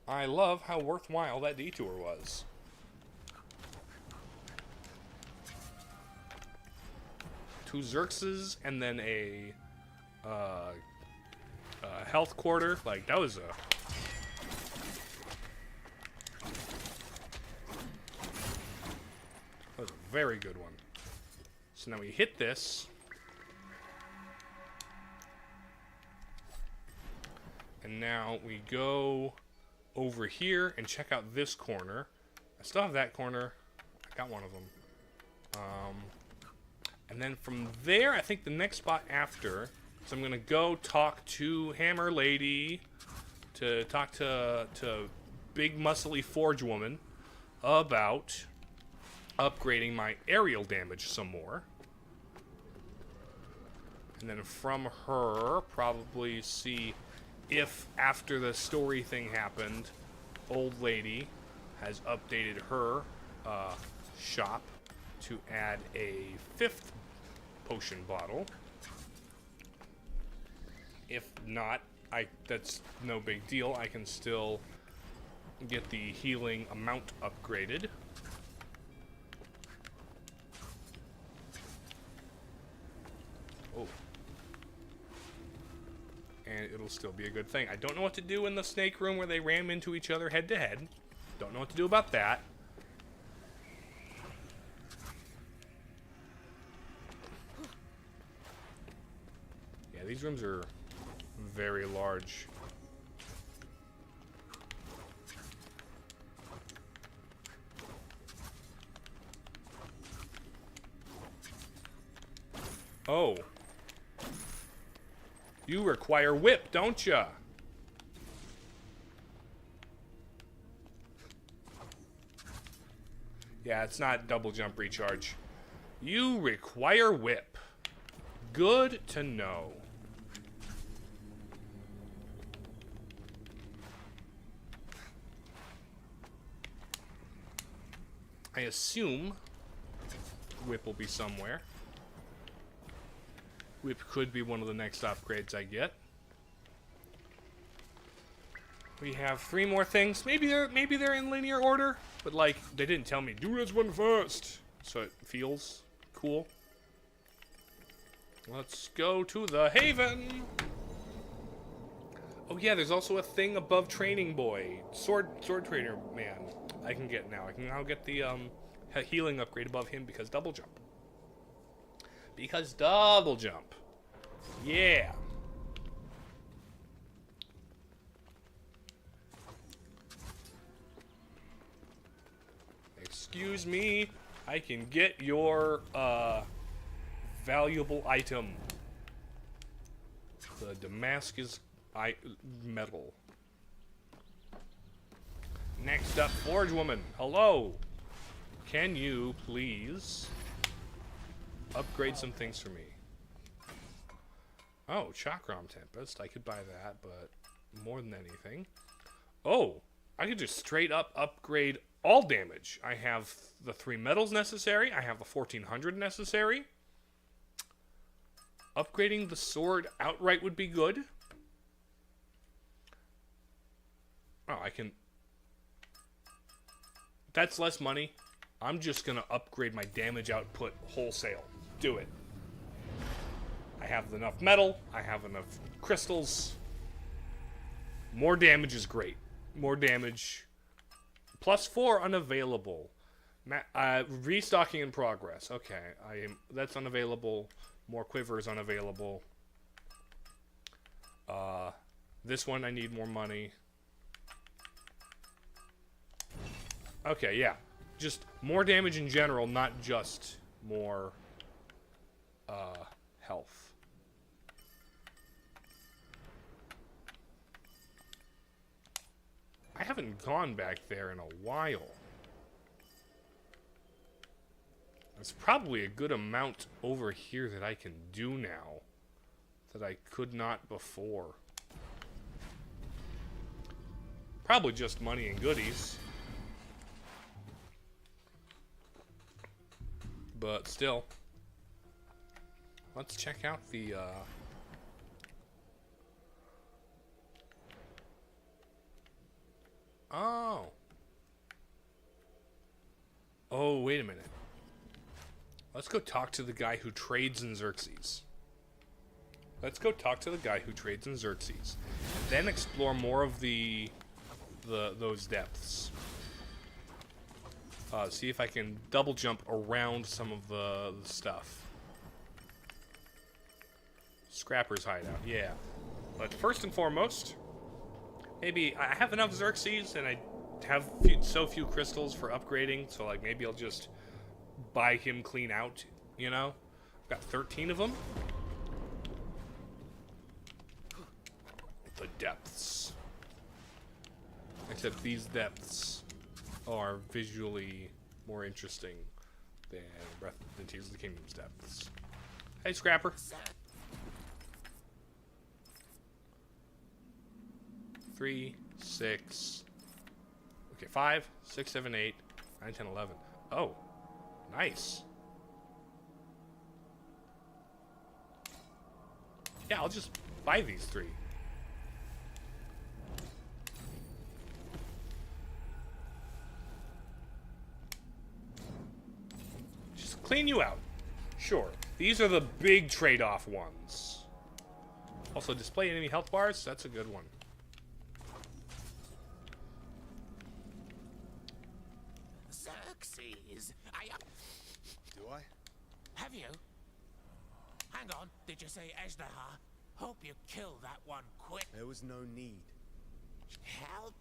I love how worthwhile that detour was. Two Xerxes and then a health quarter. Like, that was a... That was a very good one. So now we hit this. And now we go over here and check out this corner. I still have that corner. I got one of them. And then from there, I think the next spot after, so I'm going to go talk to Hammer Lady, to talk to Big Muscly Forge Woman about upgrading my aerial damage some more. And then from her, probably see if after the story thing happened, Old Lady has updated her shop to add a 5th potion bottle. If not, that's no big deal. I can still get the healing amount upgraded. Oh. And it'll still be a good thing. I don't know what to do in the snake room where they ram into each other head to head. Don't know what to do about that. Yeah, these rooms are very large. Oh. You require whip, don't ya? Yeah, it's not double jump recharge. You require whip. Good to know. I assume whip will be somewhere. Whip could be one of the next upgrades I get. We have 3 more things. Maybe they're in linear order, but like they didn't tell me do this one first, so it feels cool. Let's go to the Haven. Oh yeah, there's also a thing above Training Boy, Sword Trainer Man. I can get now. I can now get the healing upgrade above him because double jump. Because double jump. Yeah. Excuse me. I can get your valuable item. The Damascus metal. Next up, Forge Woman. Hello. Can you please upgrade some things for me? Oh, Chakram Tempest. I could buy that, but more than anything. Oh, I could just straight up upgrade all damage. I have the 3 metals necessary. I have the 1400 necessary. Upgrading the sword outright would be good. Oh, I can... That's less money. I'm just going to upgrade my damage output wholesale. Do it. I I have enough metal. I have enough crystals. More damage is great. More damage. +4 unavailable. Restocking in progress. Okay, that's unavailable. More quiver is unavailable. This one I need more money. Okay, yeah. Just more damage in general, not just more health. I haven't gone back there in a while. There's probably a good amount over here that I can do now that I could not before. Probably just money and goodies. But still. Let's check out the Oh. Oh, wait a minute. Let's go talk to the guy who trades in Xerxes. Let's go talk to the guy who trades in Xerxes. Then explore more of those depths. See if I can double jump around some of the stuff. Scrapper's hideout, yeah. But first and foremost, maybe I have enough Xerxes and I have so few crystals for upgrading, so like maybe I'll just buy him clean out, you know? I've got 13 of them. The depths. Except these depths are visually more interesting than Tears of the Kingdom's depths. Hey, Scrapper. 3, 6. Okay, 5, 6, 7, 8, 9, 10, 11. Oh, nice. Yeah, I'll just buy these 3. Just clean you out. Sure. These are the big trade-off ones. Also, display enemy health bars. That's a good one. Xerxes, Do I? have you? Hang on, did you say Ejderha? Hope you kill that one quick. There was no need. Help?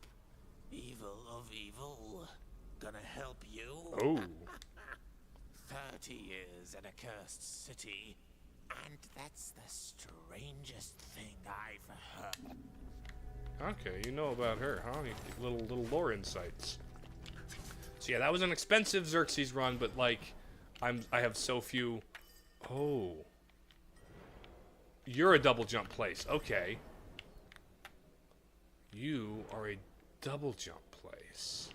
Evil of evil. Gonna help you? Oh. 30 years in a cursed city. And that's the strangest thing I've heard. Okay, you know about her, huh? You get little lore insights. So yeah, that was an expensive Xerxes run, but like, I have so few. Oh, you're a double jump place. Okay, you are a double jump place.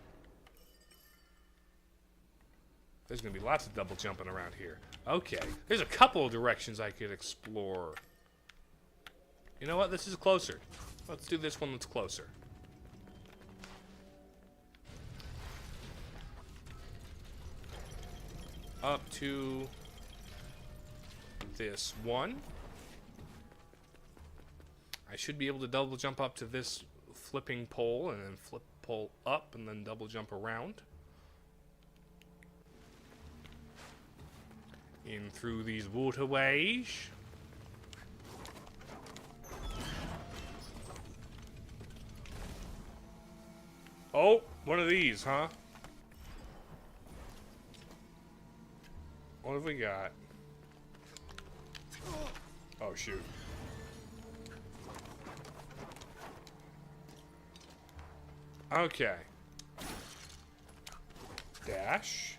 There's gonna be lots of double jumping around here. Okay, there's a couple of directions I could explore. You know what? This is closer. Let's do this one that's closer. Up to this one. I should be able to double jump up to this flipping pole and then flip pole up and then double jump around. In through these waterways. Oh, one of these, huh? What have we got? Oh, shoot. Okay. Dash.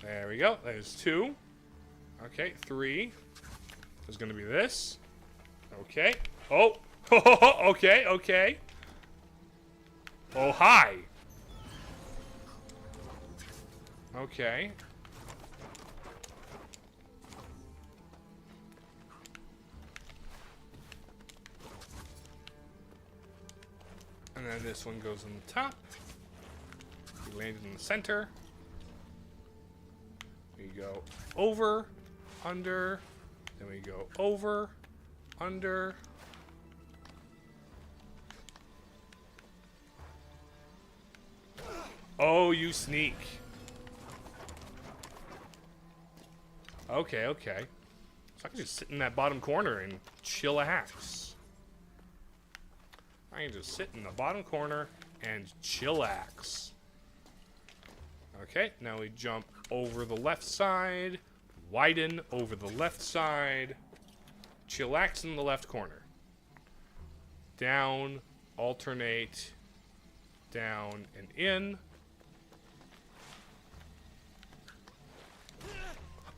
There we go. There's 2. Okay, 3. There's gonna be this. Okay. Oh. Okay, okay. Oh, hi. Okay. And then this one goes on the top. We landed in the center. go over, under, then we go over, under. Oh, you sneak. Okay, okay. So I can just sit in that bottom corner and chillax. I can just sit in the bottom corner and chillax. Okay, now we jump over the left side, widen over the left side, chillax in the left corner. Down, alternate, down and in.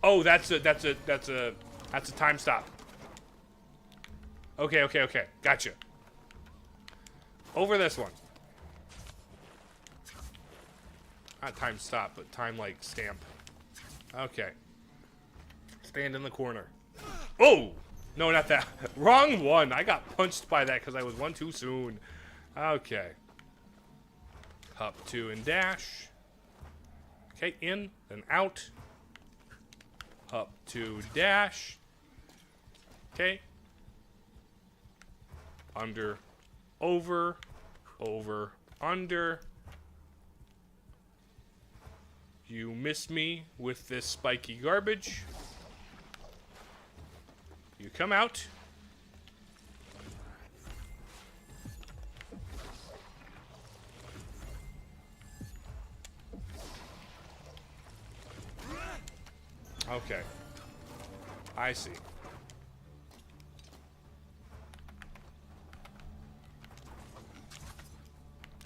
Oh, that's a time stop. Okay, okay, okay. Gotcha. Over this one. Not time stop, but time like stamp. Okay. Stand in the corner. Oh! No, not that. Wrong one. I got punched by that because I was one too soon. Okay. Up, two, and dash. Okay, in, then out. Up, two, dash. Okay. Under, over, over, under. You miss me with this spiky garbage. You come out. Okay. I see.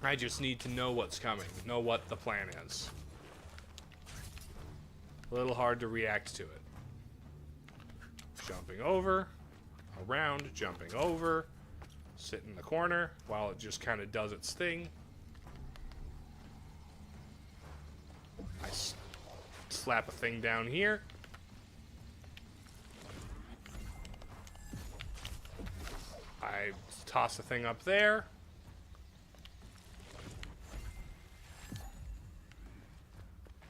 I just need to know what's coming, know what the plan is. A little hard to react to it. Jumping over, around, jumping over, sit in the corner while it just kind of does its thing. I slap a thing down here. I toss a thing up there.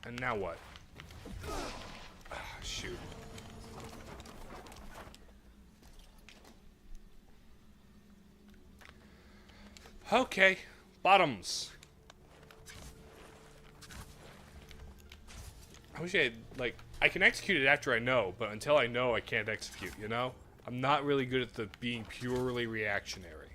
And now what? Shoot. Okay, bottoms. I wish I had, like, I can execute it after I know, but until I know, I can't execute, you know? I'm not really good at the being purely reactionary.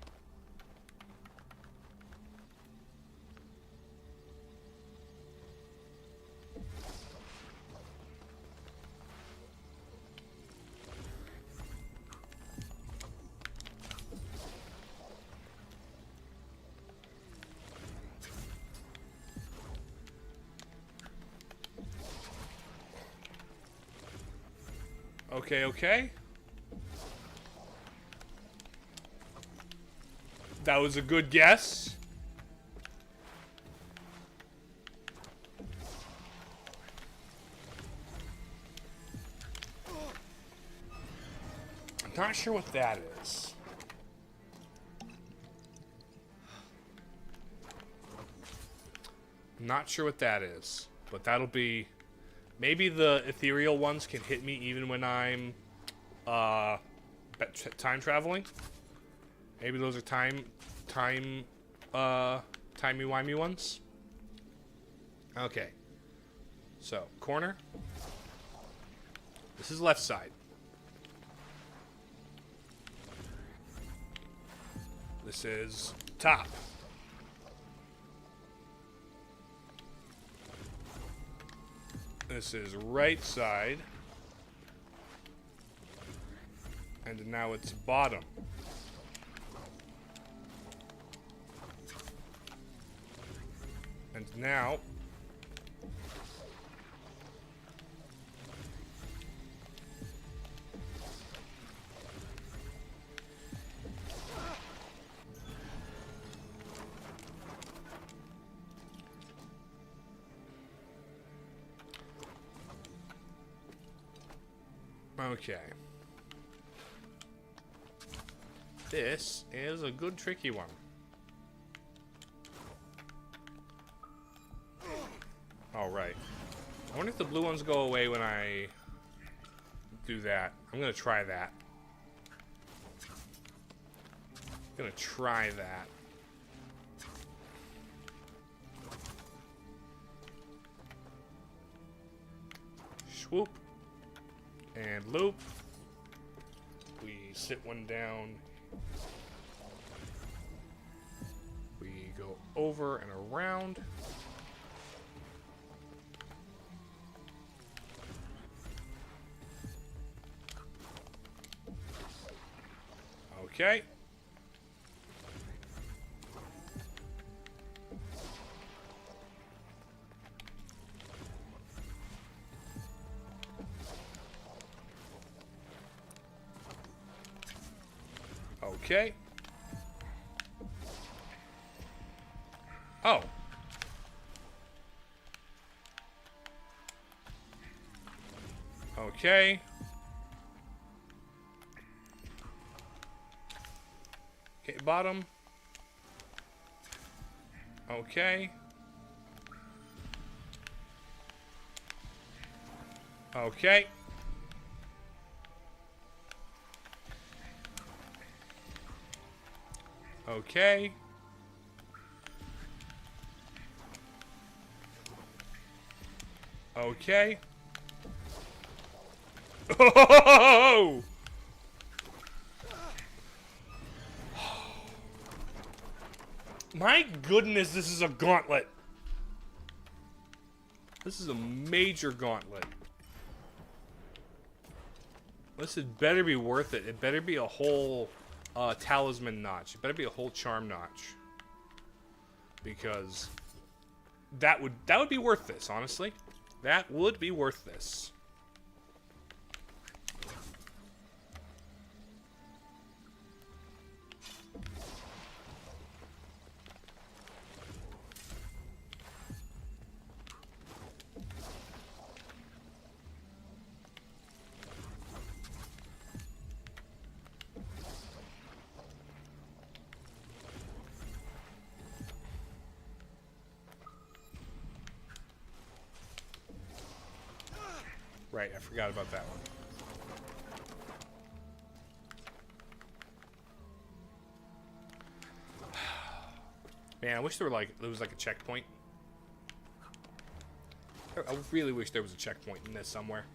Okay, okay. That was a good guess. I'm not sure what that is. I'm not sure what that is, but that'll be... Maybe the ethereal ones can hit me even when I'm time traveling. Maybe those are timey-wimey ones. Okay. So, corner. This is left side. This is top. This is right side. And now it's bottom. And now... Okay. This is a good tricky one. All right. I wonder if the blue ones go away when I do that. I'm gonna try that. I'm gonna try that. Swoop. And loop. We sit one down. We go over and around. Okay. Okay. Oh. Okay. Okay, bottom. Okay. Okay. Okay. Okay. Oh! My goodness, this is a gauntlet. This is a major gauntlet. This had better be worth it. It better be a whole talisman notch. It better be a whole charm notch. Because that would be worth this, honestly. That would be worth this. Right, I forgot about that one. Man, I wish there was like a checkpoint. I really wish there was a checkpoint in this somewhere.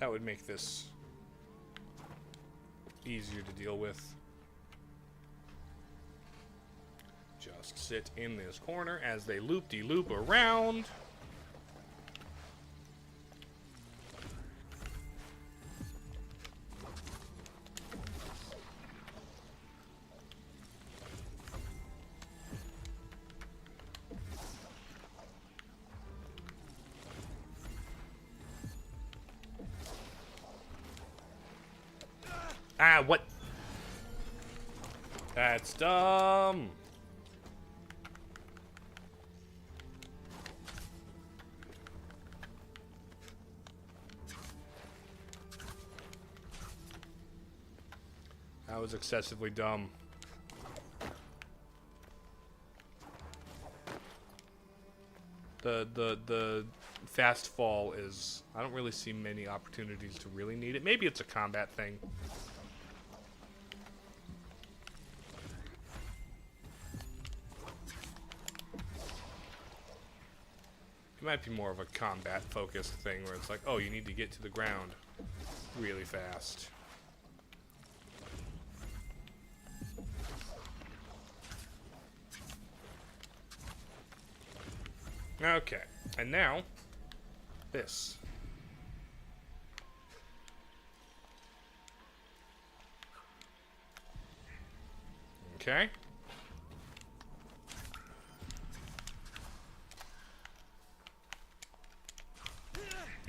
That would make this easier to deal with. Just sit in this corner as they loop-de-loop around. Ah, what? That's dumb. That was excessively dumb. The fast fall is... I don't really see many opportunities to really need it. Maybe it's a combat thing. It might be more of a combat-focused thing where it's like, oh, you need to get to the ground really fast. Okay, and now, this. Okay.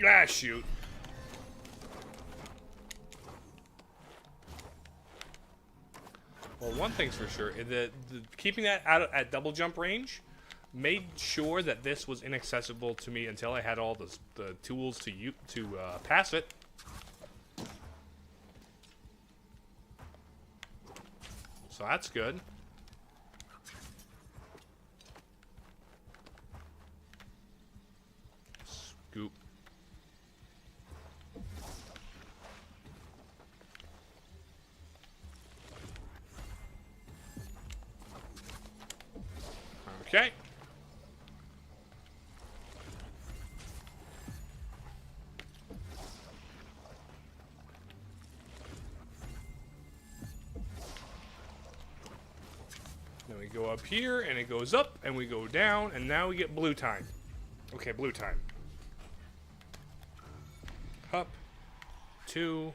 Ah, shoot. Well, one thing's for sure, keeping that out at double jump range made sure that this was inaccessible to me until I had all the tools to pass it. So that's good. Okay. Then we go up here, and it goes up, and we go down, and now we get blue time. Okay, blue time. Up, 2,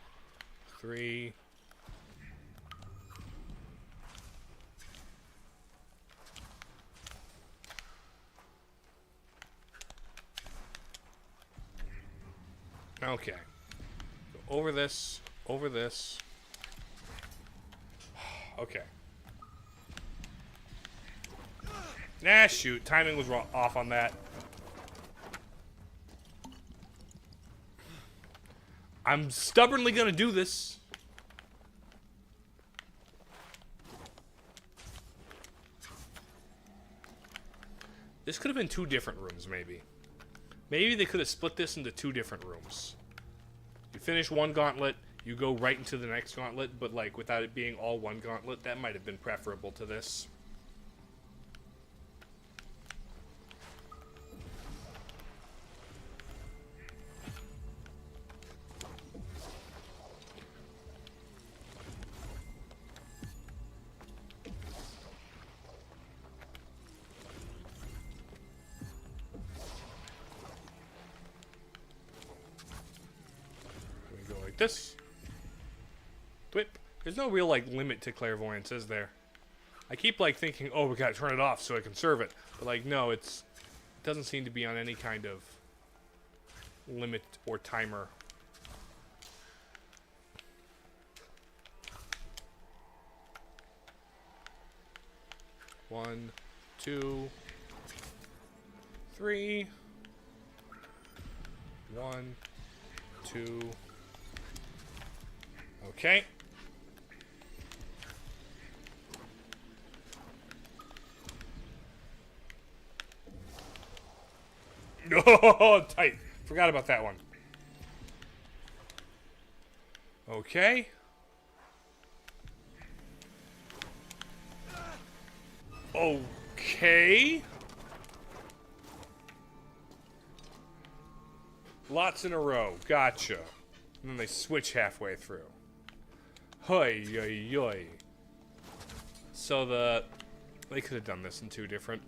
3. Okay. Go over this, over this. Okay. Nah, shoot. Timing was off on that. I'm stubbornly gonna do this. This could have been 2 different rooms, maybe. Maybe they could have split this into 2 different rooms. You finish one gauntlet, you go right into the next gauntlet, but like without it being all one gauntlet, that might have been preferable to this. This. Whip. There's no real like limit to clairvoyance, is there? I keep like thinking, oh, we gotta turn it off so I can serve it, but like no, it doesn't seem to be on any kind of limit or timer. One, 2, 3. 1, 2. Okay. Oh, tight. Forgot about that one. Okay. Okay. Lots in a row. Gotcha. And then they switch halfway through. Hoi, yoi, yoi. So they could have done this in 2 different.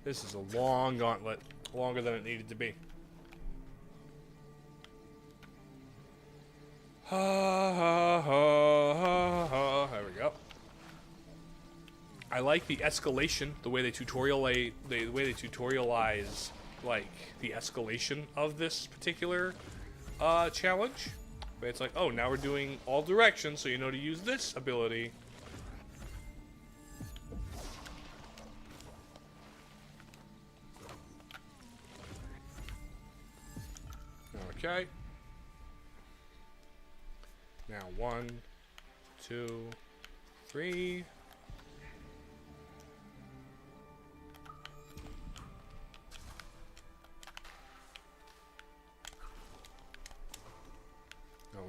This is a long gauntlet, longer than it needed to be. Ha ha ha ha ha. There we go. I like the escalation, the way they tutorialize like the escalation of this particular challenge. But it's like, oh, now we're doing all directions, so you know to use this ability. Okay. Now 1, 2, 3.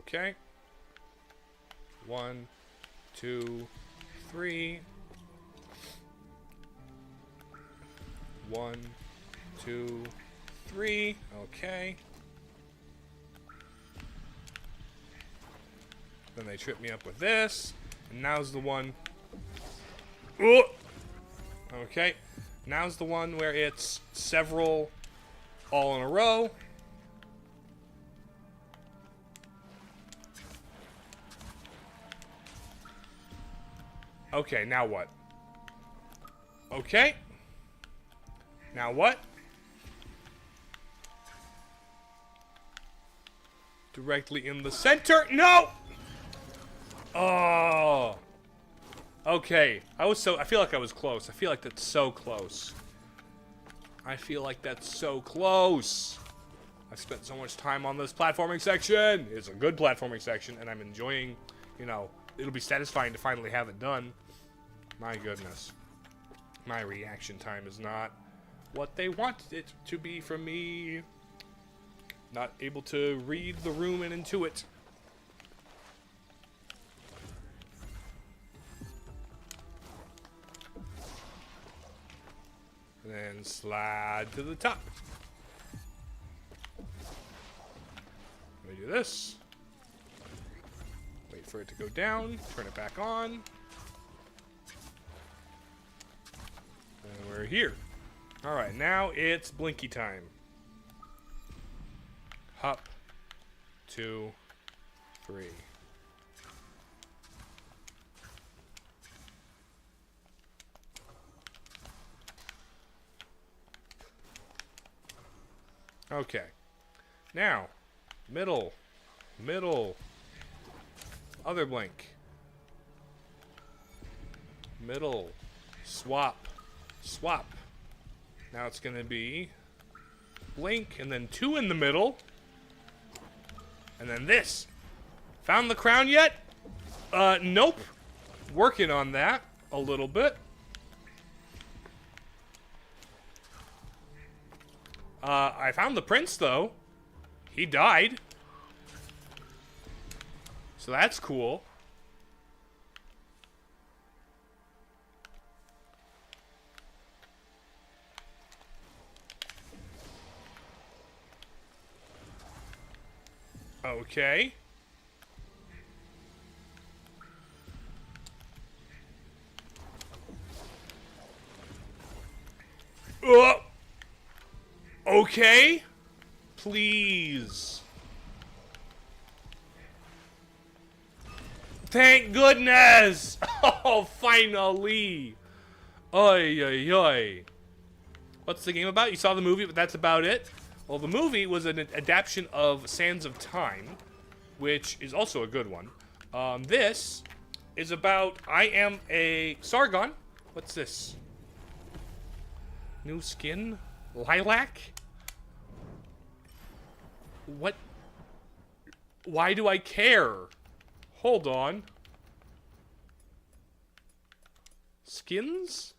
Okay. 1, 2, 3. 1, 2, 3. Okay. Then they trip me up with this. And now's the one. Ooh! Okay. Now's the one where it's several all in a row. Okay, now what? Okay. Now what? Directly in the center. No! Oh. Okay. I feel like I was close. I feel like that's so close. I feel like that's so close. I spent so much time on this platforming section. It's a good platforming section, and I'm enjoying, you know, it'll be satisfying to finally have it done. My goodness. My reaction time is not what they want it to be from me. Not able to read the room and intuit. And then slide to the top. Let me do this. Wait for it to go down. Turn it back on. And we're here. Alright, now it's blinky time. Hop. 2, 3. Okay. Now, middle, other blink, middle, swap. Now it's going to be blink, and then 2 in the middle, and then this. Found the crown yet? Nope. Working on that a little bit. I found the prince, though. He died. So that's cool. Okay. Okay. Please. Thank goodness! Oh, finally! Oy, oy, oy. What's the game about? You saw the movie, but that's about it? Well, the movie was an adaptation of Sands of Time, which is also a good one. This is about I am a Sargon. What's this? New skin? Lilac? What? Why do I care? Hold on. Skins?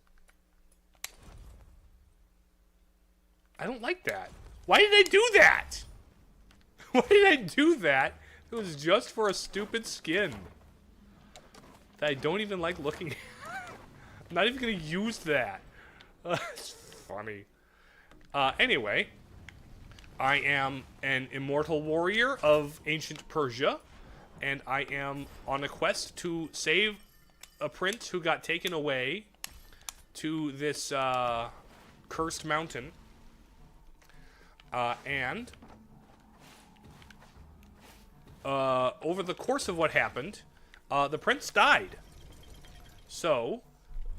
I don't like that. Why did I do that? Why did I do that? It was just for a stupid skin that I don't even like looking at. I'm not even gonna use that. It's funny. Anyway, I am an immortal warrior of ancient Persia, and I am on a quest to save a prince who got taken away to this cursed mountain. And over the course of what happened, the prince died. So,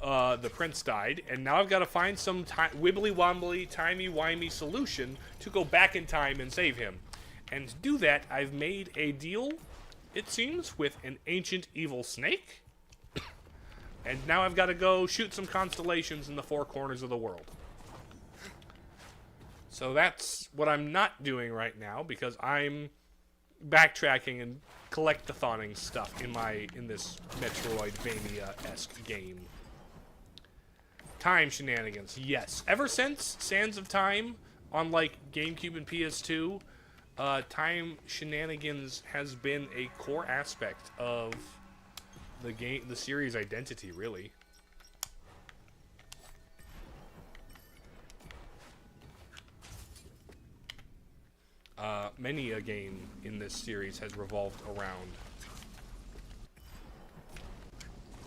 the prince died, and now I've got to find some wibbly-wobbly, timey-wimey solution to go back in time and save him. And to do that, I've made a deal, it seems, with an ancient evil snake. And now I've got to go shoot some constellations in the 4 corners of the world. So that's what I'm not doing right now, because I'm backtracking and collect-a-thoning stuff in this Metroidvania-esque game. Time shenanigans, yes. Ever since Sands of Time on like GameCube and PS2, time shenanigans has been a core aspect of the series' identity, really. Many a game in this series has revolved around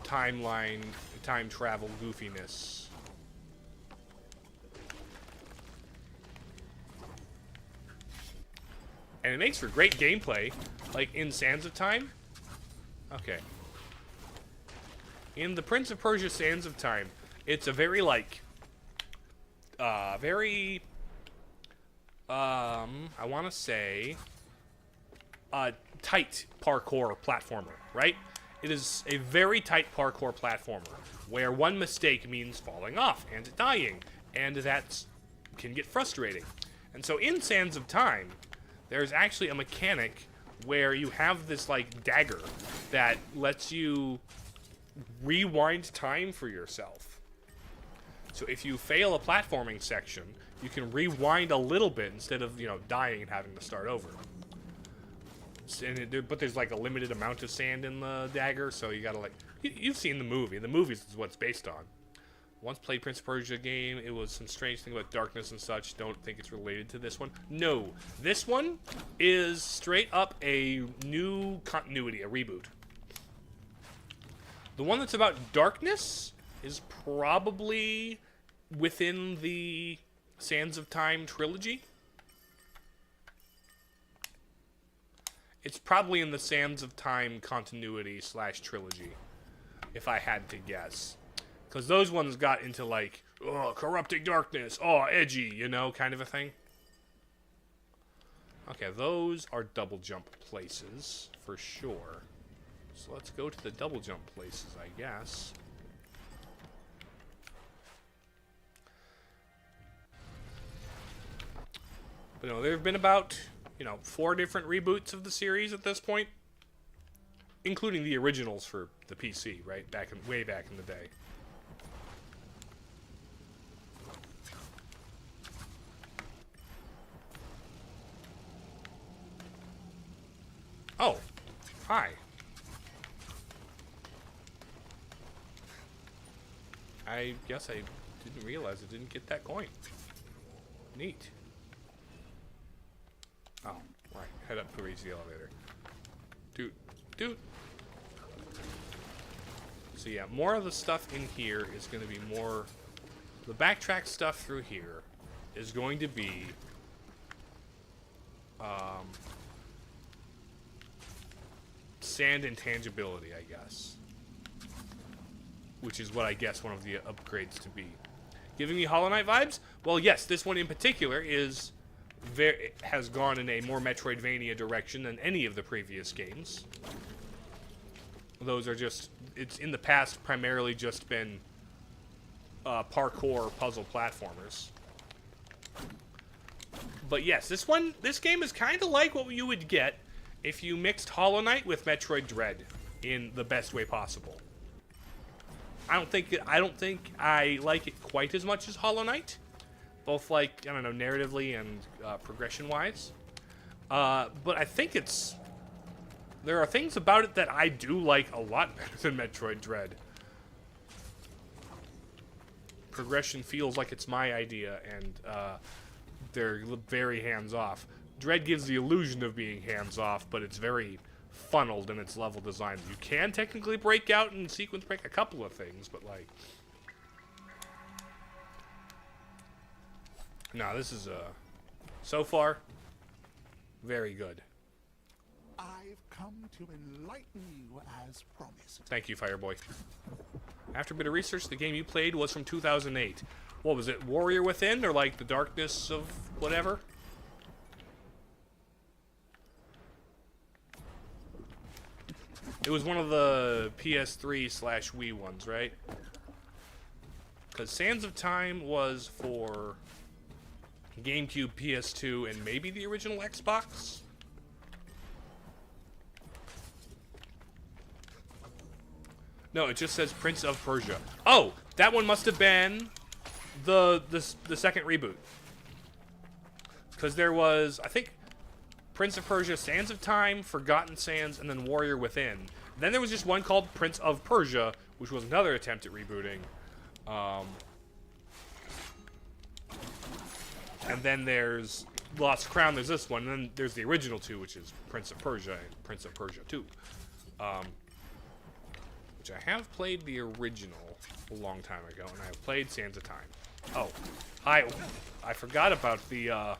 timeline, time travel goofiness. And it makes for great gameplay, like in Sands of Time. Okay. In the Prince of Persia Sands of Time, it's a very, like, I want to say, tight parkour platformer, right? It is a very tight parkour platformer, where one mistake means falling off and dying, and that can get frustrating. And so in Sands of Time, there's actually a mechanic where you have this, like, dagger that lets you rewind time for yourself. So if you fail a platforming section, you can rewind a little bit instead of, you know, dying and having to start over. But there's, like, a limited amount of sand in the dagger, so you gotta, like... You've seen the movie. The movie is what it's based on. Once played Prince of Persia game, it was some strange thing about darkness and such. Don't think it's related to this one. No, this one is straight up a new continuity, a reboot. The one that's about darkness is probably within the Sands of Time trilogy. It's probably in the Sands of Time continuity / trilogy, if I had to guess. Because those ones got into, like, oh, corrupting darkness, oh, edgy, you know, kind of a thing. Okay, those are double jump places, for sure. So let's go to the double jump places, I guess. But, there have been about, 4 different reboots of the series at this point. Including the originals for the PC, right? Way back in the day. Oh, hi. I guess I didn't realize I didn't get that coin. Neat. Oh, right. Head up to raise the elevator. Dude. So yeah, more of the stuff in here is going to be more... The backtrack stuff through here is going to be... sand intangibility, I guess. Which is what I guess one of the upgrades to be. Giving me Hollow Knight vibes? Well, yes, this one in particular has gone in a more Metroidvania direction than any of the previous games. Those are just... It's in the past primarily just been parkour puzzle platformers. But yes, this game is kind of like what you would get if you mixed Hollow Knight with Metroid Dread in the best way possible. I don't think I like it quite as much as Hollow Knight, both like, I don't know, narratively and progression-wise. But I think there are things about it that I do like a lot better than Metroid Dread. Progression feels like it's my idea, and they're very hands-off. Dread gives the illusion of being hands-off, but it's very funneled in its level design. You can technically break out and sequence break a couple of things, but like... No, this is, so far, very good. I've come to enlighten you as promised. Thank you, Fireboy. After a bit of research, the game you played was from 2008. What was it, Warrior Within, or like the Darkness of whatever? It was one of the PS3 / Wii ones, right? Because Sands of Time was for GameCube, PS2, and maybe the original Xbox? No, it just says Prince of Persia. Oh, that one must have been the second reboot. Because there was, I think, Prince of Persia, Sands of Time, Forgotten Sands, and then Warrior Within. Then there was just one called Prince of Persia, which was another attempt at rebooting. And then there's Lost Crown, there's this one, and then there's the original two, which is Prince of Persia and Prince of Persia 2. Which I have played the original a long time ago, and I have played Sands of Time. Oh, hi. I forgot about the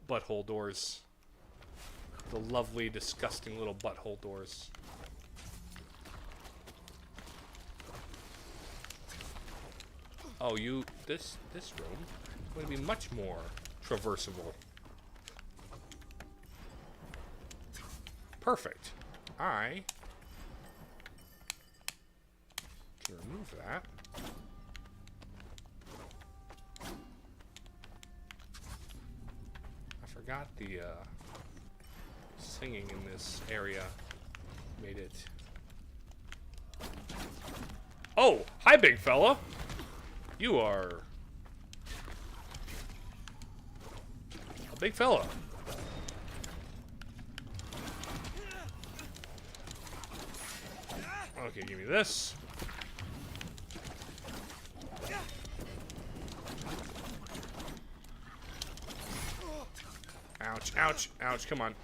butthole doors. The lovely, disgusting little butthole doors. Oh, this room is going to be much more traversable. Perfect. I can remove that. I forgot the singing in this area made it. Oh, hi, big fella. You are a big fella. Okay, give me this. Ouch, ouch, ouch. Come on.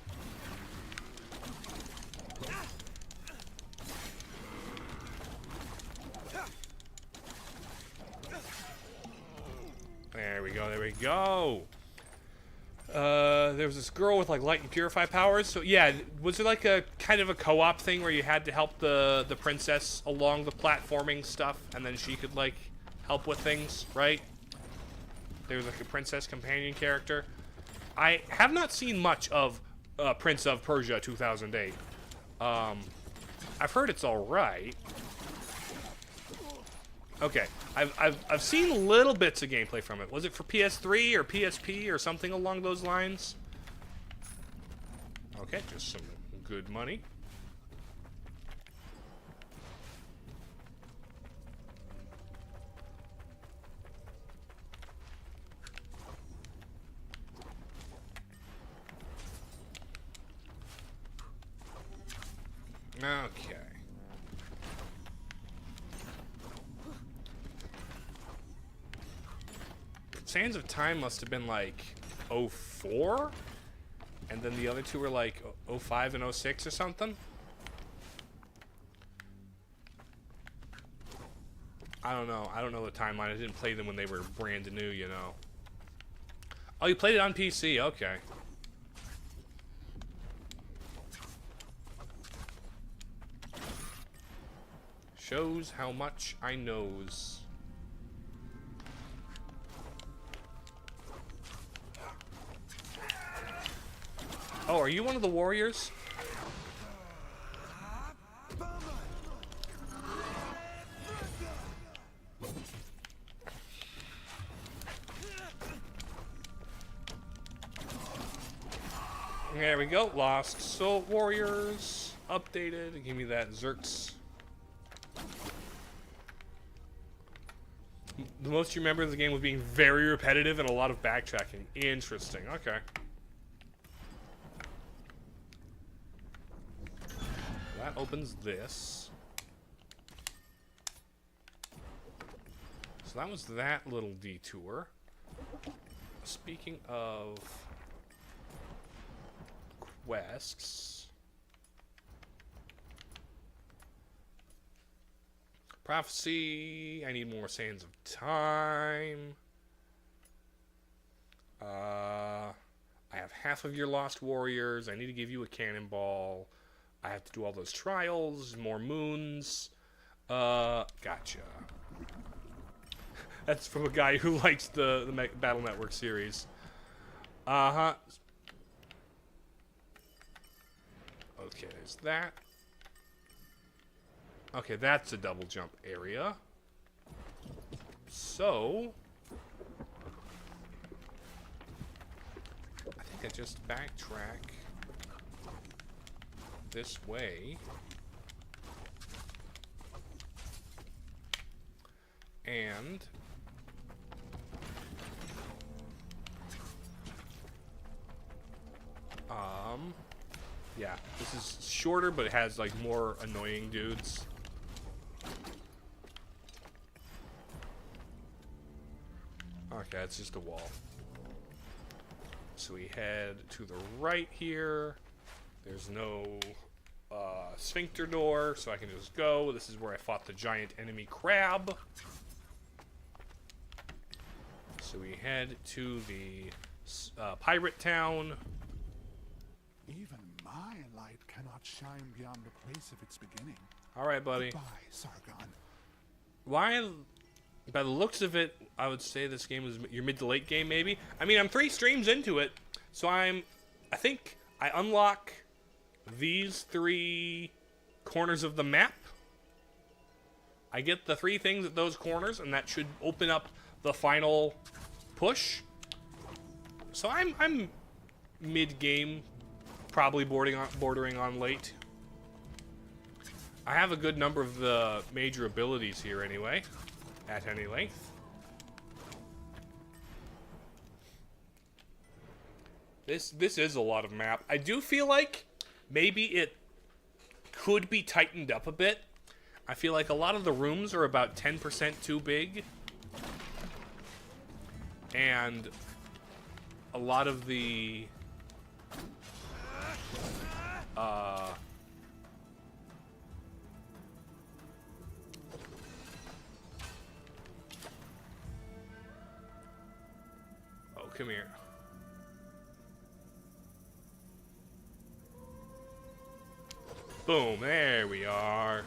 There we go, there we go. There was this girl with like light and purify powers. So yeah, was it like a kind of a co-op thing where you had to help the princess along the platforming stuff, and then she could like help with things, right? There was like a princess companion character. I have not seen much of Prince of Persia 2008. I've heard it's all right. Okay, I've seen little bits of gameplay from it. Was it for PS3 or PSP or something along those lines? Okay, just some good money. Okay. Sands of Time must have been like 04, and then the other two were like 05 and 06 or something. I don't know. I don't know the timeline. I didn't play them when they were brand new, you know. Oh, you played it on PC. Okay. Shows how much I knows. Oh, are you one of the warriors? There we go. Lost Soul Warriors. Updated. Give me that Zerks. The most you remember of the game was being very repetitive and a lot of backtracking. Interesting. Okay. That opens this. So that was that little detour. Speaking of quests, prophecy. I need more Sands of Time. I have half of your Lost Warriors. I need to give you a cannonball. I have to do all those trials, more moons. Gotcha. That's from a guy who likes the Battle Network series. Uh-huh. Okay, there's that. Okay, that's a double jump area. So I think I just backtrack this way. And yeah, this is shorter, but it has like more annoying dudes. Okay, it's just a wall. So we head to the right here. There's no sphincter door, so I can just go. This is where I fought the giant enemy crab. So we head to the pirate town. Even my light cannot shine beyond the place of its beginning. All right, buddy. Goodbye, Sargon. Why, by the looks of it, I would say this game is your mid to late game, maybe. I mean, I'm 3 streams into it, so I think I unlock these 3 corners of the map. I get the 3 things at those corners, and that should open up the final push. So I'm mid game, probably bordering on late. I have a good number of the major abilities here anyway, at any length. This is a lot of map. I do feel like maybe it could be tightened up a bit. I feel like a lot of the rooms are about 10% too big. And a lot of the come here. Boom, there we are.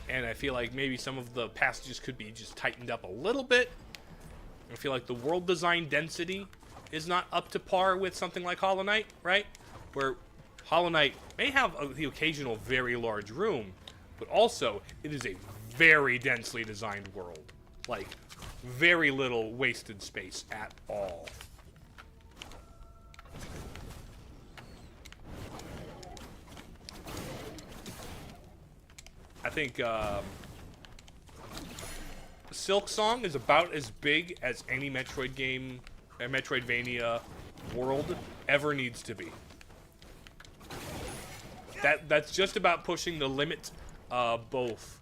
And I feel like maybe some of the passages could be just tightened up a little bit. I feel like the world design density is not up to par with something like Hollow Knight, right? Where Hollow Knight may have the occasional very large room, but also it is a very densely designed world. Like, very little wasted space at all. I think Silk Song is about as big as any Metroid game, Metroidvania world ever needs to be. That's just about pushing the limit, both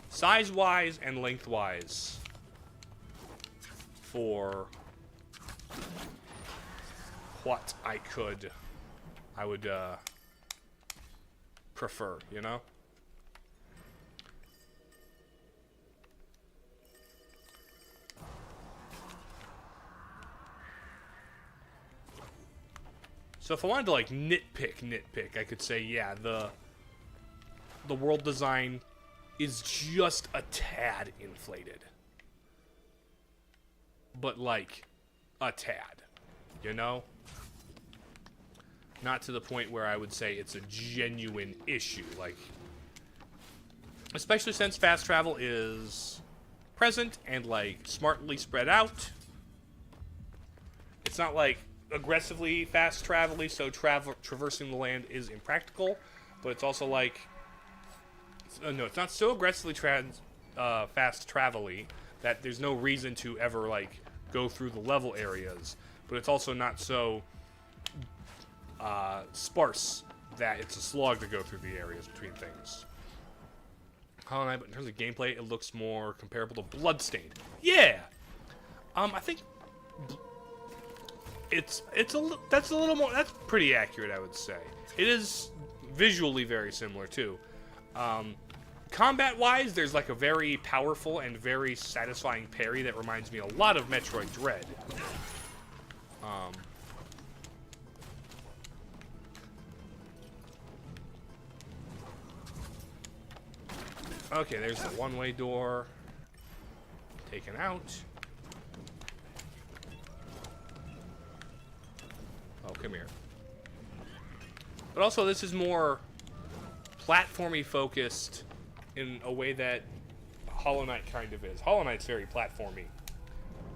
size-wise and length-wise, for what I would prefer, you know? So if I wanted to like nitpick, I could say, yeah, the world design is just a tad inflated. But like a tad, you know? Not to the point where I would say it's a genuine issue, like, especially since fast travel is present and like smartly spread out. It's not like aggressively fast travel-y, so traversing the land is impractical, but it's also like, no, it's not so aggressively fast travel-y that there's no reason to ever like go through the level areas, but it's also not so sparse that it's a slog to go through the areas between things. Hollow Knight, but in terms of gameplay, it looks more comparable to Bloodstained. Yeah, I think that's a little more, that's pretty accurate, I would say. It is visually very similar too. Combat-wise, there's like a very powerful and very satisfying parry that reminds me a lot of Metroid Dread. Okay, there's the one-way door. Taken out. Oh, come here. But also, this is more platformy focused in a way that Hollow Knight kind of is. Hollow Knight's very platformy.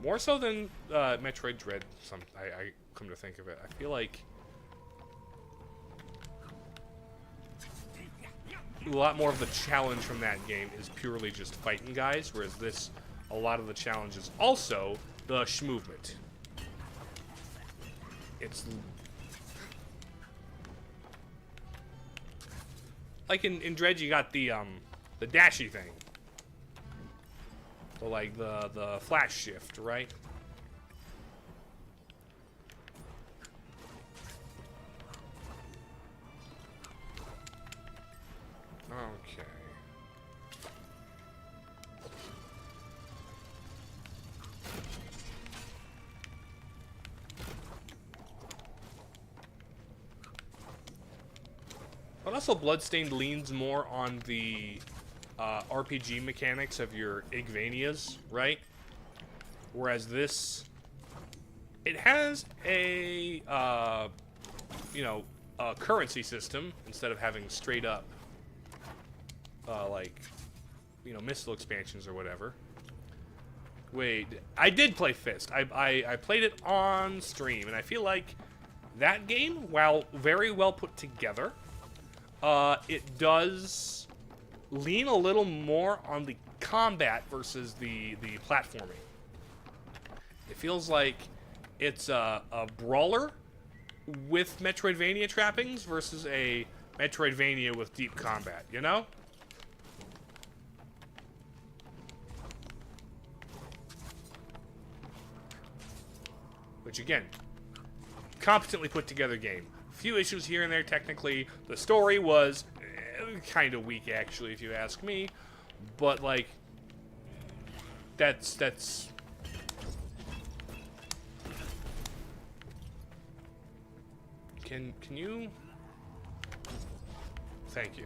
More so than Metroid Dread, I come to think of it. I feel like a lot more of the challenge from that game is purely just fighting guys, whereas this, a lot of the challenge is also the movement. It's like in Dread, you got the dashy thing, so like the flash shift, right? Okay. But also, Bloodstained leans more on the RPG mechanics of your Igvanias, right? Whereas this, it has a a currency system instead of having straight up missile expansions or whatever. Wait, I did play Fist. I played it on stream, and I feel like that game, while very well put together, it does lean a little more on the combat versus the platforming. It feels like it's a brawler with Metroidvania trappings versus a Metroidvania with deep combat, you know? Which, again, competently put together game. A few issues here and there, technically. The story was kind of weak, actually, if you ask me. But, like, that's... Can you... Thank you.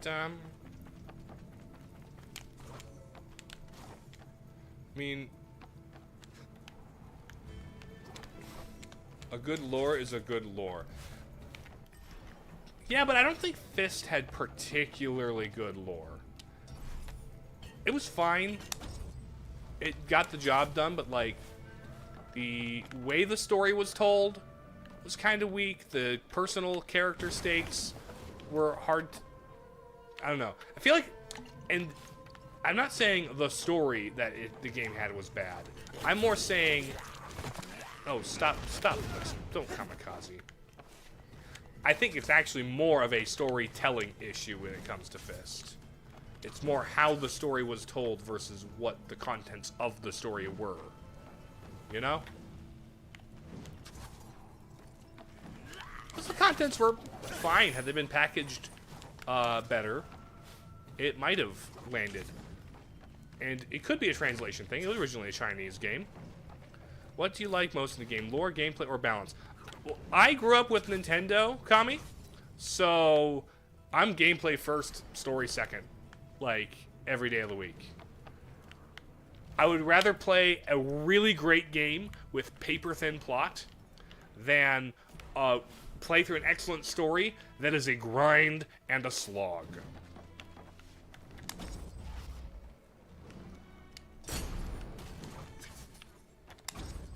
I mean, a good lore is a good lore. Yeah, but I don't think Fist had particularly good lore. It was fine. It got the job done, but like the way the story was told was kind of weak. The personal character stakes were hard. I don't know. I feel like, and I'm not saying the story that the game had was bad. I'm more saying, oh, stop, don't kamikaze. I think it's actually more of a storytelling issue when it comes to Fist. It's more how the story was told versus what the contents of the story were. You know? Because the contents were fine. Had they been packaged better, it might have landed. And it could be a translation thing. It was originally a Chinese game. What do you like most in the game? Lore, gameplay, or balance? Well, I grew up with Nintendo, Kami. So, I'm gameplay first, story second. Like, every day of the week. I would rather play a really great game with paper-thin plot than play through an excellent story that is a grind and a slog.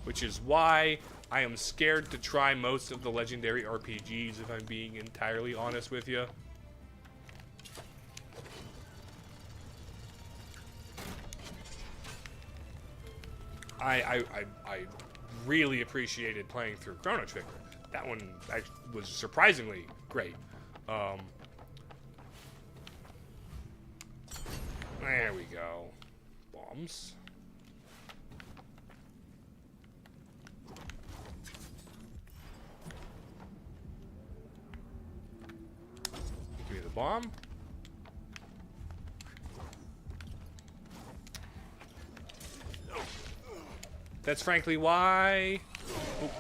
Which is why I am scared to try most of the legendary RPGs, if I'm being entirely honest with you. I really appreciated playing through Chrono Trigger. That one was surprisingly great. There we go. Bombs. Give me the bomb. That's frankly why... Oop.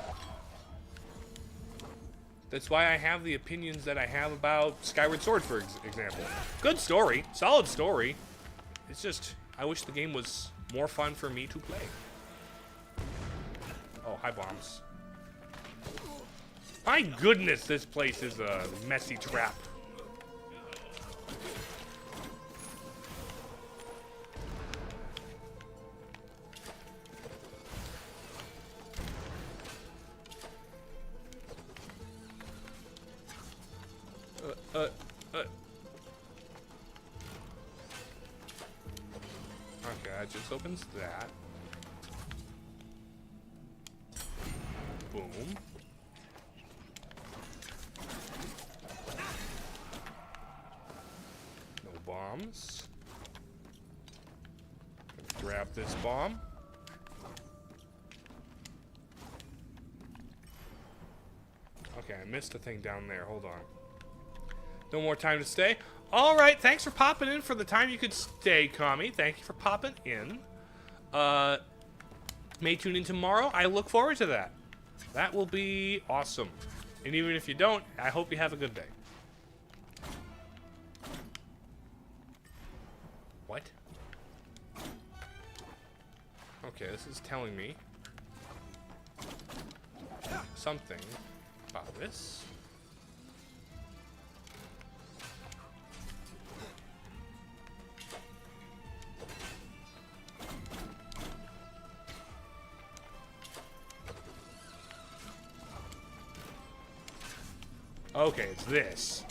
That's why I have the opinions that I have about Skyward Sword, for example. Good story. Solid story. It's just, I wish the game was more fun for me to play. Oh, hi, bombs. My goodness, this place is a messy trap. Okay, it just opens that. Boom. No bombs. Gonna grab this bomb. Okay, I missed a thing down there. Hold on. No more time to stay. All right, thanks for popping in for the time you could stay, Kami. Thank you for popping in. May tune in tomorrow. I look forward to that. That will be awesome. And even if you don't, I hope you have a good day. What? Okay, this is telling me something about this. Okay, it's this.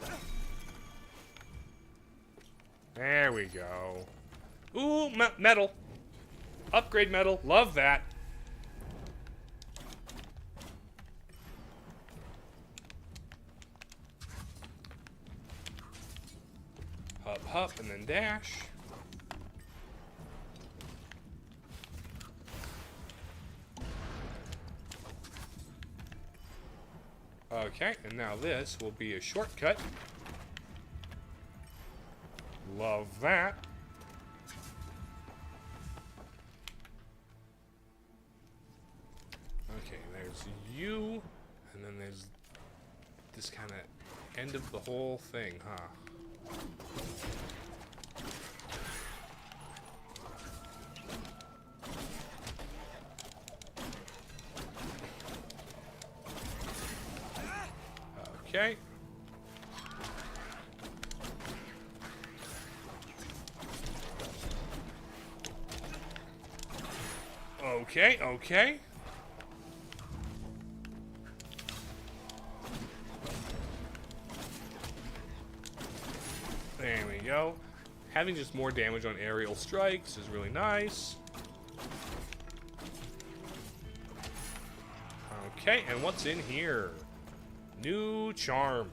There we go. Ooh, metal. Upgrade metal. Love that. Hop, hop, and then dash. Okay, and now this will be a shortcut. Love that. Okay, there's you, and then there's this kind of end of the whole thing, huh? Okay. Okay, okay. There we go. Having just more damage on aerial strikes is really nice. Okay, and what's in here? New charm.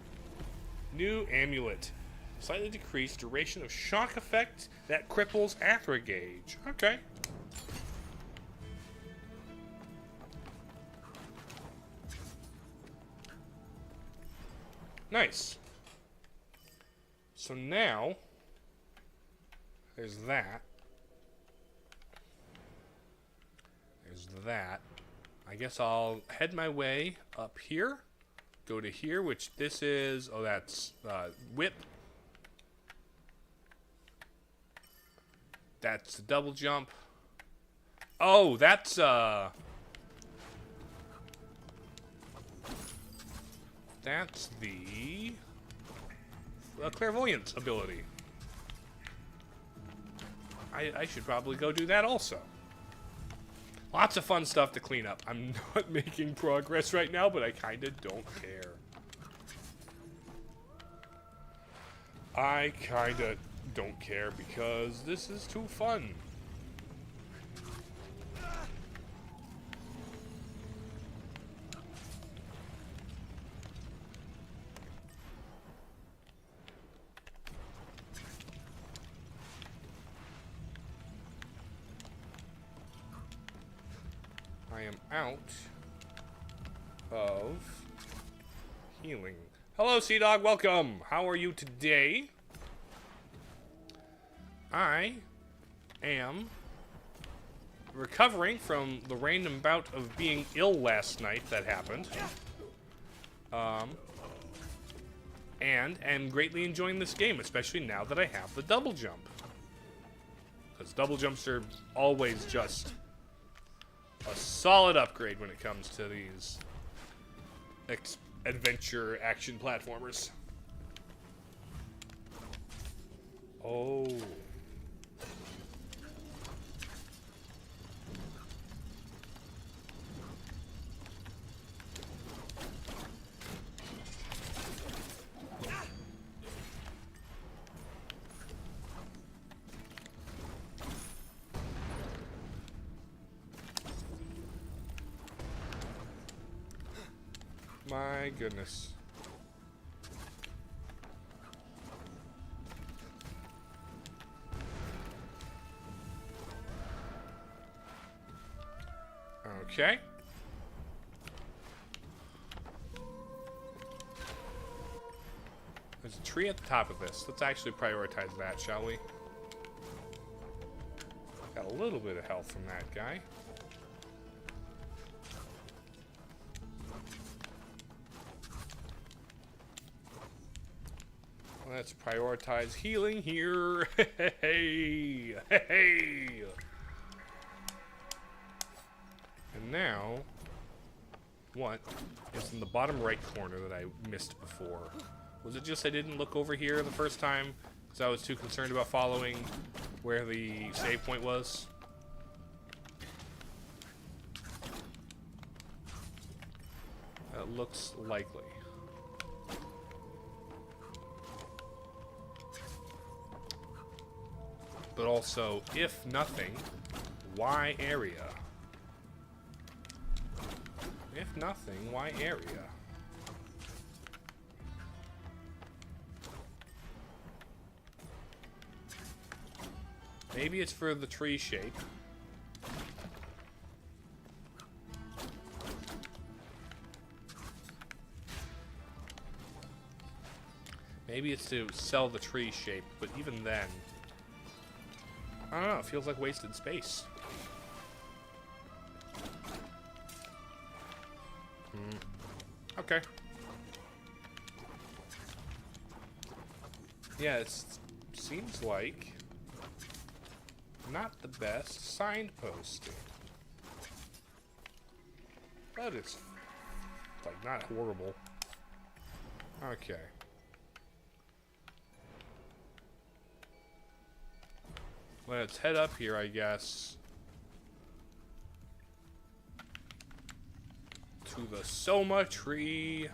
New amulet. Slightly decreased duration of shock effect that cripples Athra gauge. Okay. Nice. So now, there's that. There's that. I guess I'll head my way up here. Go to here, which this is... Oh, that's whip. That's the double jump. Oh, that's... That's the clairvoyance ability. I should probably go do that also. Lots of fun stuff to clean up. I'm not making progress right now, but I kind of don't care. I kind of don't care because this is too fun. I am out of healing. Hello, Sea Dog. Welcome. How are you today? I am recovering from the random bout of being ill last night that happened. And am greatly enjoying this game, especially now that I have the double jump. Because double jumps are always just a solid upgrade when it comes to these adventure action platformers. Oh. My goodness. Okay. There's a tree at the top of this. Let's actually prioritize that, shall we? Got a little bit of health from that guy. Let's prioritize healing here. Hey, hey. And now, what is in the bottom right corner that I missed before? Was it just I didn't look over here the first time because I was too concerned about following where the save point was? That looks likely. But also, if nothing, why area? If nothing, why area? Maybe it's for the tree shape. Maybe it's to sell the tree shape, but even then, I don't know, it feels like wasted space. Okay. Yeah, it seems like not the best signposting. But it's like not horrible. Okay. Let's head up here, I guess, to the Soma tree.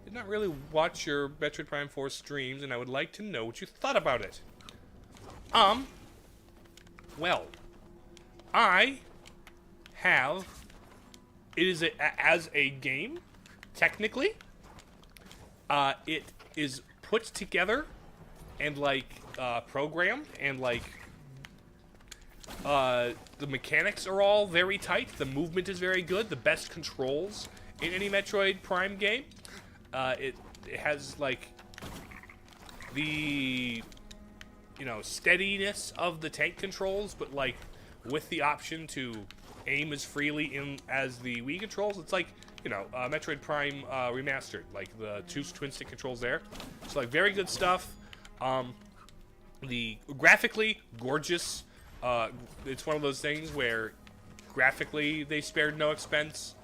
Did not really watch your Metroid Prime 4 streams, and I would like to know what you thought about it. Well, I have. It is as a game, technically. It is put together and like programmed, and like the mechanics are all very tight. The movement is very good. The best controls in any Metroid Prime game. It has like the steadiness of the tank controls, but like with the option to aim as freely in as the Wii controls. It's like Metroid Prime remastered, like the twin stick controls there. So like very good stuff. The graphically gorgeous. It's one of those things where graphically they spared no expense.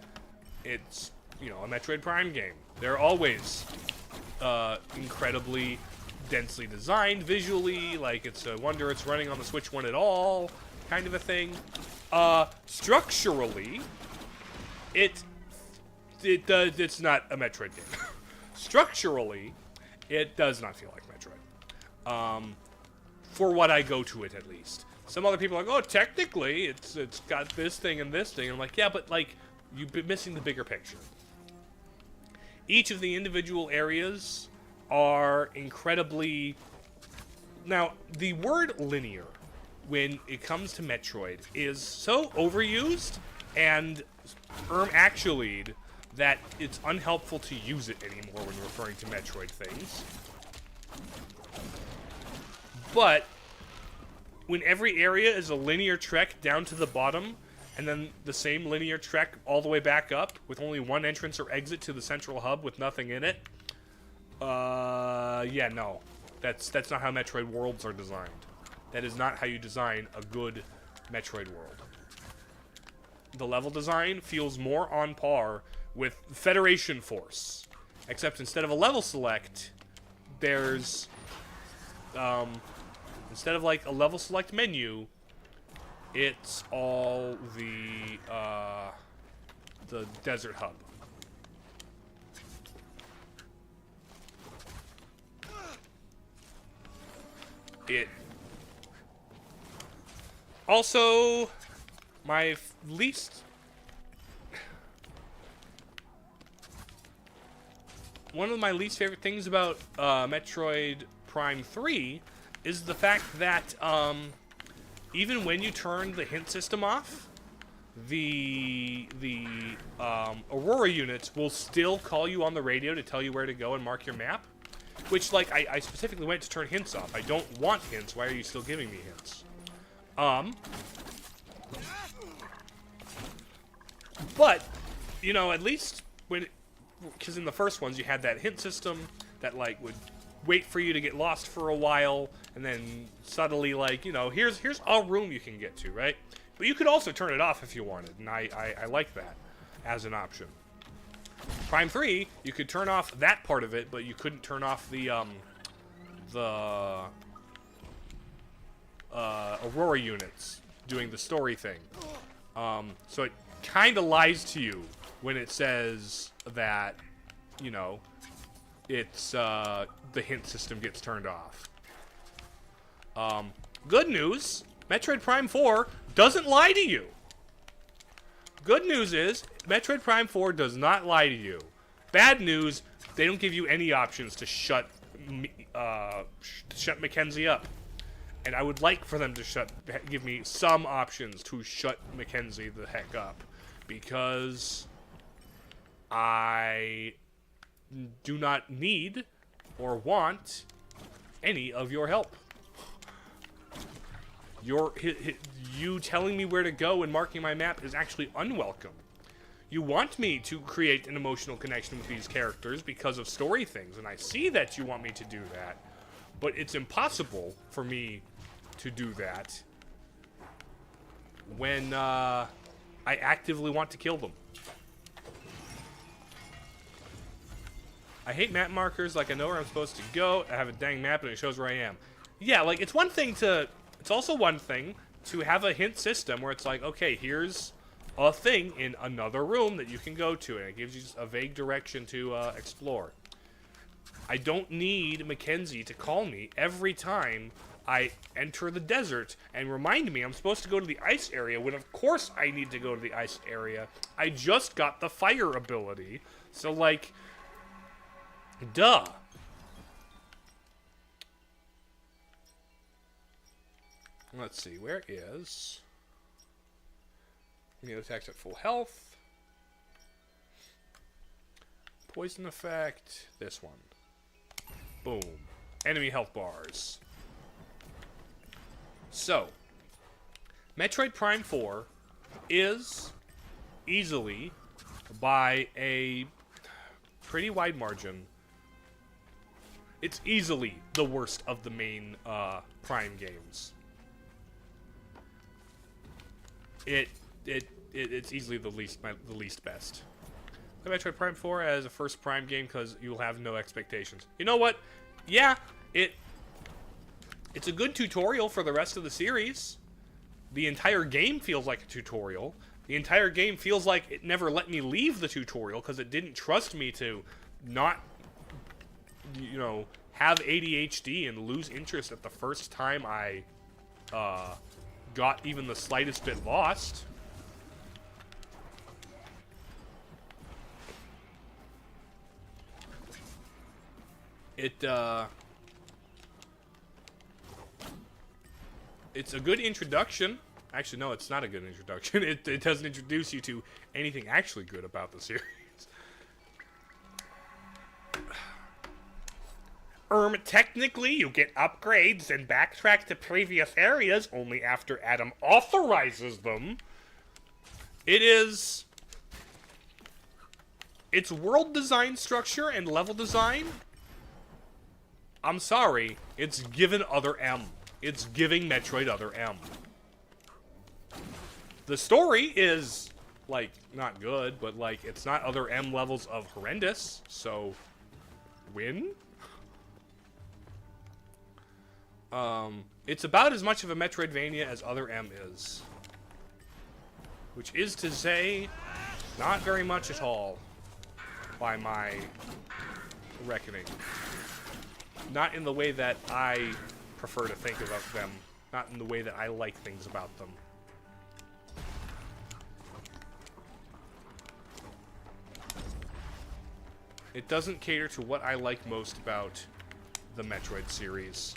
It's a Metroid Prime game. They're always incredibly densely designed visually. Like it's a wonder it's running on the Switch 1 at all, kind of a thing. Structurally, it's not a Metroid game. Structurally, it does not feel like Metroid. For what I go to it, at least. Some other people are like, oh, technically, it's got this thing and this thing. And I'm like, yeah, but like, you've been missing the bigger picture. Each of the individual areas are incredibly... Now, the word linear, when it comes to Metroid, is so overused and actually'd that it's unhelpful to use it anymore when referring to Metroid things. But when every area is a linear trek down to the bottom, and then the same linear trek all the way back up, with only one entrance or exit to the central hub with nothing in it, yeah, no. That's not how Metroid worlds are designed. That is not how you design a good Metroid world. The level design feels more on par with Federation Force, except instead of a level select, there's instead of like a level select menu, it's all the desert hub. It also my least one of my least favorite things about Metroid Prime 3 is the fact that even when you turn the hint system off, the Aurora units will still call you on the radio to tell you where to go and mark your map. Which, like, I specifically went to turn hints off. I don't want hints. Why are you still giving me hints? But, at least because in the first ones you had that hint system that, like, would wait for you to get lost for a while, and then subtly, like, here's a room you can get to, right? But you could also turn it off if you wanted, and I like that as an option. Prime 3, you could turn off that part of it, but you couldn't turn off the Aurora units doing the story thing. So it kind of lies to you when it says that, it's, the hint system gets turned off. Good news, Metroid Prime 4 doesn't lie to you. Good news is, Metroid Prime 4 does not lie to you. Bad news, they don't give you any options to shut Mackenzie up. And I would like for them to give me some options to shut Mackenzie the heck up. Because I do not need or want any of your help. You telling me where to go and marking my map is actually unwelcome. You want me to create an emotional connection with these characters because of story things, and I see that you want me to do that, but it's impossible for me to do that when I actively want to kill them. I hate map markers. Like, I know where I'm supposed to go. I have a dang map and it shows where I am. Yeah, like, it's also one thing to have a hint system where it's like, okay, here's a thing in another room that you can go to, and it gives you just a vague direction to explore. I don't need Mackenzie to call me every time I enter the desert and remind me I'm supposed to go to the ice area, when of course I need to go to the ice area. I just got the fire ability, so like, duh. Let's see, where is... Melee attacks at full health. Poison effect. This one. Boom. Enemy health bars. So, Metroid Prime 4 is easily, by a pretty wide margin, it's easily the worst of the main Prime games. It's easily the least best. Play Metroid Prime 4 as a first Prime game because you'll have no expectations. You know what? Yeah, it's a good tutorial for the rest of the series. The entire game feels like a tutorial. The entire game feels like it never let me leave the tutorial because it didn't trust me to not, you know, have ADHD and lose interest at the first time I got even the slightest bit lost. It's a good introduction. Actually, no, it's not a good introduction. It doesn't introduce you to anything actually good about the series. Technically, you get upgrades and backtrack to previous areas only after Adam authorizes them. Its world design structure and level design, I'm sorry, it's given Other M. It's giving Metroid Other M. The story is, like, not good, but, like, it's not Other M levels of horrendous, so, win? It's about as much of a Metroidvania as Other M is. Which is to say, not very much at all, by my reckoning. Not in the way that I prefer to think about them. Not in the way that I like things about them. It doesn't cater to what I like most about the Metroid series.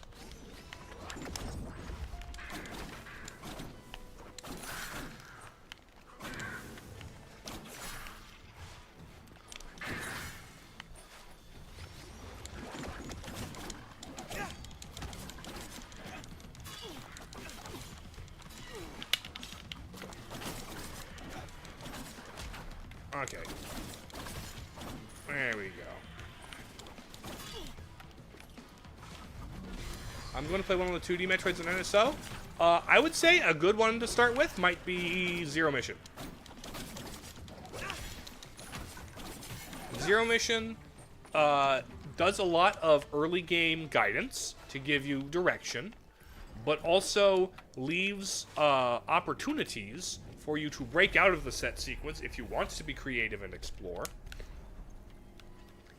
Okay. There we go. I'm going to play one of the 2D Metroids in NSO. I would say a good one to start with might be Zero Mission. Zero Mission does a lot of early game guidance to give you direction, but also leaves opportunities for you to break out of the set sequence if you want to be creative and explore.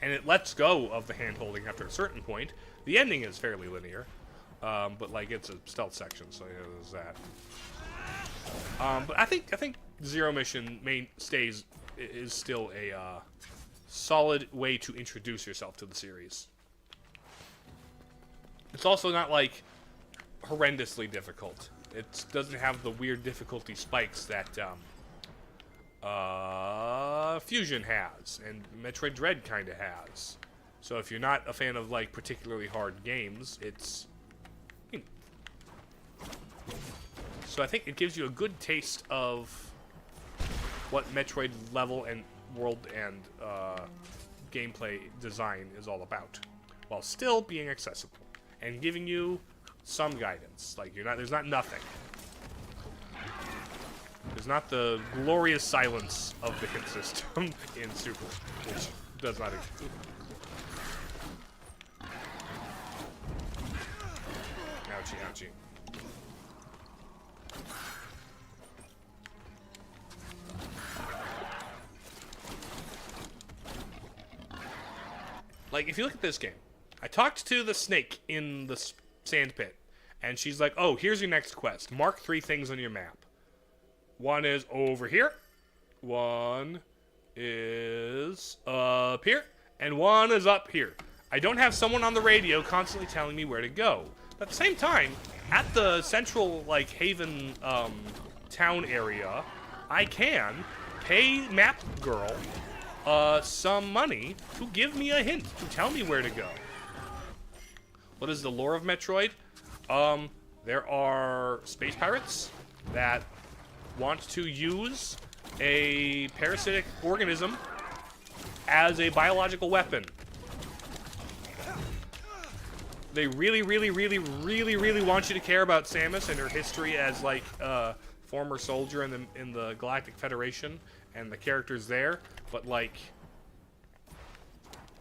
And it lets go of the hand-holding after a certain point. The ending is fairly linear, but like it's a stealth section, so yeah, there's that. But I think Zero Mission is still a solid way to introduce yourself to the series. It's also not like horrendously difficult. It doesn't have the weird difficulty spikes that Fusion has, and Metroid Dread kind of has. So if you're not a fan of like particularly hard games, it's. So I think it gives you a good taste of what Metroid level and world and gameplay design is all about, while still being accessible and giving you some guidance. Like there's not nothing. There's not the glorious silence of the hit system in Super, which does not exist. Ouchie, ouchie. Like, if you look at this game, I talked to the snake in the sand pit, and she's like, oh, here's your next quest. Mark 3 things on your map. One is over here, one is up here, and one is up here. I don't have someone on the radio constantly telling me where to go. But at the same time, at the central, like, Haven town area, I can pay Map Girl some money to give me a hint, to tell me where to go. What is the lore of Metroid? There are space pirates that want to use a parasitic organism as a biological weapon. They really, really, really, really, really want you to care about Samus and her history as, like, former soldier in the Galactic Federation and the characters there, but, like,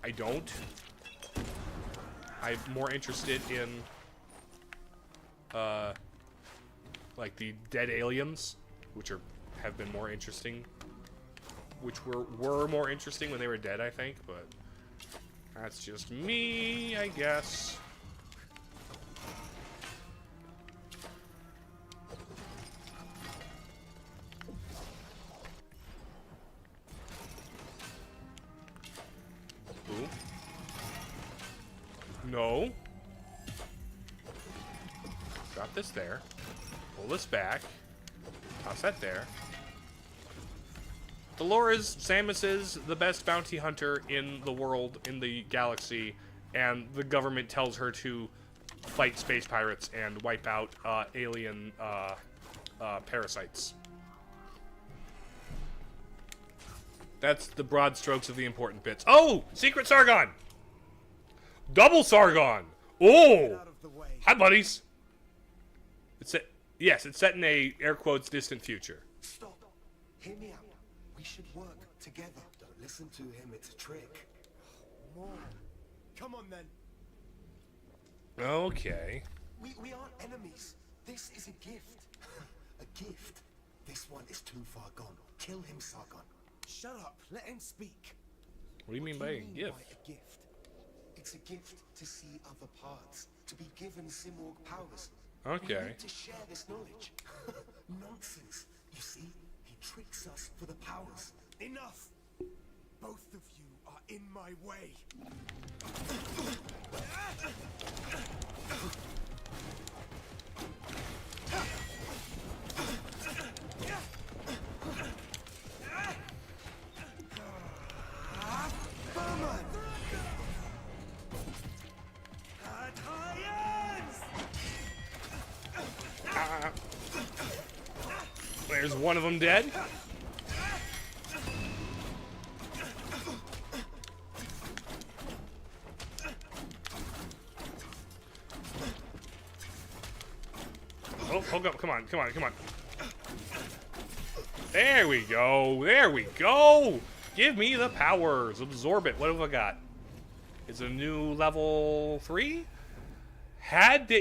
I don't. I'm more interested in, like, the dead aliens, which have been more interesting, which were more interesting when they were dead, I think, but that's just me, I guess. Ooh. No. Drop this there. Pull this back. Toss that there. The lore is Samus is the best bounty hunter in the world, in the galaxy, and the government tells her to fight space pirates and wipe out alien parasites. That's the broad strokes of the important bits. Oh! Secret Sargon! Double Sargon! Oh! Hi, buddies! Yes, it's set in a, air quotes, distant future. Stop. Hear me out. We should work together. Don't listen to him. It's a trick. More. Come on, then. Okay. We aren't enemies. This is a gift. A gift. This one is too far gone. Kill him, Sargon. Shut up. Let him speak. What do you mean by a gift? By a gift? It's a gift to see other paths, to be given Simorg powers. Okay. We need to share this knowledge. Nonsense. You see, he tricks us for the powers. Enough. Both of you are in my way. There's one of them dead. Oh, hold up. Come on, come on, come on. There we go. There we go. Give me the powers. Absorb it. What have I got? It's a new level 3? Had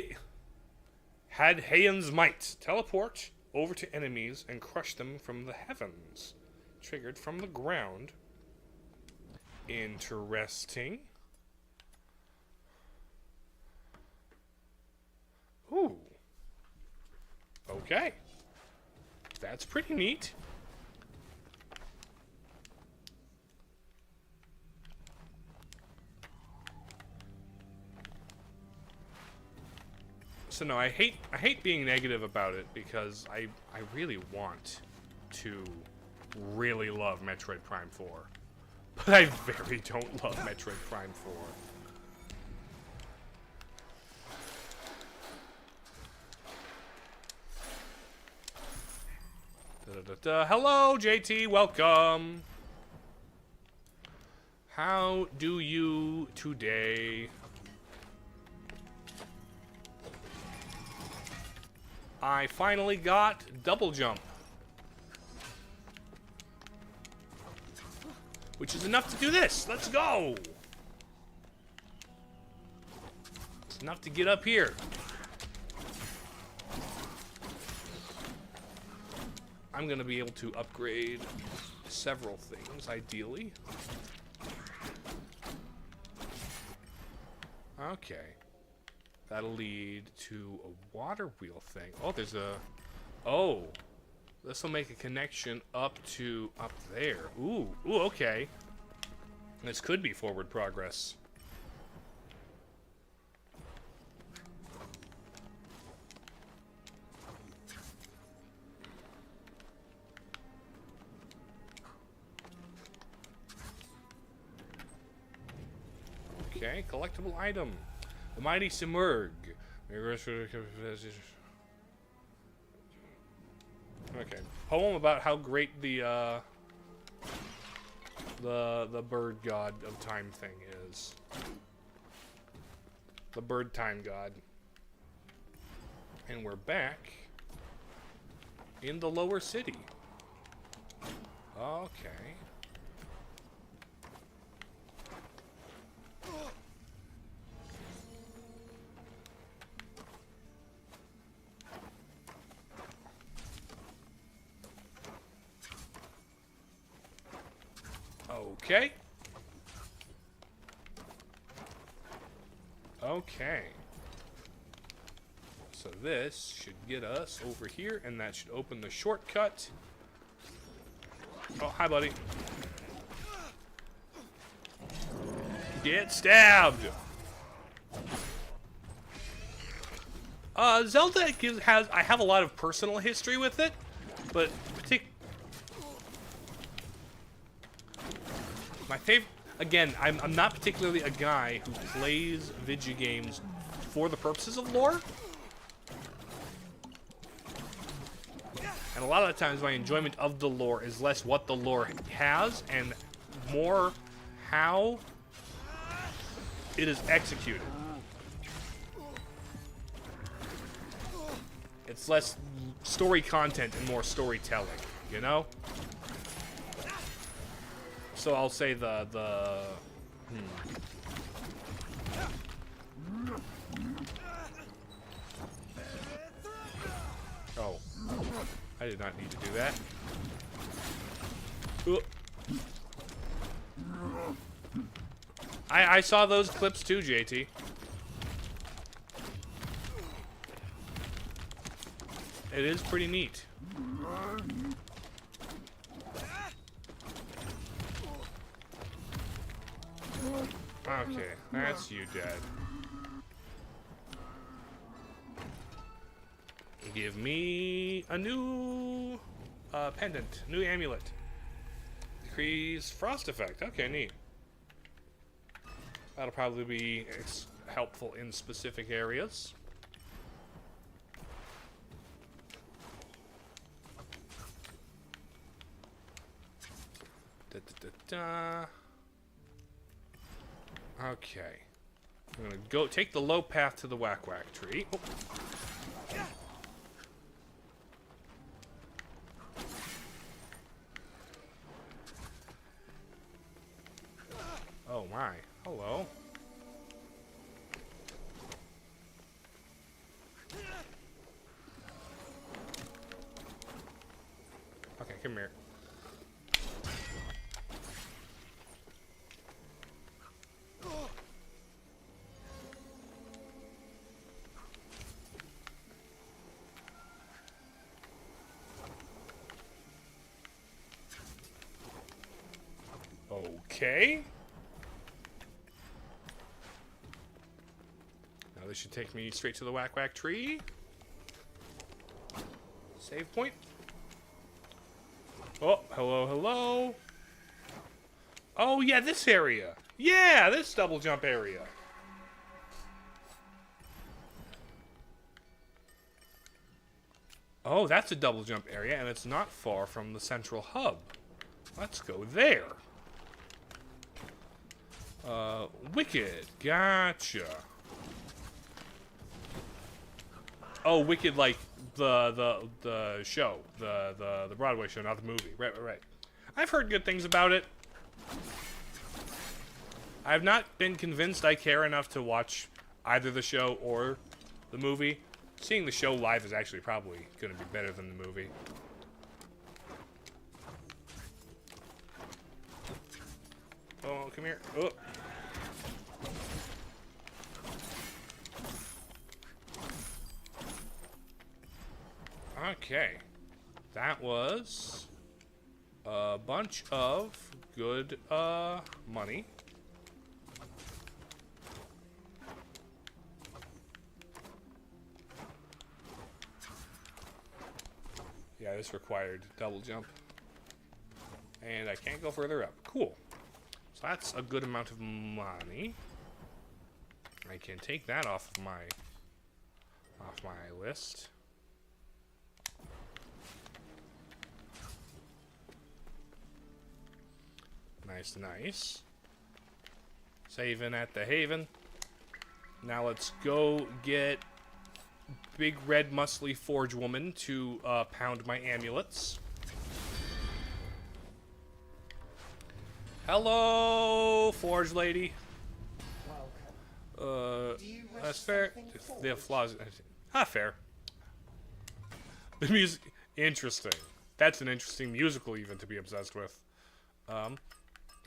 Hayen's Might. Teleport over to enemies and crush them from the heavens. Triggered from the ground. Interesting. Ooh. Okay. That's pretty neat. So no, I hate being negative about it because I really want to really love Metroid Prime 4. But I very don't love Metroid Prime 4. Hello, JT. Welcome. How do you today? I finally got double jump, which is enough to do this. Let's go. It's enough to get up here. I'm gonna be able to upgrade several things, ideally. Okay. That'll lead to a water wheel thing. Oh, there's a... Oh. This will make a connection up there. Ooh, okay. This could be forward progress. Okay, collectible item. The Mighty Simurgh. Okay. Poem about how great the bird god of time thing is. The bird time god. And we're back in the lower city. Okay. Okay. Okay. So this should get us over here, and that should open the shortcut. Oh, hi, buddy. Get stabbed! Zelda I have a lot of personal history with it, but my favorite, again, I'm not particularly a guy who plays video games for the purposes of lore. And a lot of the times my enjoyment of the lore is less what the lore has and more how it is executed. It's less story content and more storytelling, you know? So I'll say Oh. I did not need to do that. Ooh. I saw those clips too, JT. It is pretty neat. Okay, that's you dead. Give me a new pendant, new amulet. Decrease frost effect. Okay, neat. That'll probably be helpful in specific areas. Okay. I'm gonna go take the low path to the whack whack tree. Oh. Oh my. Hello. Okay, come here. Okay. Now this should take me straight to the whack whack tree. Save point. Oh, hello, hello. Oh, yeah, this area. Yeah, this double jump area. Oh, that's a double jump area, and it's not far from the central hub. Let's go there. Wicked. Gotcha. Oh, Wicked, like the show, the Broadway show, not the movie. Right. I've heard good things about it. I've not been convinced I care enough to watch either the show or the movie. Seeing the show live is actually probably going to be better than the movie. Oh, come here. Oh. Okay. That was a bunch of good money. Yeah, this required double jump. And I can't go further up. Cool. So that's a good amount of money. I can take that off my list. Nice, nice. Saving at the haven. Now let's go get big red muscly forge woman to pound my amulets. Hello, forge lady. That's fair. They have flaws. Fair. The music, interesting. That's an interesting musical even to be obsessed with.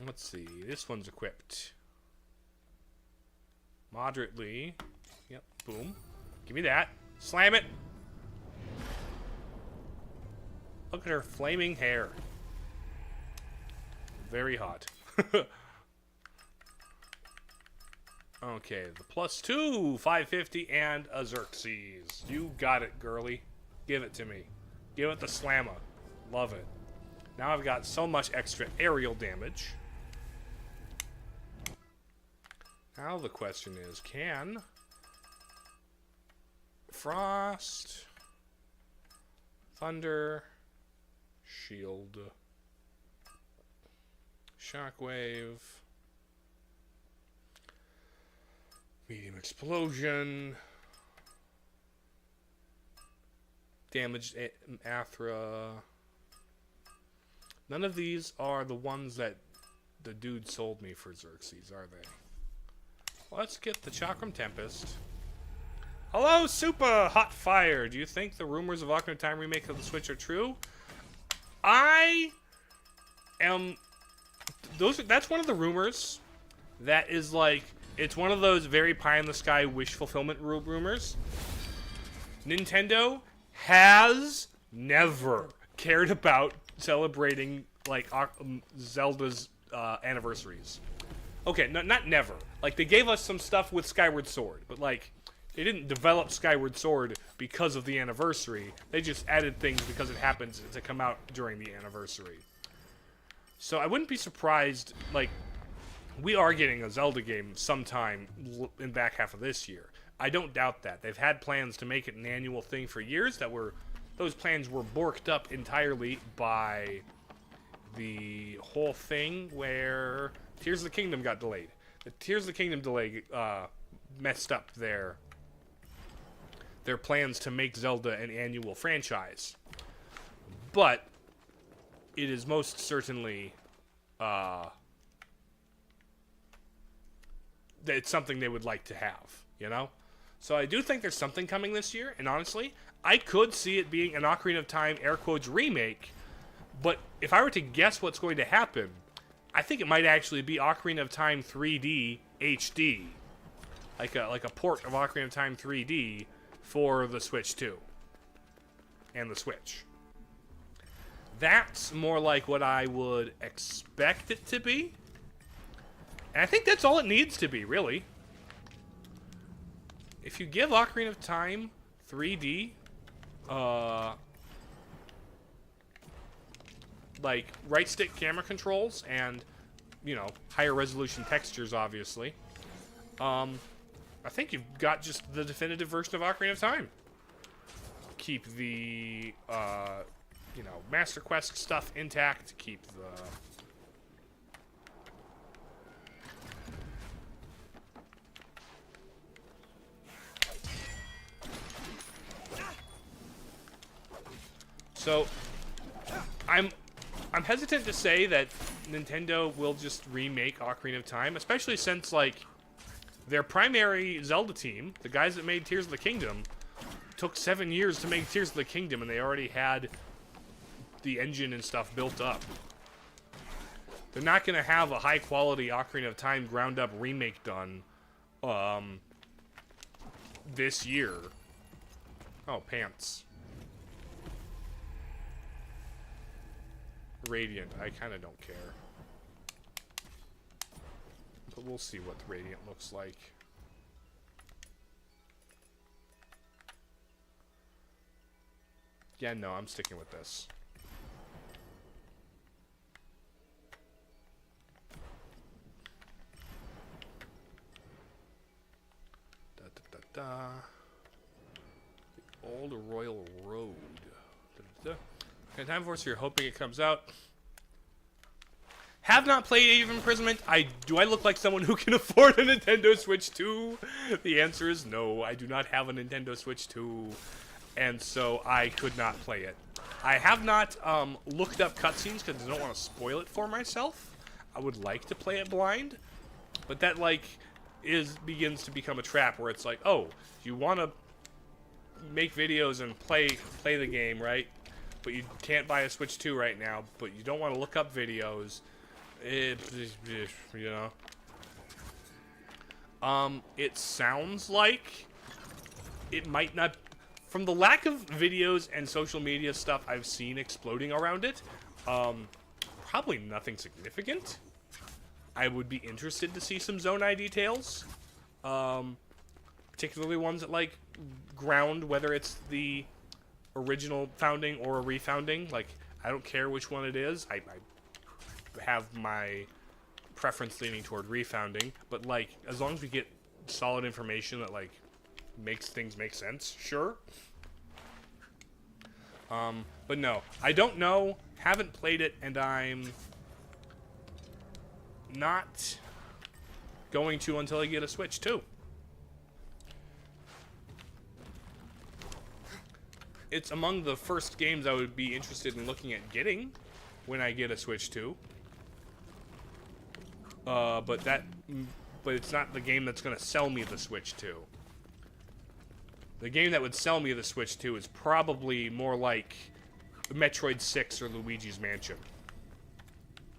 Let's see. This one's equipped. Moderately. Yep. Boom. Give me that. Slam it. Look at her flaming hair. Very hot. Okay, the +2, 550, and a Xerxes. You got it, girly. Give it to me. Give it the slammer. Love it. Now I've got so much extra aerial damage. Now the question is, can Frost, Thunder, Shield, Shockwave, Medium Explosion, Damaged Athra. None of these are the ones that the dude sold me for Xerxes, are they? Let's get the Chakram Tempest. Hello, Super Hot Fire. Do you think the rumors of Ocarina of Time remake of the Switch are true? I am... That's one of the rumors that is like... It's one of those very pie-in-the-sky wish fulfillment rumors. Nintendo has never cared about celebrating, like, Zelda's anniversaries. Okay, not never. Like, they gave us some stuff with Skyward Sword, but, like, they didn't develop Skyward Sword because of the anniversary. They just added things because it happens to come out during the anniversary. So I wouldn't be surprised, like, we are getting a Zelda game sometime in the back half of this year. I don't doubt that. They've had plans to make it an annual thing for years those plans were borked up entirely by the whole thing where Tears of the Kingdom got delayed. The Tears of the Kingdom delay messed up their plans to make Zelda an annual franchise. But it is most certainly it's something they would like to have, you know? So I do think there's something coming this year, and honestly, I could see it being an Ocarina of Time, air quotes, remake, but if I were to guess what's going to happen, I think it might actually be Ocarina of Time 3D HD. Like a port of Ocarina of Time 3D for the Switch 2. And the Switch. That's more like what I would expect it to be. And I think that's all it needs to be, really. If you give Ocarina of Time 3D like right stick camera controls and, you know, higher resolution textures, obviously, I think you've got just the definitive version of Ocarina of Time. Keep the, you know, Master Quest stuff intact. Keep the... So, I'm hesitant to say that Nintendo will just remake Ocarina of Time, especially since, like, their primary Zelda team, the guys that made Tears of the Kingdom, took 7 years to make Tears of the Kingdom, and they already had the engine and stuff built up. They're not going to have a high-quality Ocarina of Time ground-up remake done this year. Oh, pants. Radiant, I kind of don't care. But we'll see what the Radiant looks like. Yeah, no, I'm sticking with this. Da da da da. The old Royal Road. Da, da, da. Okay, Time Force, you're hoping it comes out. Have not played Age of Imprisonment. Do I look like someone who can afford a Nintendo Switch 2? The answer is no. I do not have a Nintendo Switch 2, and so I could not play it. I have not looked up cutscenes because I don't want to spoil it for myself. I would like to play it blind, but that like begins to become a trap where it's like, oh, you want to make videos and play the game, right? But you can't buy a Switch 2 right now, but you don't want to look up videos. You know. It sounds like it might not... From the lack of videos and social media stuff I've seen exploding around it, probably nothing significant. I would be interested to see some Zonai details. Particularly ones that, like, ground, whether it's the original founding or a refounding. Like, I don't care which one it is. I have my preference leaning toward refounding, but like, as long as we get solid information that like makes things make sense, sure. But no, I don't know, haven't played it, and I'm not going to until I get a Switch 2. It's among the first games I would be interested in looking at getting when I get a Switch 2. But it's not the game that's going to sell me the Switch 2. The game that would sell me the Switch 2 is probably more like Metroid 6 or Luigi's Mansion.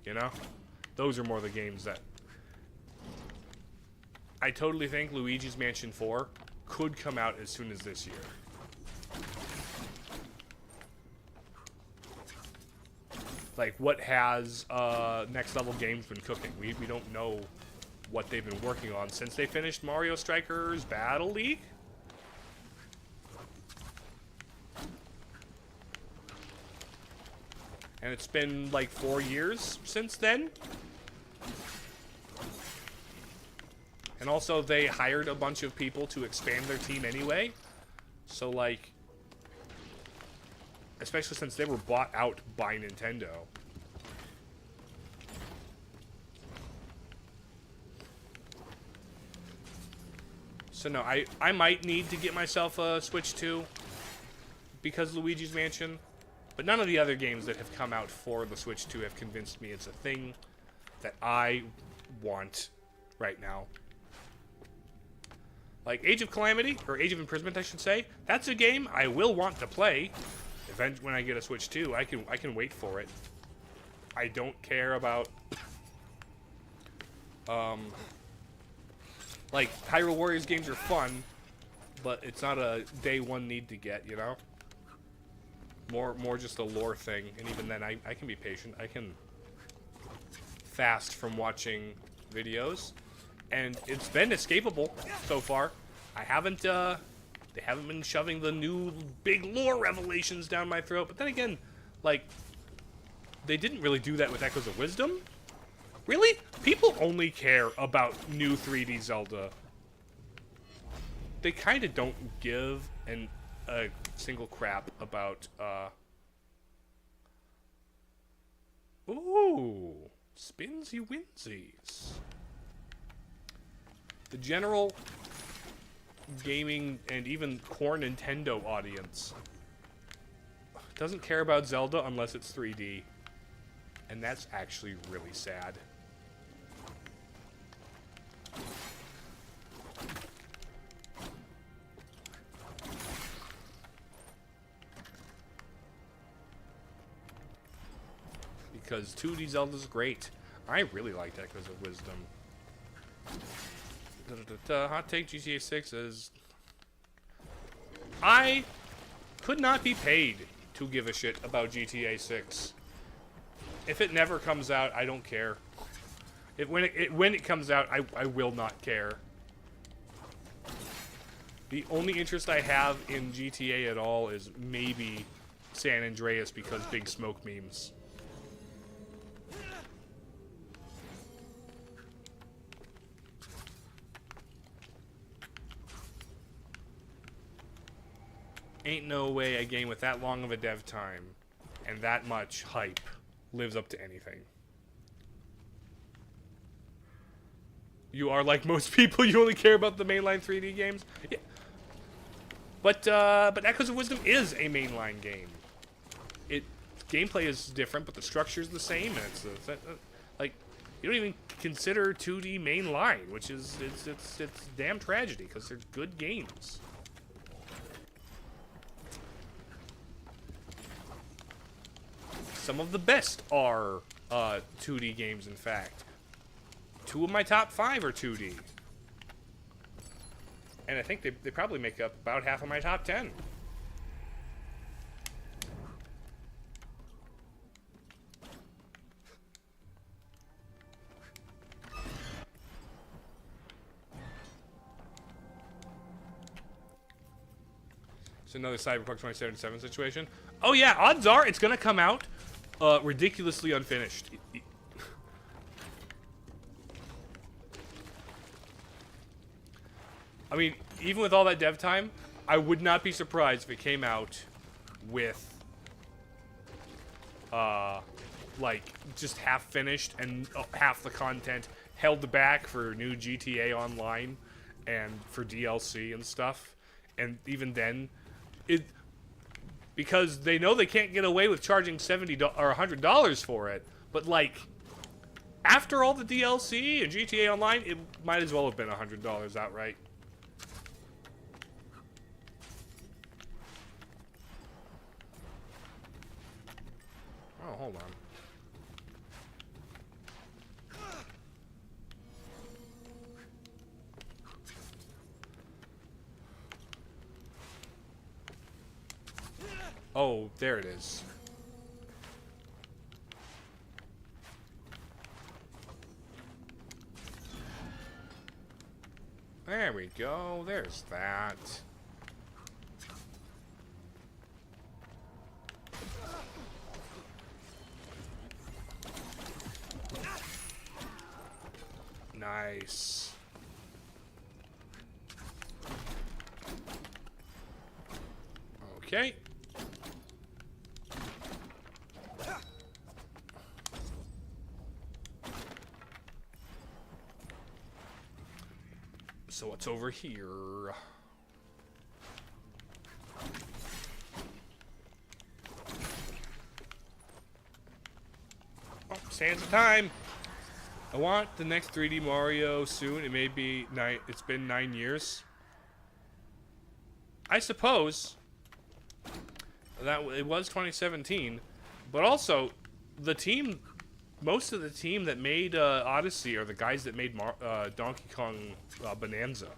You know? Those are more the games that... I totally think Luigi's Mansion 4 could come out as soon as this year. Like, what has Next Level Games been cooking? We don't know what they've been working on since they finished Mario Strikers Battle League. And it's been like 4 years since then. And also they hired a bunch of people to expand their team anyway. So like, especially since they were bought out by Nintendo. So no, I might need to get myself a Switch 2 because Luigi's Mansion, but none of the other games that have come out for the Switch 2 have convinced me it's a thing that I want right now. Like Age of Calamity, or Age of Imprisonment I should say, that's a game I will want to play. When I get a Switch 2, I can wait for it. I don't care about like Hyrule Warriors games are fun, but it's not a day one need to get, you know? More just a lore thing, and even then I can be patient. I can fast from watching videos, and it's been escapable so far. I haven't they haven't been shoving the new big lore revelations down my throat. But then again, like, they didn't really do that with Echoes of Wisdom. Really? People only care about new 3D Zelda. They kind of don't give a single crap about, Ooh, spinsy winsies. The general gaming and even core Nintendo audience doesn't care about Zelda unless it's 3D. And that's actually really sad. Because 2D Zelda's great. I really liked Echoes of Wisdom. Hot take, GTA 6 is... I could not be paid to give a shit about GTA 6. If it never comes out, I don't care. When it comes out, I will not care. The only interest I have in GTA at all is maybe San Andreas because Big Smoke memes. Ain't no way a game with that long of a dev time and that much hype lives up to anything. You are like most people, you only care about the mainline 3D games. Yeah. But Echoes of Wisdom is a mainline game. Gameplay is different, but the structure is the same, and it's like you don't even consider 2D mainline, which is it's damn tragedy because they're good games. Some of the best are 2D games, in fact. 2 of my top 5 are 2D. And I think they probably make up about half of my top 10. It's another Cyberpunk 2077 situation. Oh yeah, odds are it's gonna come out ridiculously unfinished. I mean, even with all that dev time, I would not be surprised if it came out with, like, just half finished and half the content held back for new GTA Online and for DLC and stuff. And even then, because they know they can't get away with charging $70 or $100 for it, but like, after all the DLC and GTA Online, it might as well have been $100 outright. Oh, hold on. Oh, there it is. There we go. There's that. Nice. Okay. So what's over here? Oh, sands of time. I want the next 3D Mario soon. It may be it's been 9 years. I suppose that it was 2017, but also the team, most of the team that made Odyssey are the guys that made Donkey Kong Bonanza.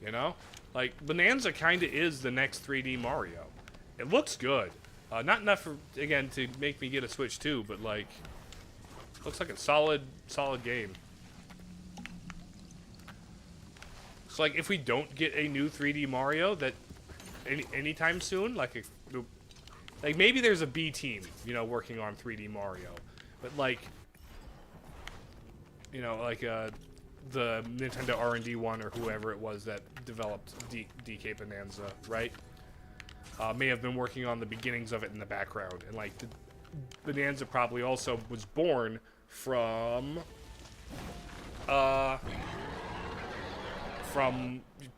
You know, like Bonanza kind of is the next 3D Mario. It looks good. Not enough for, again, to make me get a Switch 2, but like, looks like a solid game. So like, if we don't get a new 3D Mario that anytime soon, like Like, maybe there's a B team, you know, working on 3D Mario. But, like, you know, like, the Nintendo R&D one or whoever it was that developed DK Bonanza, right? May have been working on the beginnings of it in the background. And, like, Bonanza probably also was born from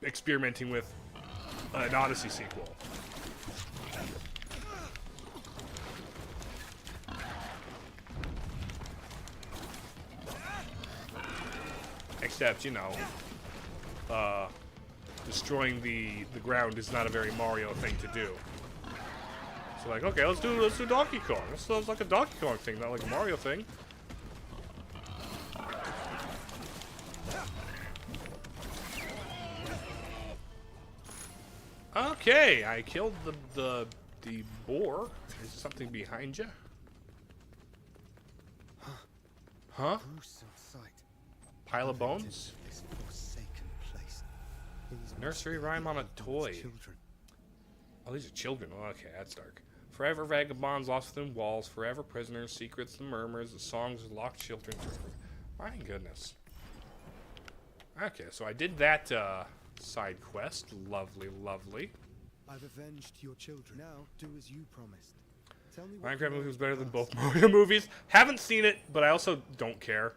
experimenting with an Odyssey sequel. Except, you know, destroying the ground is not a very Mario thing to do. So like, okay, let's do Donkey Kong. This sounds like a Donkey Kong thing, not like a Mario thing. Okay, I killed the boar. Is something behind you? Huh? Pile of bones? This forsaken place. These Nursery rhyme on a toy. children. Oh, these are children. Oh, okay, that's dark. Forever vagabonds lost within walls. Forever prisoners. Secrets, the murmurs, the songs of locked children. My goodness. Okay, so I did that side quest. Lovely, lovely. I've avenged your children. Now, do as you promised. Tell me what Minecraft you movie was know better than about both Mario movies. Haven't seen it, but I also don't care.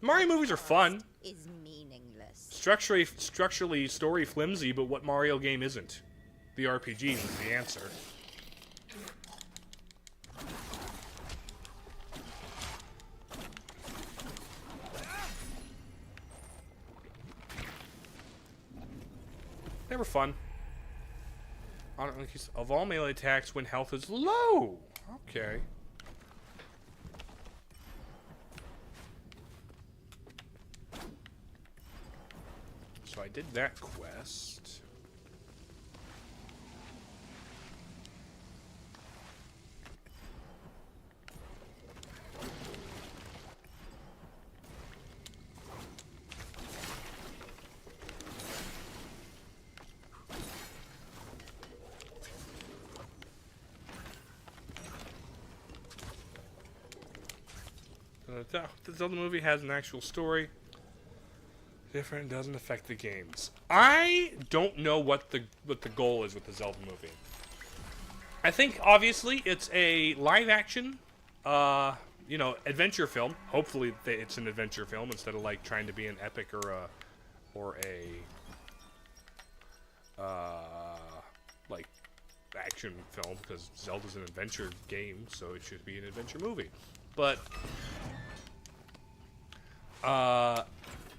Mario movies are fun. Is meaningless. Structurally story flimsy, but what Mario game isn't? The RPG is the answer. They were fun. Of all melee attacks, when health is low. Okay. So I did that quest. The Zelda movie has an actual story. Different, doesn't affect the games. I don't know what the goal is with the Zelda movie. I think obviously it's a live action, you know, adventure film. Hopefully it's an adventure film instead of like trying to be an epic or a like action film, because Zelda's an adventure game, so it should be an adventure movie. But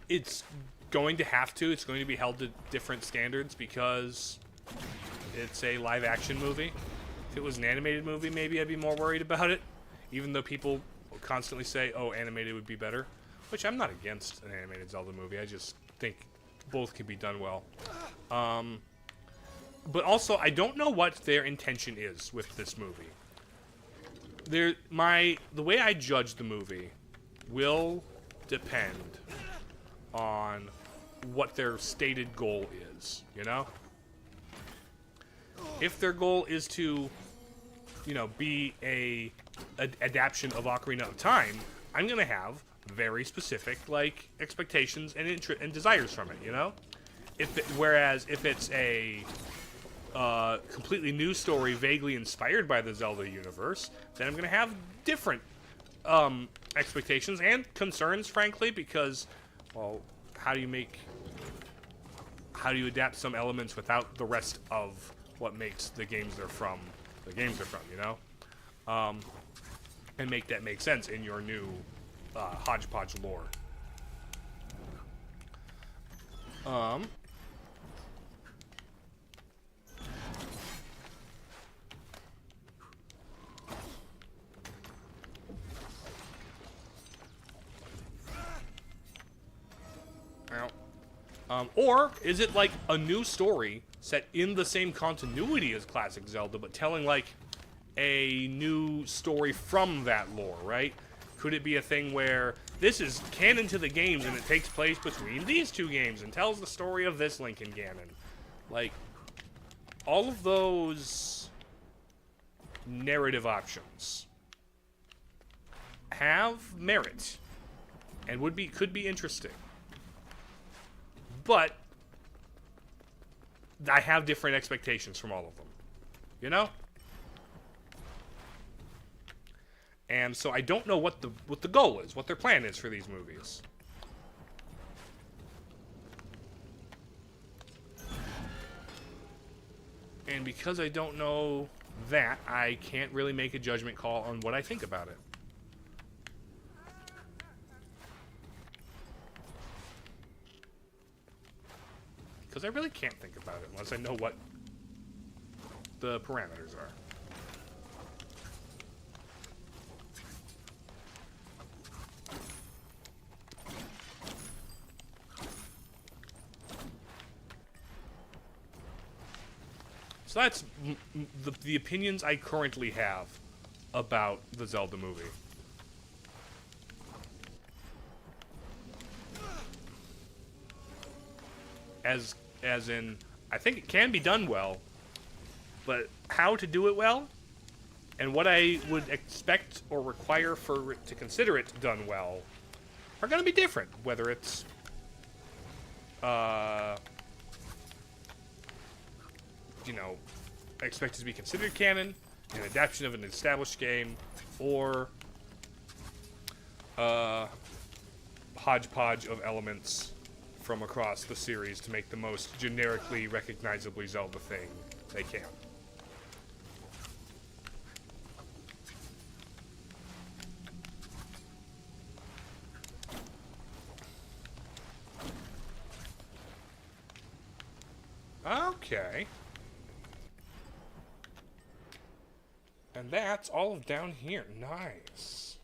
it's going to be held to different standards because it's a live action movie. If it was an animated movie, maybe I'd be more worried about it, even though people constantly say, oh, animated would be better, which I'm not against an animated Zelda movie. I just think both can be done well. But also, I don't know what their intention is with this movie. The way I judge the movie will depend on what their stated goal is, you know? If their goal is to, you know, be a adaptation of Ocarina of Time, I'm gonna have very specific, like, expectations and desires from it, you know? Whereas if it's a completely new story vaguely inspired by the Zelda universe, then I'm gonna have different expectations and concerns, frankly, because, well, how do you adapt some elements without the rest of what makes the games they're from, you know? And make that make sense in your new hodgepodge lore. Or is it like a new story set in the same continuity as classic Zelda, but telling like a new story from that lore, right? Could it be a thing where this is canon to the games and it takes place between these two games and tells the story of this Link and Ganon? Like, all of those narrative options have merit and could be interesting. But I have different expectations from all of them. You know? And so I don't know what the goal is, what their plan is for these movies. And because I don't know that, I can't really make a judgment call on what I think about it. Because I really can't think about it unless I know what the parameters are. So that's the opinions I currently have about the Zelda movie. As in, I think it can be done well, but how to do it well, and what I would expect or require for it to consider it done well, are going to be different. Whether it's, you know, expected to be considered canon, an adaptation of an established game, or hodgepodge of elements from across the series to make the most generically recognizably Zelda thing they can. Okay. And that's all of down here. Nice.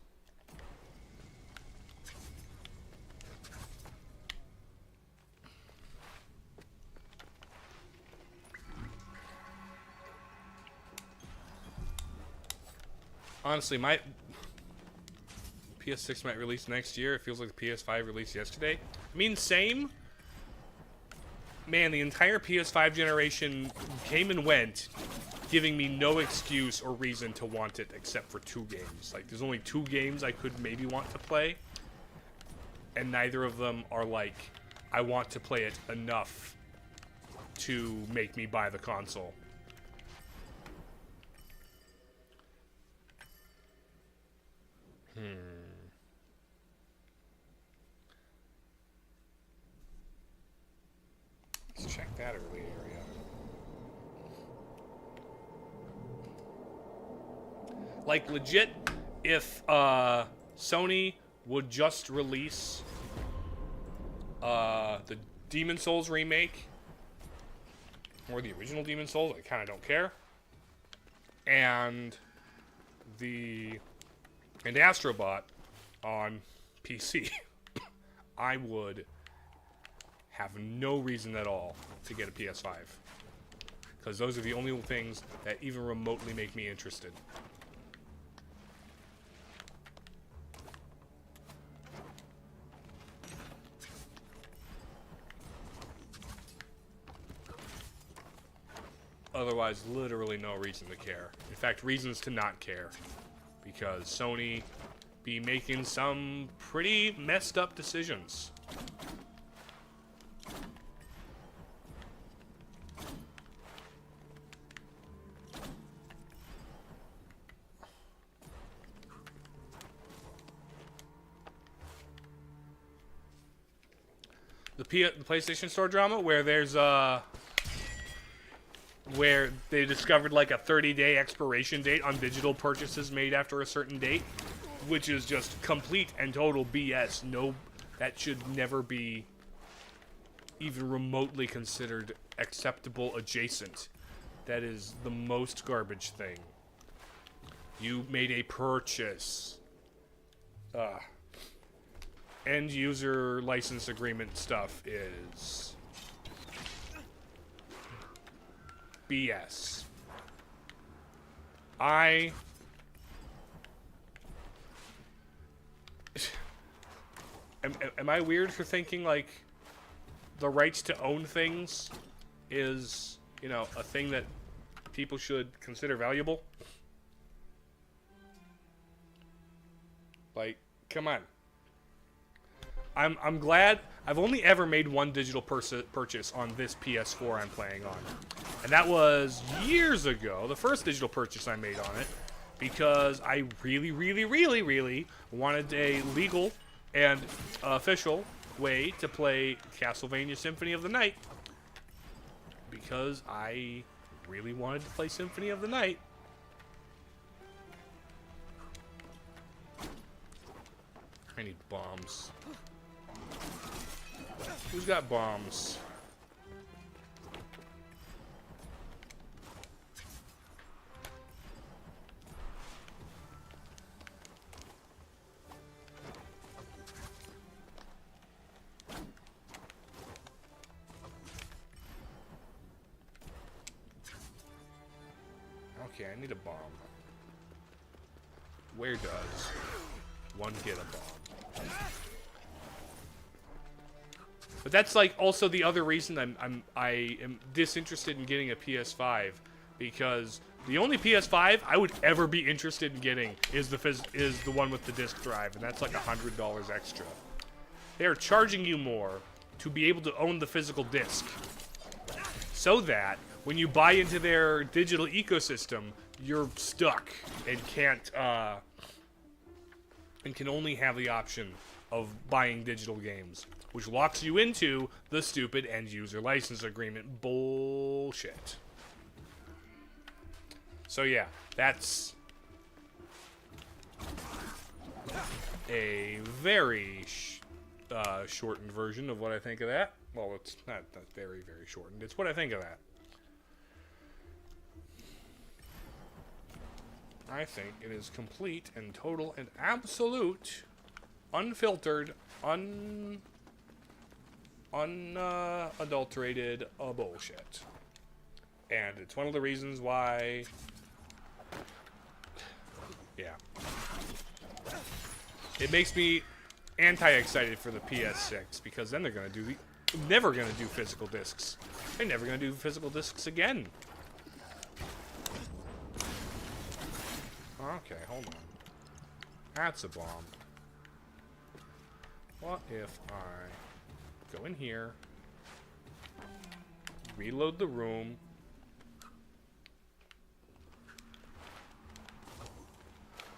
Honestly, my PS6 might release next year. It feels like the PS5 released yesterday. I mean, same. Man, the entire PS5 generation came and went, giving me no excuse or reason to want it except for 2 games. Like, there's only 2 games I could maybe want to play, and neither of them are like, I want to play it enough to make me buy the console. Let's check that early area. Like, legit, if Sony would just release the Demon Souls remake, or the original Demon Souls, I kind of don't care, and Astrobot on PC, I would have no reason at all to get a PS5. Because those are the only things that even remotely make me interested. Otherwise, literally no reason to care. In fact, reasons to not care. Because Sony be making some pretty messed up decisions. The PlayStation Store drama, where there's where they discovered like a 30-day expiration date on digital purchases made after a certain date, which is just complete and total BS. No, that should never be even remotely considered acceptable adjacent. That is the most garbage thing. You made a purchase. End user license agreement stuff is BS. Am I weird for thinking like the rights to own things is, you know, a thing that people should consider valuable? Like, come on. I'm glad. I've only ever made one digital purchase on this PS4 I'm playing on. And that was years ago, the first digital purchase I made on it, because I really, really, really, really wanted a legal and official way to play Castlevania Symphony of the Night. Because I really wanted to play Symphony of the Night. I need bombs. Who's got bombs? Okay, I need a bomb. Where does one get a bomb? But that's like also the other reason I am disinterested in getting a PS5, because the only PS5 I would ever be interested in getting is the one with the disc drive, and that's like $100 extra. They are charging you more to be able to own the physical disc, so that when you buy into their digital ecosystem, you're stuck and can't and can only have the option of buying digital games, which locks you into the stupid end-user license agreement bullshit. So yeah, that's a very shortened version of what I think of that. Well, it's not very, very shortened. It's what I think of that. I think it is complete and total and absolute, unfiltered, unadulterated bullshit. And it's one of the reasons why, yeah, it makes me anti-excited for the PS6, because then they're gonna do never gonna do physical discs. They're never gonna do physical discs again. Okay, hold on. That's a bomb. What if I go in here, reload the room,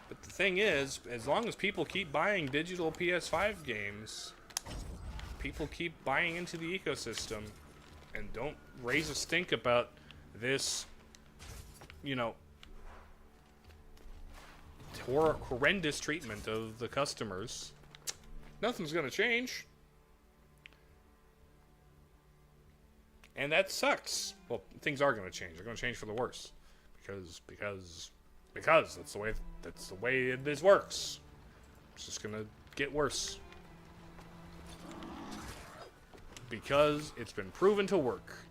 but the thing is, as long as people keep buying digital PS5 games, people keep buying into the ecosystem and don't raise a stink about this, you know, horrendous treatment of the customers, nothing's gonna change. And that sucks. Well, things are gonna change. They're gonna change for the worse. Because that's the way this works. It's just gonna get worse. Because it's been proven to work.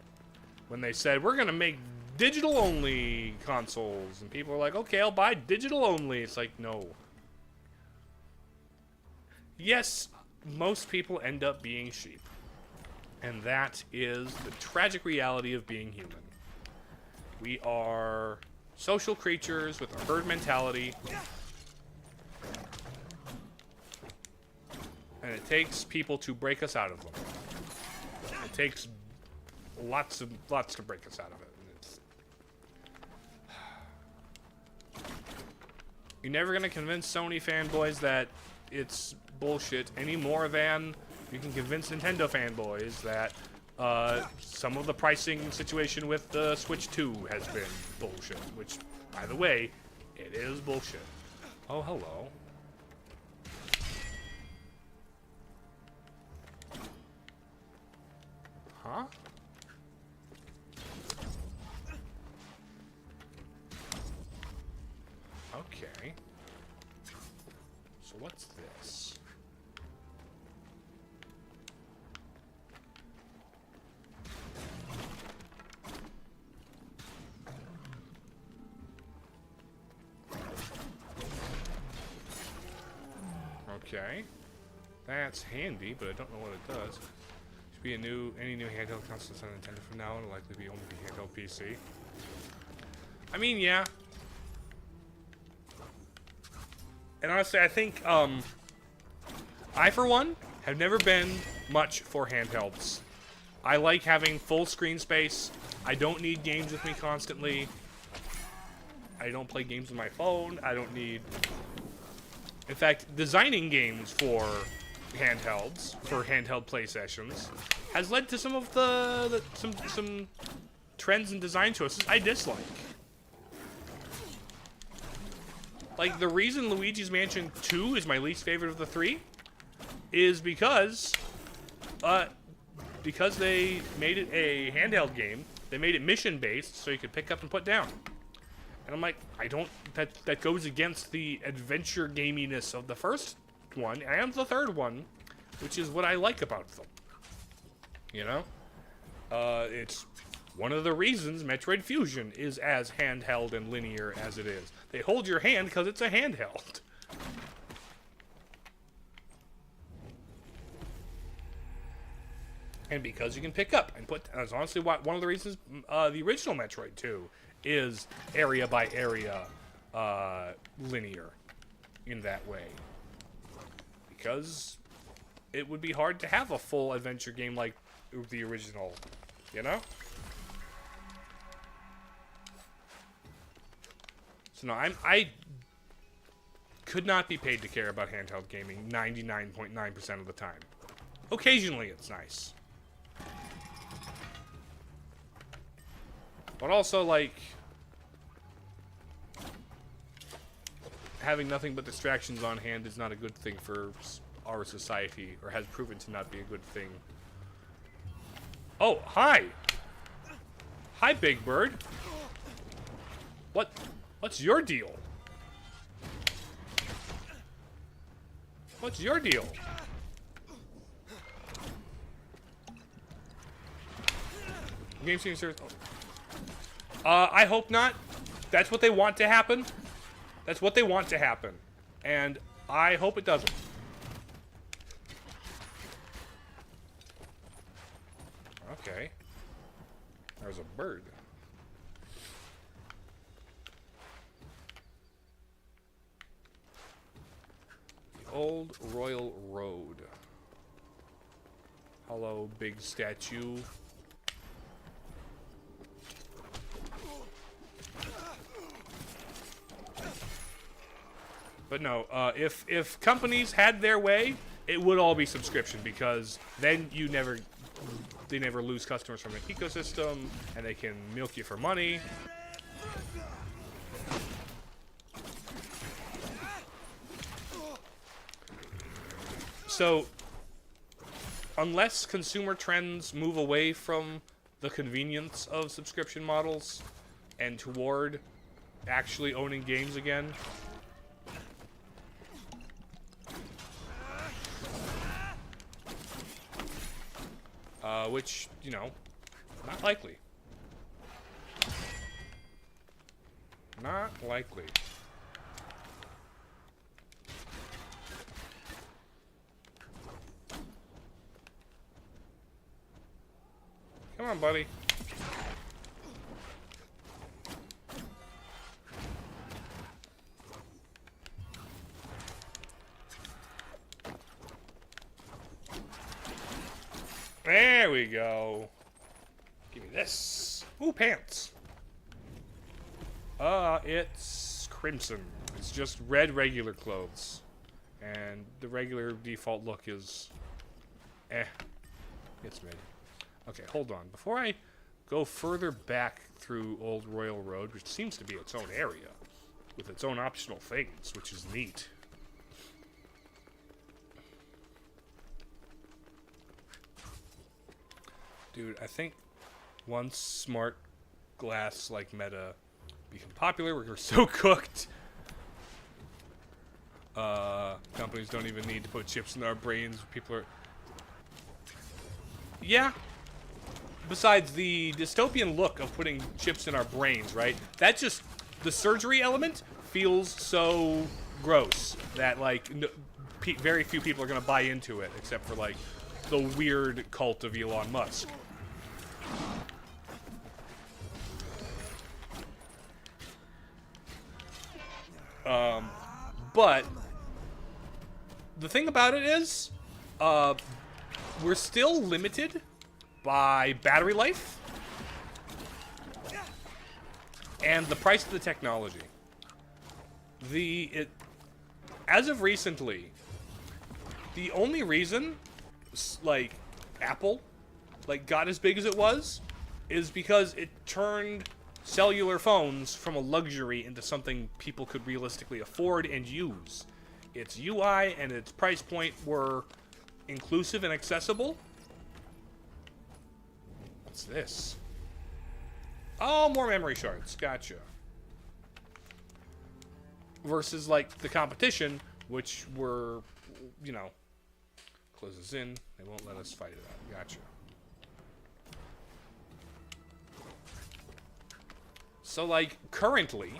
When they said, we're gonna make digital-only consoles, and people are like, okay, I'll buy digital-only. It's like, no. Yes, most people end up being sheep. And that is the tragic reality of being human. We are social creatures with a herd mentality. And it takes people to break us out of them. It takes lots to break us out of it. You're never gonna convince Sony fanboys that it's bullshit any more than you can convince Nintendo fanboys that some of the pricing situation with the Switch 2 has been bullshit. Which, by the way, it is bullshit. Oh, hello. Huh? Okay. So what's this? Okay. That's handy, but I don't know what it does. Should be any new handheld consoles on Nintendo from now on will likely be only the handheld PC. I mean, yeah. And honestly, I think, I, for one, have never been much for handhelds. I like having full screen space. I don't need games with me constantly. I don't play games with my phone. I don't need... In fact, designing games for handhelds, for handheld play sessions, has led to some of some trends and design choices I dislike. Like, the reason Luigi's Mansion 2 is my least favorite of the three is because they made it a handheld game. They made it mission-based, so you could pick up and put down. And I'm like, that goes against the adventure gaminess of the first one and the third one, which is what I like about them. You know? It's one of the reasons Metroid Fusion is as handheld and linear as it is. They hold your hand because it's a handheld. And because you can pick up and put... That's honestly one of the reasons the original Metroid 2 is area by area linear in that way. Because it would be hard to have a full adventure game like the original, you know? So no, I could not be paid to care about handheld gaming 99.9% of the time. Occasionally it's nice. But also, like, having nothing but distractions on hand is not a good thing for our society, or has proven to not be a good thing. Oh, hi! Hi, Big Bird. What's your deal? What's your deal? Game seems serious. I hope not. That's what they want to happen. That's what they want to happen. And I hope it doesn't. Okay. There's a bird. The Old Royal Road. Hello, big statue. But no, if companies had their way, it would all be subscription, because then they never lose customers from an ecosystem, and they can milk you for money. So, unless consumer trends move away from the convenience of subscription models and toward actually owning games again, which, you know, not likely. Not likely. Come on, buddy. There we go. Give me this. Ooh, pants. It's crimson. It's just red regular clothes. And the regular default look is... It's mid. Okay, hold on. Before I go further back through Old Royal Road, which seems to be its own area, with its own optional things, which is neat. Dude, I think once smart glass like meta become popular, we're so cooked. Companies don't even need to put chips in our brains. People are... Yeah. Besides the dystopian look of putting chips in our brains, right? That just... The surgery element feels so gross that, like, very few people are going to buy into it, except for, like, the weird cult of Elon Musk. But the thing about it is, we're still limited by battery life and the price of the technology. As of recently, the only reason, like, Apple, like, got as big as it was is because it turned cellular phones from a luxury into something people could realistically afford and use. Its UI and its price point were inclusive and accessible. What's this? Oh, more memory shards. Gotcha. Versus, like, the competition, which were, you know, close this in. They won't let us fight it out. Gotcha. So, like, currently,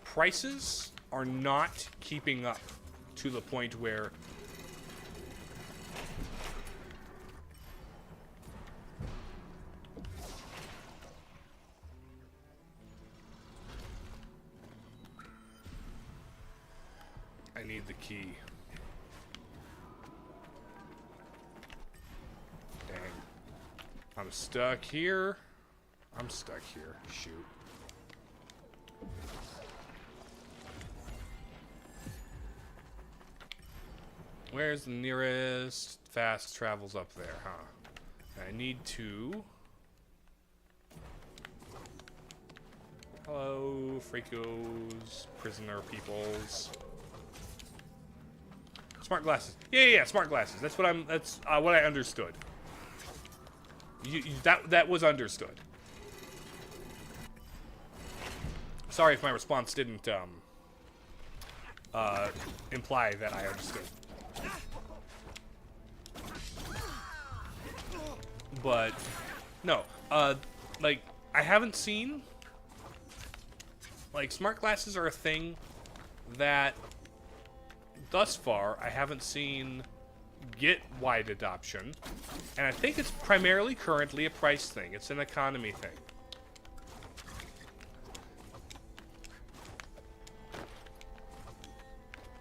prices are not keeping up to the point where I need the key. Dang. I'm stuck here. I'm stuck here. Shoot. Where's the nearest fast travels up there, huh? I need to... Hello, freakos, prisoner peoples. Smart glasses. Yeah, smart glasses. That's what what I understood. That was understood. Sorry if my response didn't imply that I understood. But no, like, I haven't seen, like, smart glasses are a thing that thus far I haven't seen get wide adoption, and I think it's primarily currently a price thing. It's an economy thing.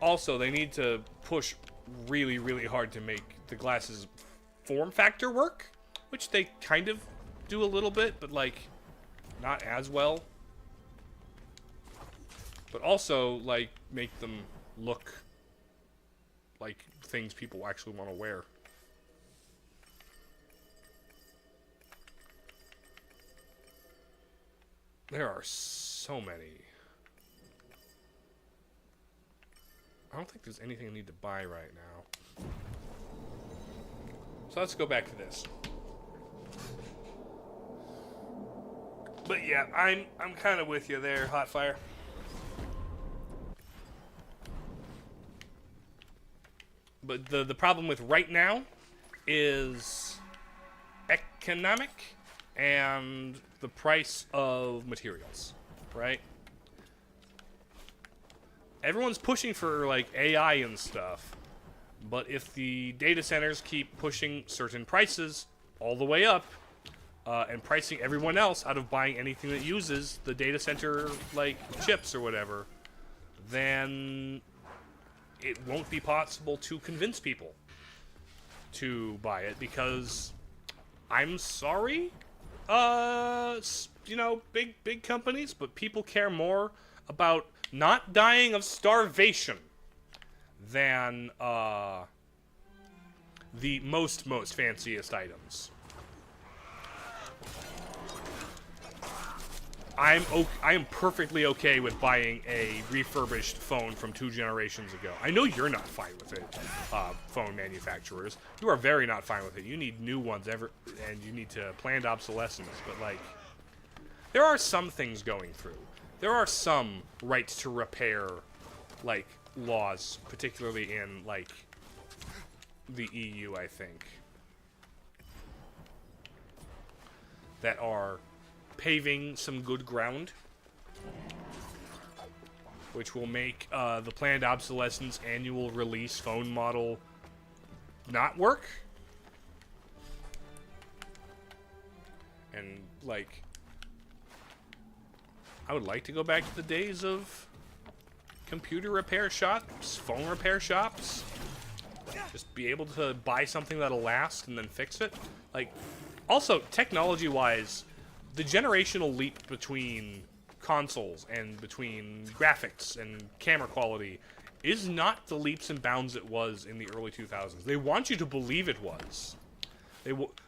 Also, they need to push really, really hard to make the glasses form factor work, which they kind of do a little bit, but, like, not as well. But also, like, make them look like things people actually want to wear. There are so many. I don't think there's anything I need to buy right now. So let's go back to this. But yeah, I'm kind of with you there, Hotfire. But the problem with right now is economic and the price of materials, right? Everyone's pushing for, like, AI and stuff, but if the data centers keep pushing certain prices all the way up, and pricing everyone else out of buying anything that uses the data center, like, chips or whatever, then it won't be possible to convince people to buy it, because I'm sorry, you know, big companies, but people care more about not dying of starvation than the most fanciest items. I am perfectly okay with buying a refurbished phone from 2 generations ago. I know you're not fine with it, phone manufacturers. You are very not fine with it. You need new ones and you need to planned obsolescence. But, like, there are some things going through. There are some right to repair, like, laws, particularly in, like, the EU, I think, that are paving some good ground, which will make the planned obsolescence annual release phone model not work. And, like, I would like to go back to the days of computer repair shops, phone repair shops, Just be able to buy something that'll last and then fix it. Like, also, technology-wise, the generational leap between consoles and between graphics and camera quality is not the leaps and bounds it was in the early 2000s. They want you to believe it was.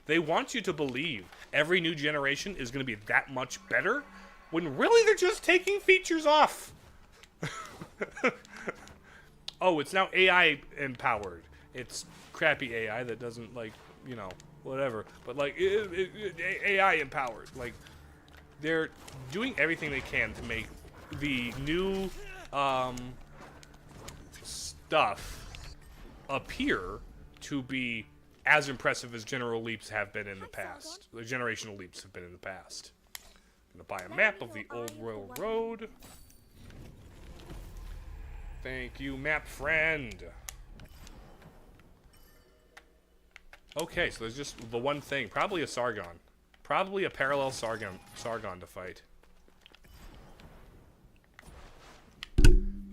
They want you to believe every new generation is going to be that much better, when really they're just taking features off. Oh, it's now AI empowered. It's crappy AI that doesn't, like, you know, whatever. But, like, AI empowered. Like, they're doing everything they can to make the new stuff appear to be as impressive as general leaps have been in the past. The generational leaps have been in the past. I'm gonna buy a map of the old Royal Road. Thank you, map friend. Okay, so there's just the one thing. Probably a Sargon. Probably a parallel Sargon to fight.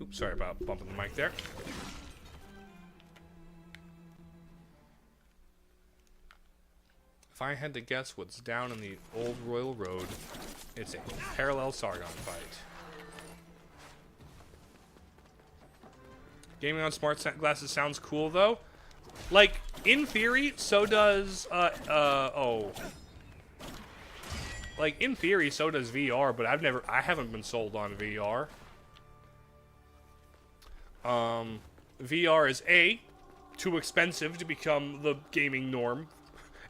Oops, sorry about bumping the mic there. If I had to guess what's down in the old Royal Road, it's a parallel Sargon fight. Gaming on smart glasses sounds cool, though. Like, in theory, so does, like, in theory, so does VR, but I haven't been sold on VR. VR is A, too expensive to become the gaming norm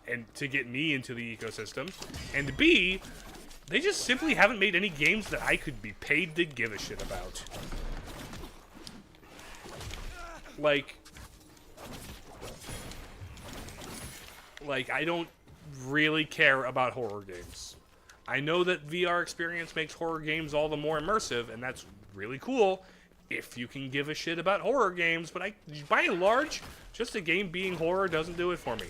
and to get me into the ecosystem, and B, they just simply haven't made any games that I could be paid to give a shit about. Like, I don't really care about horror games. I know that VR experience makes horror games all the more immersive, and that's really cool if you can give a shit about horror games, but by and large, just a game being horror doesn't do it for me.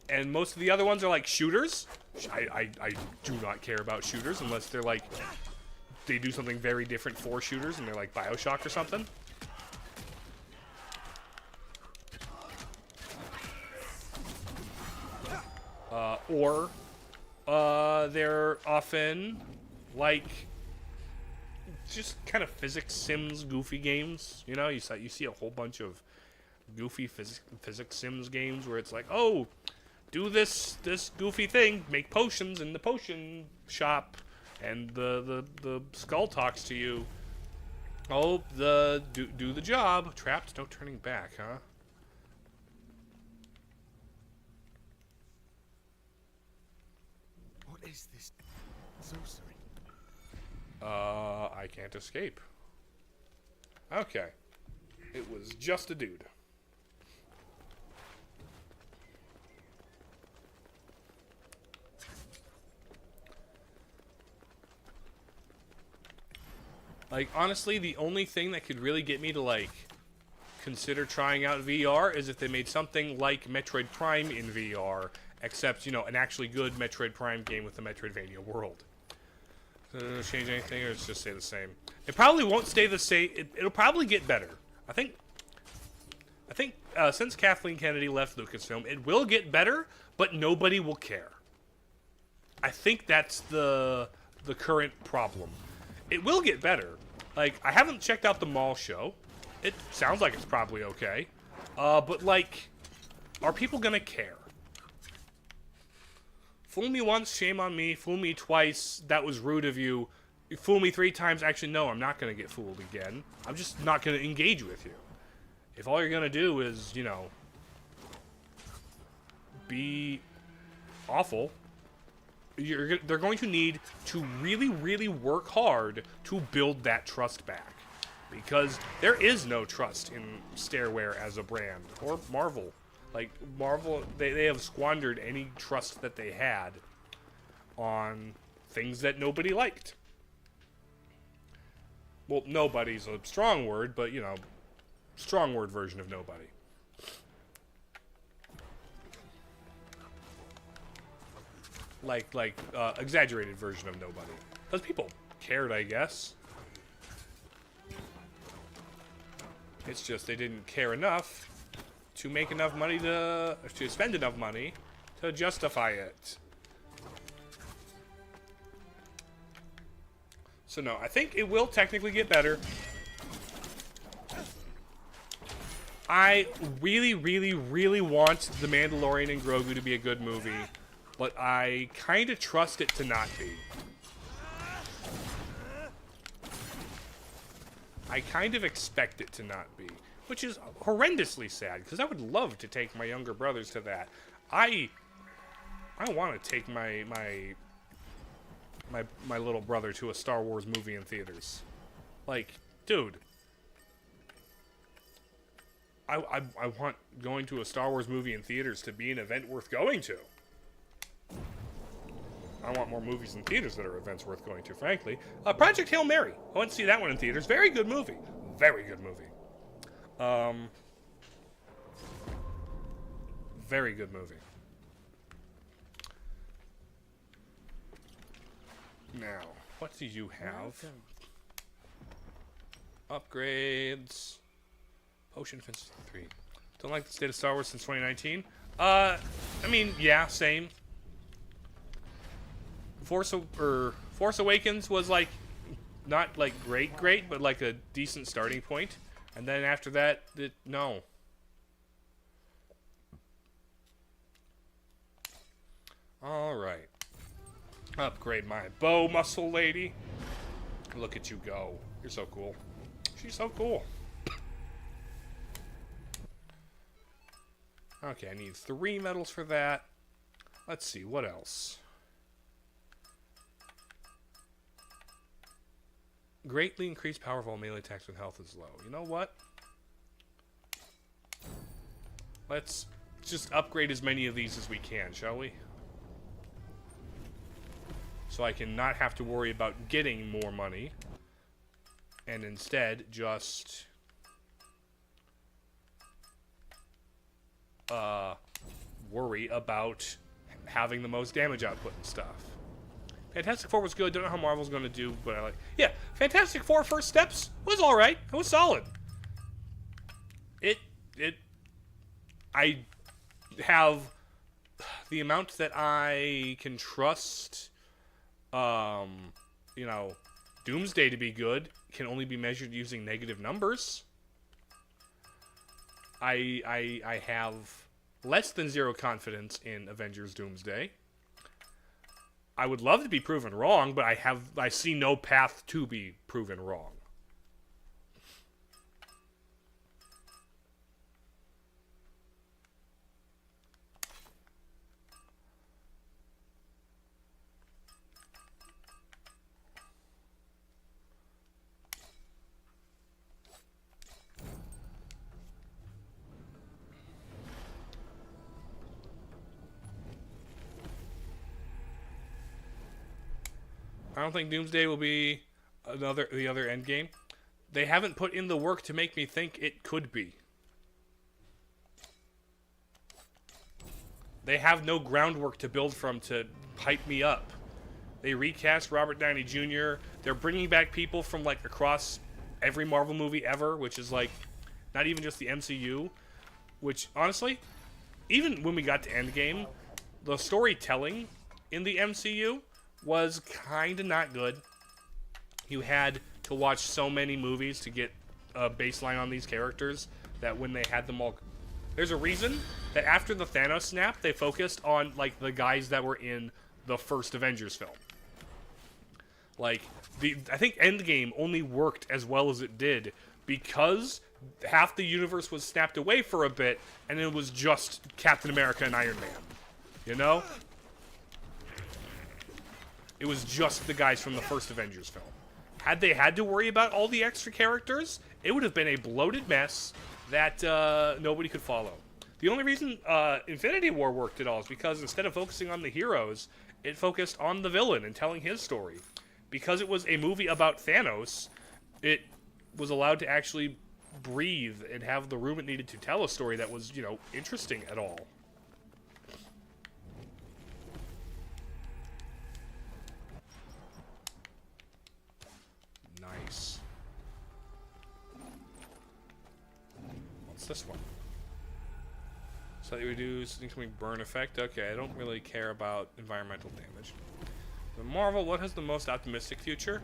And most of the other ones are like shooters. I do not care about shooters unless they're like, they do something very different for shooters and they're like BioShock or something. Or they're often like just kind of physics sims goofy games. You know, you see a whole bunch of goofy physics sims games where it's like, oh, do this goofy thing, make potions in the potion shop, and the skull talks to you. Oh, do the job. Trapped, no turning back, huh? What is this sorcery? I can't escape. Okay. It was just a dude. Like, honestly, the only thing that could really get me to, like, consider trying out VR is if they made something like Metroid Prime in VR, except, you know, an actually good Metroid Prime game with the Metroidvania world. Does it change anything, or it's just stay the same? It probably won't stay the same. It'll probably get better. I think since Kathleen Kennedy left Lucasfilm, it will get better, but nobody will care. I think that's the current problem. It will get better. Like, I haven't checked out the mall show. It sounds like it's probably okay. But, like, are people gonna care? Fool me once, shame on me. Fool me twice, that was rude of you. Fool me 3 times, actually, no, I'm not gonna get fooled again. I'm just not gonna engage with you. If all you're gonna do is, you know, be awful, they're going to need to really, really work hard to build that trust back. Because there is no trust in Stairware as a brand, or Marvel. Like, Marvel, they have squandered any trust that they had on things that nobody liked. Well, nobody's a strong word, but, you know, strong word version of nobody. exaggerated version of nobody. Because people cared, I guess. It's just they didn't care enough to make enough money to spend enough money to justify it. So no, I think it will technically get better. I really, really, really want The Mandalorian and Grogu to be a good movie, but I kind of trust it to not be. I kind of expect it to not be, which is horrendously sad, because I would love to take my younger brothers to that. I want to take my little brother to a Star Wars movie in theaters. Like, dude, I want going to a Star Wars movie in theaters to be an event worth going to. I want more movies in theaters that are events worth going to, frankly. Project Hail Mary. I went to see that one in theaters. Very good movie. Very good movie. Very good movie. Now, what do you have? Upgrades. Potion Fence 3. Don't like the state of Star Wars since 2019. I mean, yeah, same. Force Awakens was like not like great, but like a decent starting point. And then after that, no. All right. Upgrade my bow muscle lady. Look at you go. You're so cool. She's so cool. Okay, I need 3 medals for that. Let's see, what else? Greatly increased power of all melee attacks when health is low. You know what? Let's just upgrade as many of these as we can, shall we? So I can not have to worry about getting more money. And instead, just worry about having the most damage output and stuff. Fantastic Four was good. Don't know how Marvel's going to do, but I like. Yeah, Fantastic Four First Steps was all right. It was solid. I have the amount that I can trust. You know, Doomsday to be good can only be measured using negative numbers. I have less than 0 confidence in Avengers Doomsday. I would love to be proven wrong, but I see no path to be proven wrong. I don't think Doomsday will be the other Endgame. They haven't put in the work to make me think it could be. They have no groundwork to build from to hype me up. They recast Robert Downey Jr. They're bringing back people from like across every Marvel movie ever, which is like not even just the MCU. Which honestly, even when we got to Endgame, the storytelling in the MCU was kind of not good. You had to watch so many movies to get a baseline on these characters that when they had them all... There's a reason that after the Thanos snap, they focused on, like, the guys that were in the first Avengers film. Like, I think Endgame only worked as well as it did because half the universe was snapped away for a bit, and it was just Captain America and Iron Man. You know? It was just the guys from the first Avengers film. Had they had to worry about all the extra characters, it would have been a bloated mess that nobody could follow. The only reason Infinity War worked at all is because instead of focusing on the heroes, it focused on the villain and telling his story. Because it was a movie about Thanos, it was allowed to actually breathe and have the room it needed to tell a story that was, you know, interesting at all. What's this one? Slightly reduce incoming burn effect. Okay, I don't really care about environmental damage. The Marvel, what has the most optimistic future?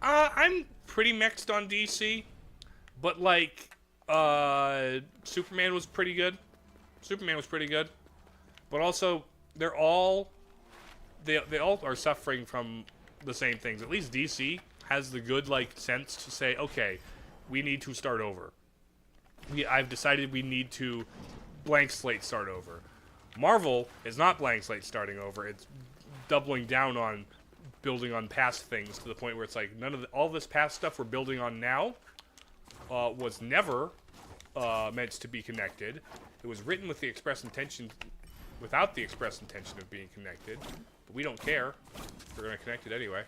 I'm pretty mixed on DC, but like, Superman was pretty good. Superman was pretty good, but also they all are suffering from the same things. At least DC has the good like sense to say, okay, we need to start over. I've decided we need to blank slate start over. Marvel is not blank slate starting over. It's doubling down on building on past things to the point where it's like all this past stuff we're building on now was never meant to be connected. It was written with the express intention, without the express intention of being connected. But we don't care. We're going to connect it anyway.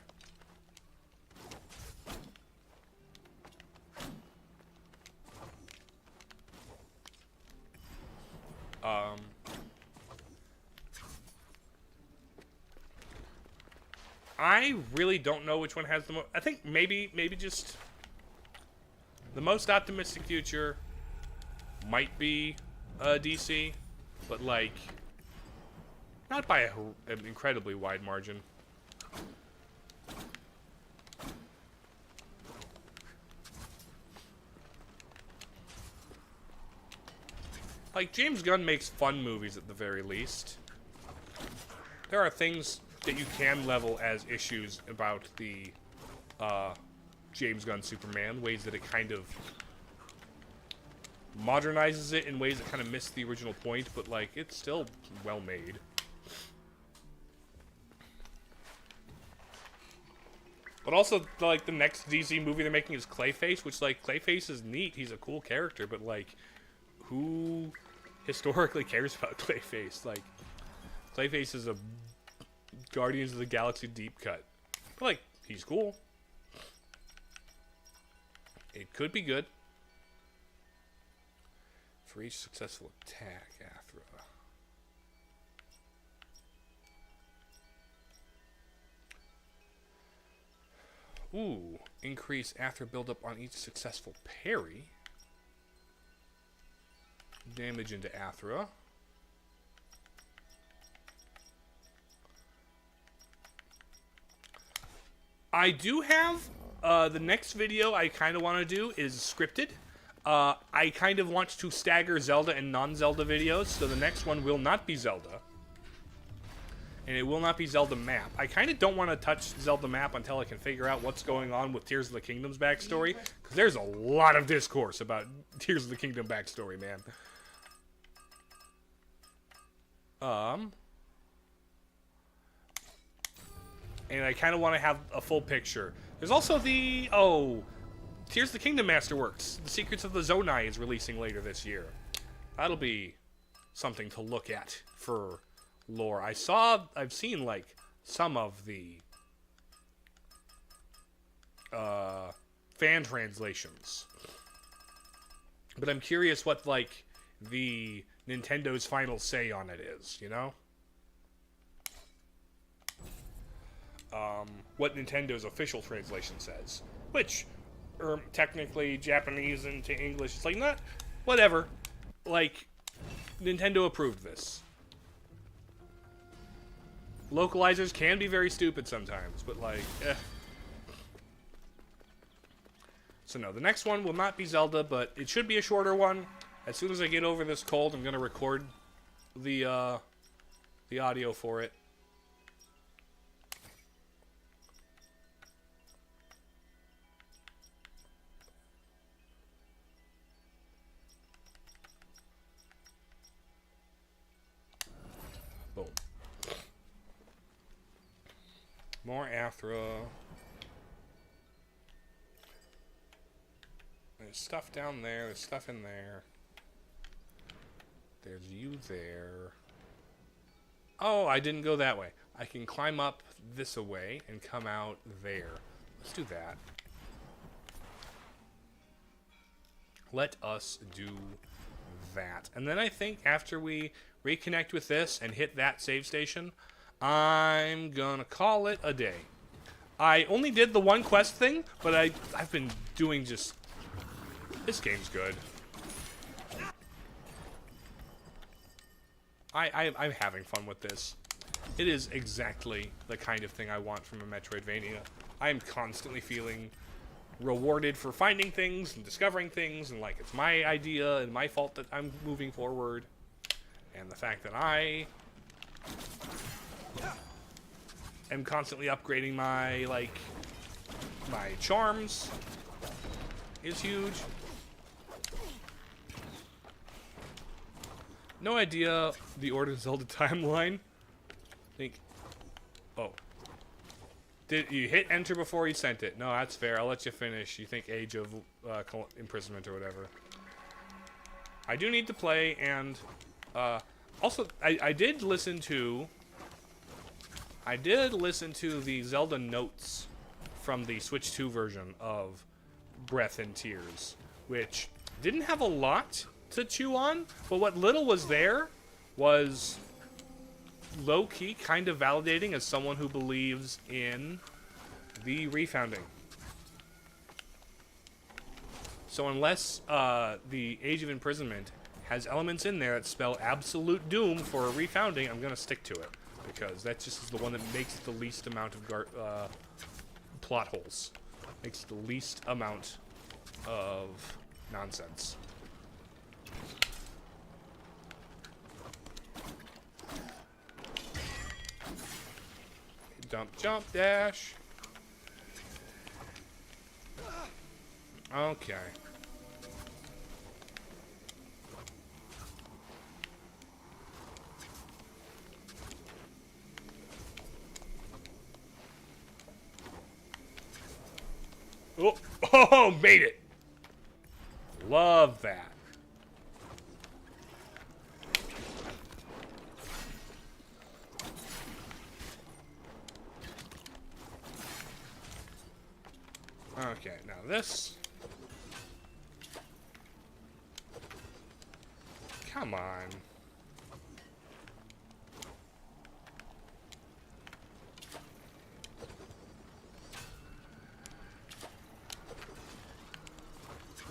I really don't know which one has the most. I think maybe just the most optimistic future might be DC, but like not by an incredibly wide margin. Like, James Gunn makes fun movies at the very least. There are things that you can level as issues about the James Gunn Superman, ways that it kind of modernizes it in ways that kind of miss the original point, but like, it's still well made. But also, like, the next DC movie they're making is Clayface, which, like, Clayface is neat. He's a cool character, but, like, who historically cares about Clayface? Like, Clayface is a Guardians of the Galaxy deep cut. But, like, he's cool. It could be good. For each successful attack, Athra. Ooh, increase Athra buildup on each successful parry. Damage into Athra. I do have the next video I kind of want to do is scripted. I kind of want to stagger Zelda and non-Zelda videos, so the next one will not be Zelda. And it will not be Zelda map. I kind of don't want to touch Zelda map until I can figure out what's going on with Tears of the Kingdom's backstory, because there's a lot of discourse about Tears of the Kingdom backstory, man. And I kind of want to have a full picture. There's also the, Tears of the Kingdom Masterworks. The Secrets of the Zonai is releasing later this year. That'll be something to look at for lore. I've seen, like, some of the fan translations. But I'm curious what, like, the Nintendo's final say on it is, you know? What Nintendo's official translation says. Which, technically, Japanese into English, it's like, not, whatever. Like, Nintendo approved this. Localizers can be very stupid sometimes, but like, So no, the next one will not be Zelda, but it should be a shorter one. As soon as I get over this cold, I'm going to record the audio for it. Boom. More Athra. There's stuff down there. There's stuff in there. There's you there. Oh, I didn't go that way. I can climb up this way and come out there. Let's do that. Let us do that. And then I think after we reconnect with this and hit that save station, I'm gonna call it a day. I only did the one quest thing, but I've been doing just... This game's good. I'm having fun with this. It is exactly the kind of thing I want from a Metroidvania. I'm constantly feeling rewarded for finding things and discovering things, and like it's my idea and my fault that I'm moving forward. And the fact that I am constantly upgrading my, like, my charms is huge. No idea the Order of Zelda timeline. Think. Oh. Did you hit enter before you sent it? No, that's fair. I'll let you finish. You think age of imprisonment or whatever. I do need to play, and also I did listen to the Zelda notes from the Switch 2 version of Breath and Tears, which didn't have a lot to chew on, but what little was there was low-key kind of validating as someone who believes in the refounding. So unless the Age of Imprisonment has elements in there that spell absolute doom for a refounding, I'm going to stick to it, because that just is the one that makes the least amount of plot holes. Makes the least amount of nonsense. Jump, jump, dash. Okay. Oh, oh, made it. Love that. Okay, now this. Come on.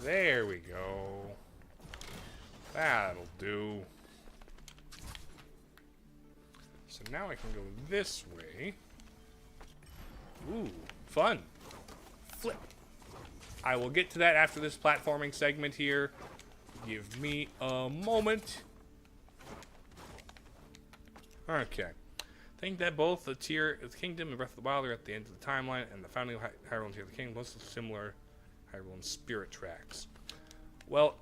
There we go. That'll do. So now I can go this way. Ooh, fun. Flip. I will get to that after this platforming segment here. Give me a moment. Okay. I think that both the Kingdom and Breath of the Wild are at the end of the timeline, and the founding of Hyrule and Tear of the King, most similar Hyrule and Spirit tracks. Well,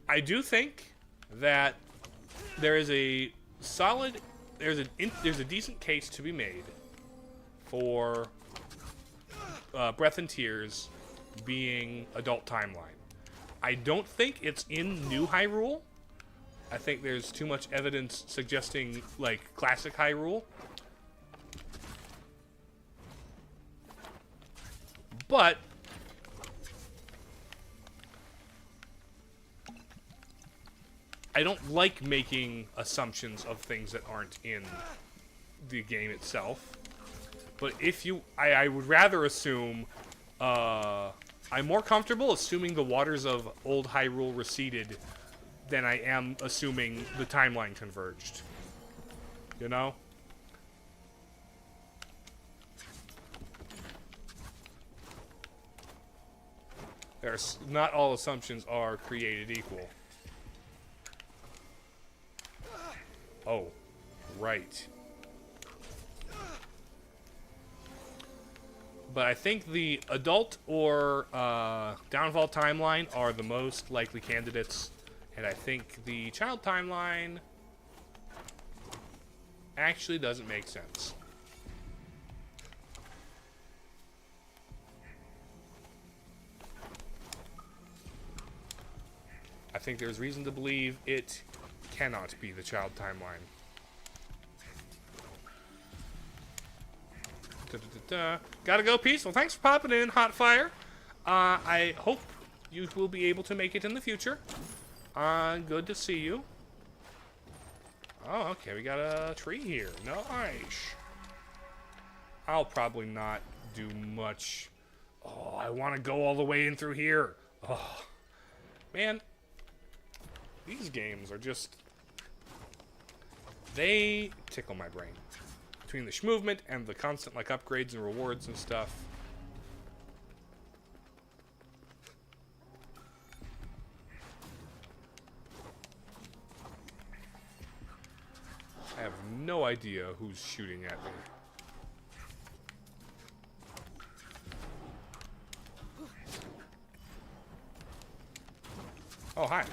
I do think that there is a solid, there's a decent case to be made for Breath and Tears being adult timeline. I don't think it's in New Hyrule. I think there's too much evidence suggesting, like, classic Hyrule. But I don't like making assumptions of things that aren't in the game itself. But if you, I would rather assume, I'm more comfortable assuming the waters of old Hyrule receded than I am assuming the timeline converged. You know? There's not all assumptions are created equal. Oh, right. But I think the adult or downfall timeline are the most likely candidates. And I think the child timeline actually doesn't make sense. I think there's reason to believe it cannot be the child timeline. Gotta go, peace. Well, thanks for popping in, Hotfire. I hope you will be able to make it in the future. Good to see you. Oh, okay, we got a tree here. Nice. I'll probably not do much. Oh, I want to go all the way in through here. Oh, man. These games are just They tickle my brain. Between the movement and the constant like upgrades and rewards and stuff. I have no idea who's shooting at me. Oh, hi.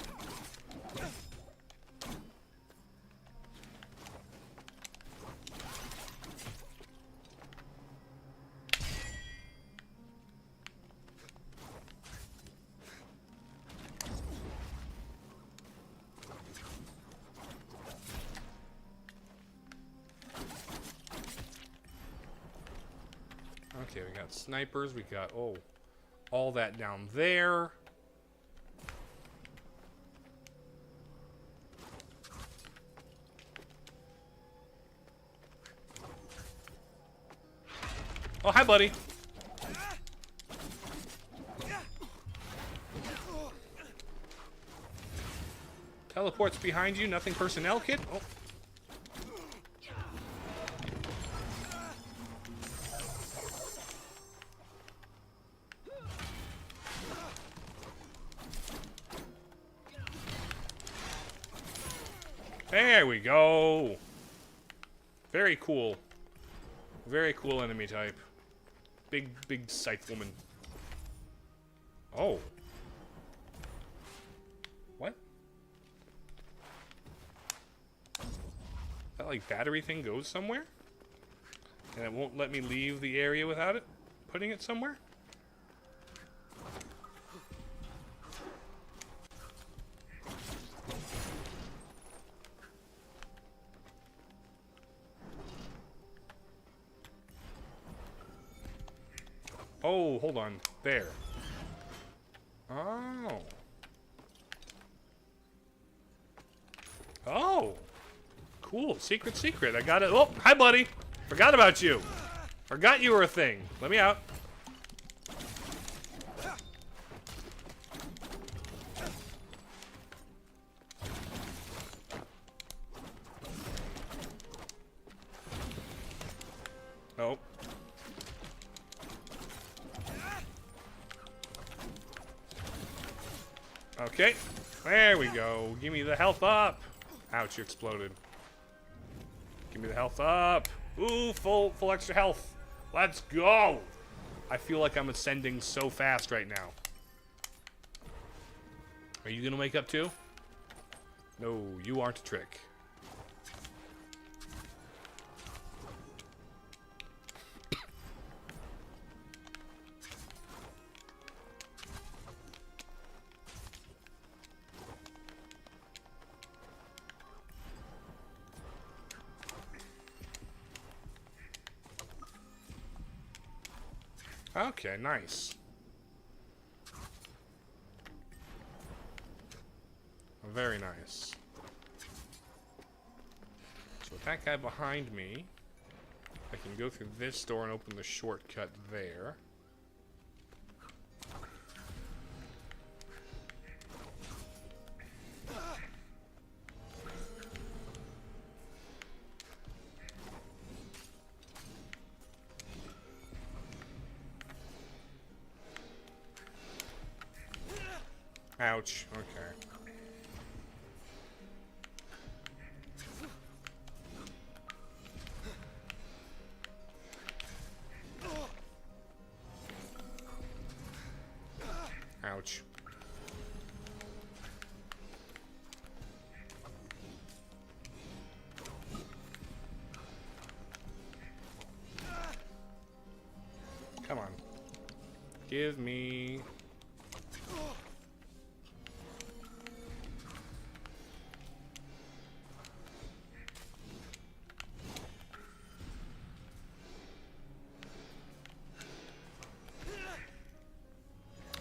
Okay, we got snipers, we got, oh, all that down there. Oh, hi, buddy. Teleports behind you, nothing personnel kit. Oh. There we go. Very cool. Very cool enemy type. Big scythe woman. Oh. What? That like battery thing goes somewhere? And it won't let me leave the area without it putting it somewhere? Oh, hold on. There. Oh. Oh. Cool. Secret. I got it. Oh, hi, buddy. Forgot about you. Forgot you were a thing. Let me out. Oh. Okay, there we go. Give me the health up. Ouch, you exploded. Give me the health up. Ooh, full extra health. Let's go. I feel like I'm ascending so fast right now. Are you gonna wake up too? No, you aren't a trick. Okay, nice. Very nice. So with that guy behind me, I can go through this door and open the shortcut there. Ouch. Okay. Ouch. Come on. Give me...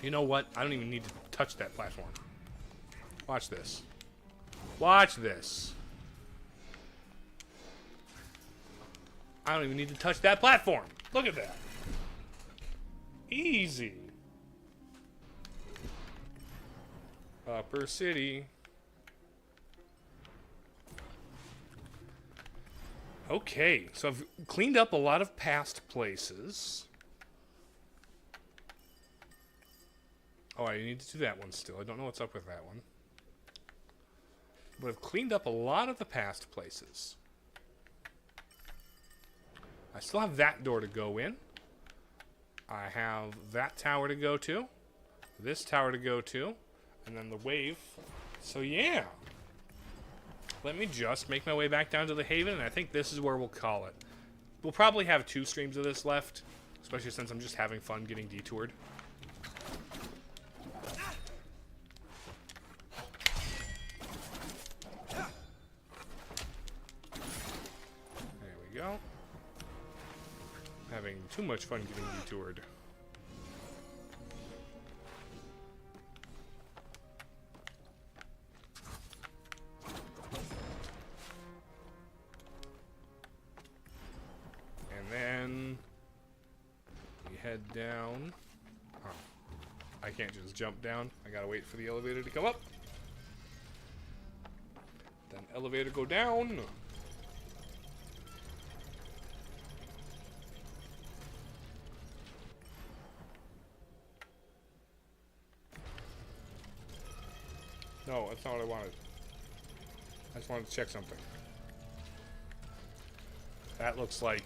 You know what? I don't even need to touch that platform. Watch this. Watch this. I don't even need to touch that platform. Look at that. Easy. Upper City. Okay, so I've cleaned up a lot of past places. Oh, I need to do that one still. I don't know what's up with that one. But I've cleaned up a lot of the past places. I still have that door to go in. I have that tower to go to. This tower to go to. And then the wave. So yeah. Let me just make my way back down to the Haven, and I think this is where we'll call it. We'll probably have 2 streams of this left, especially since I'm just having fun getting detoured. There we go. Having too much fun getting detoured. Then we head down. Oh, I can't just jump down. I gotta wait for the elevator to come up. Then elevator go down. No, that's not what I wanted. I just wanted to check something. That looks like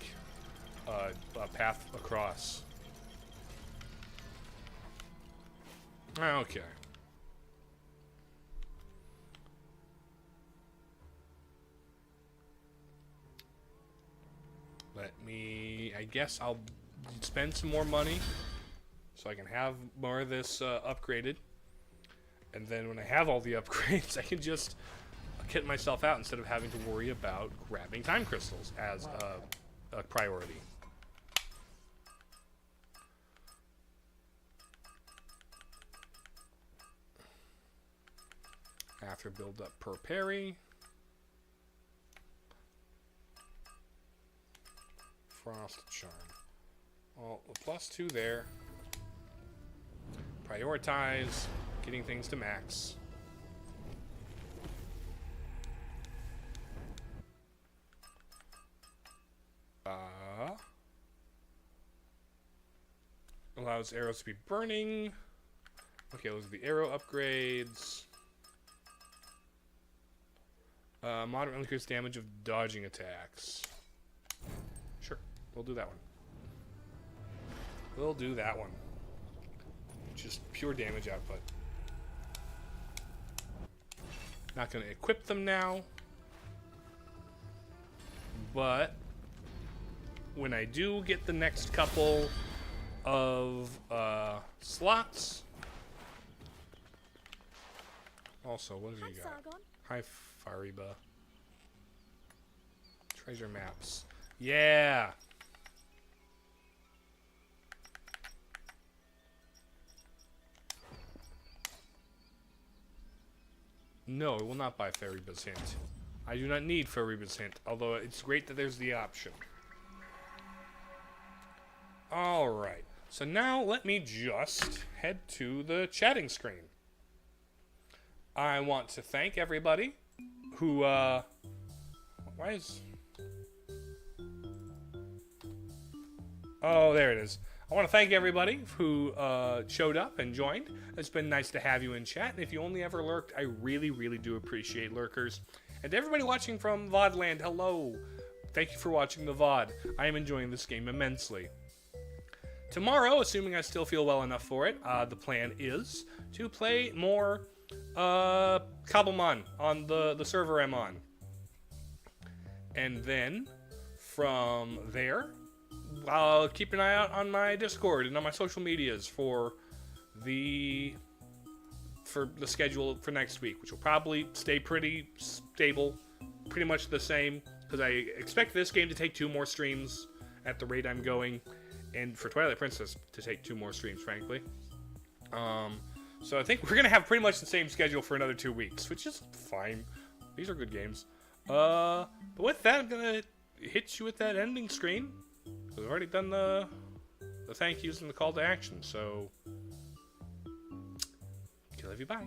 a path across. Okay. Let me... I guess I'll spend some more money so I can have more of this upgraded. And then when I have all the upgrades, I can just kit myself out instead of having to worry about grabbing time crystals as a priority. After build up per parry. Frost Charm. Well, a +2 there. Prioritize getting things to max. Allows arrows to be burning. Okay, those are the arrow upgrades. Moderate increased damage of dodging attacks. Sure, we'll do that one. We'll do that one. Just pure damage output. Not going to equip them now. But when I do get the next couple of slots. Also, what have you got? Hi, Fariba. Treasure maps. Yeah! No, I will not buy Fariba's Hint. I do not need Fariba's Hint, although it's great that there's the option. Alright, so now let me just head to the chatting screen. I want to thank everybody who, why is... Oh, there it is. I want to thank everybody who showed up and joined. It's been nice to have you in chat. And if you only ever lurked, I really, really do appreciate lurkers. And to everybody watching from VOD land, hello. Thank you for watching the VOD. I am enjoying this game immensely. Tomorrow, assuming I still feel well enough for it, the plan is to play more Cobblemon on the server I'm on. And then, from there, I'll keep an eye out on my Discord and on my social medias for the schedule for next week, which will probably stay pretty stable, pretty much the same, because I expect this game to take 2 more streams at the rate I'm going, and for Twilight Princess to take 2 more streams, frankly. So I think we're gonna have pretty much the same schedule for another 2 weeks, which is fine. These are good games. But with that, I'm gonna hit you with that ending screen. We've already done the thank yous and the call to action, so I love you, bye.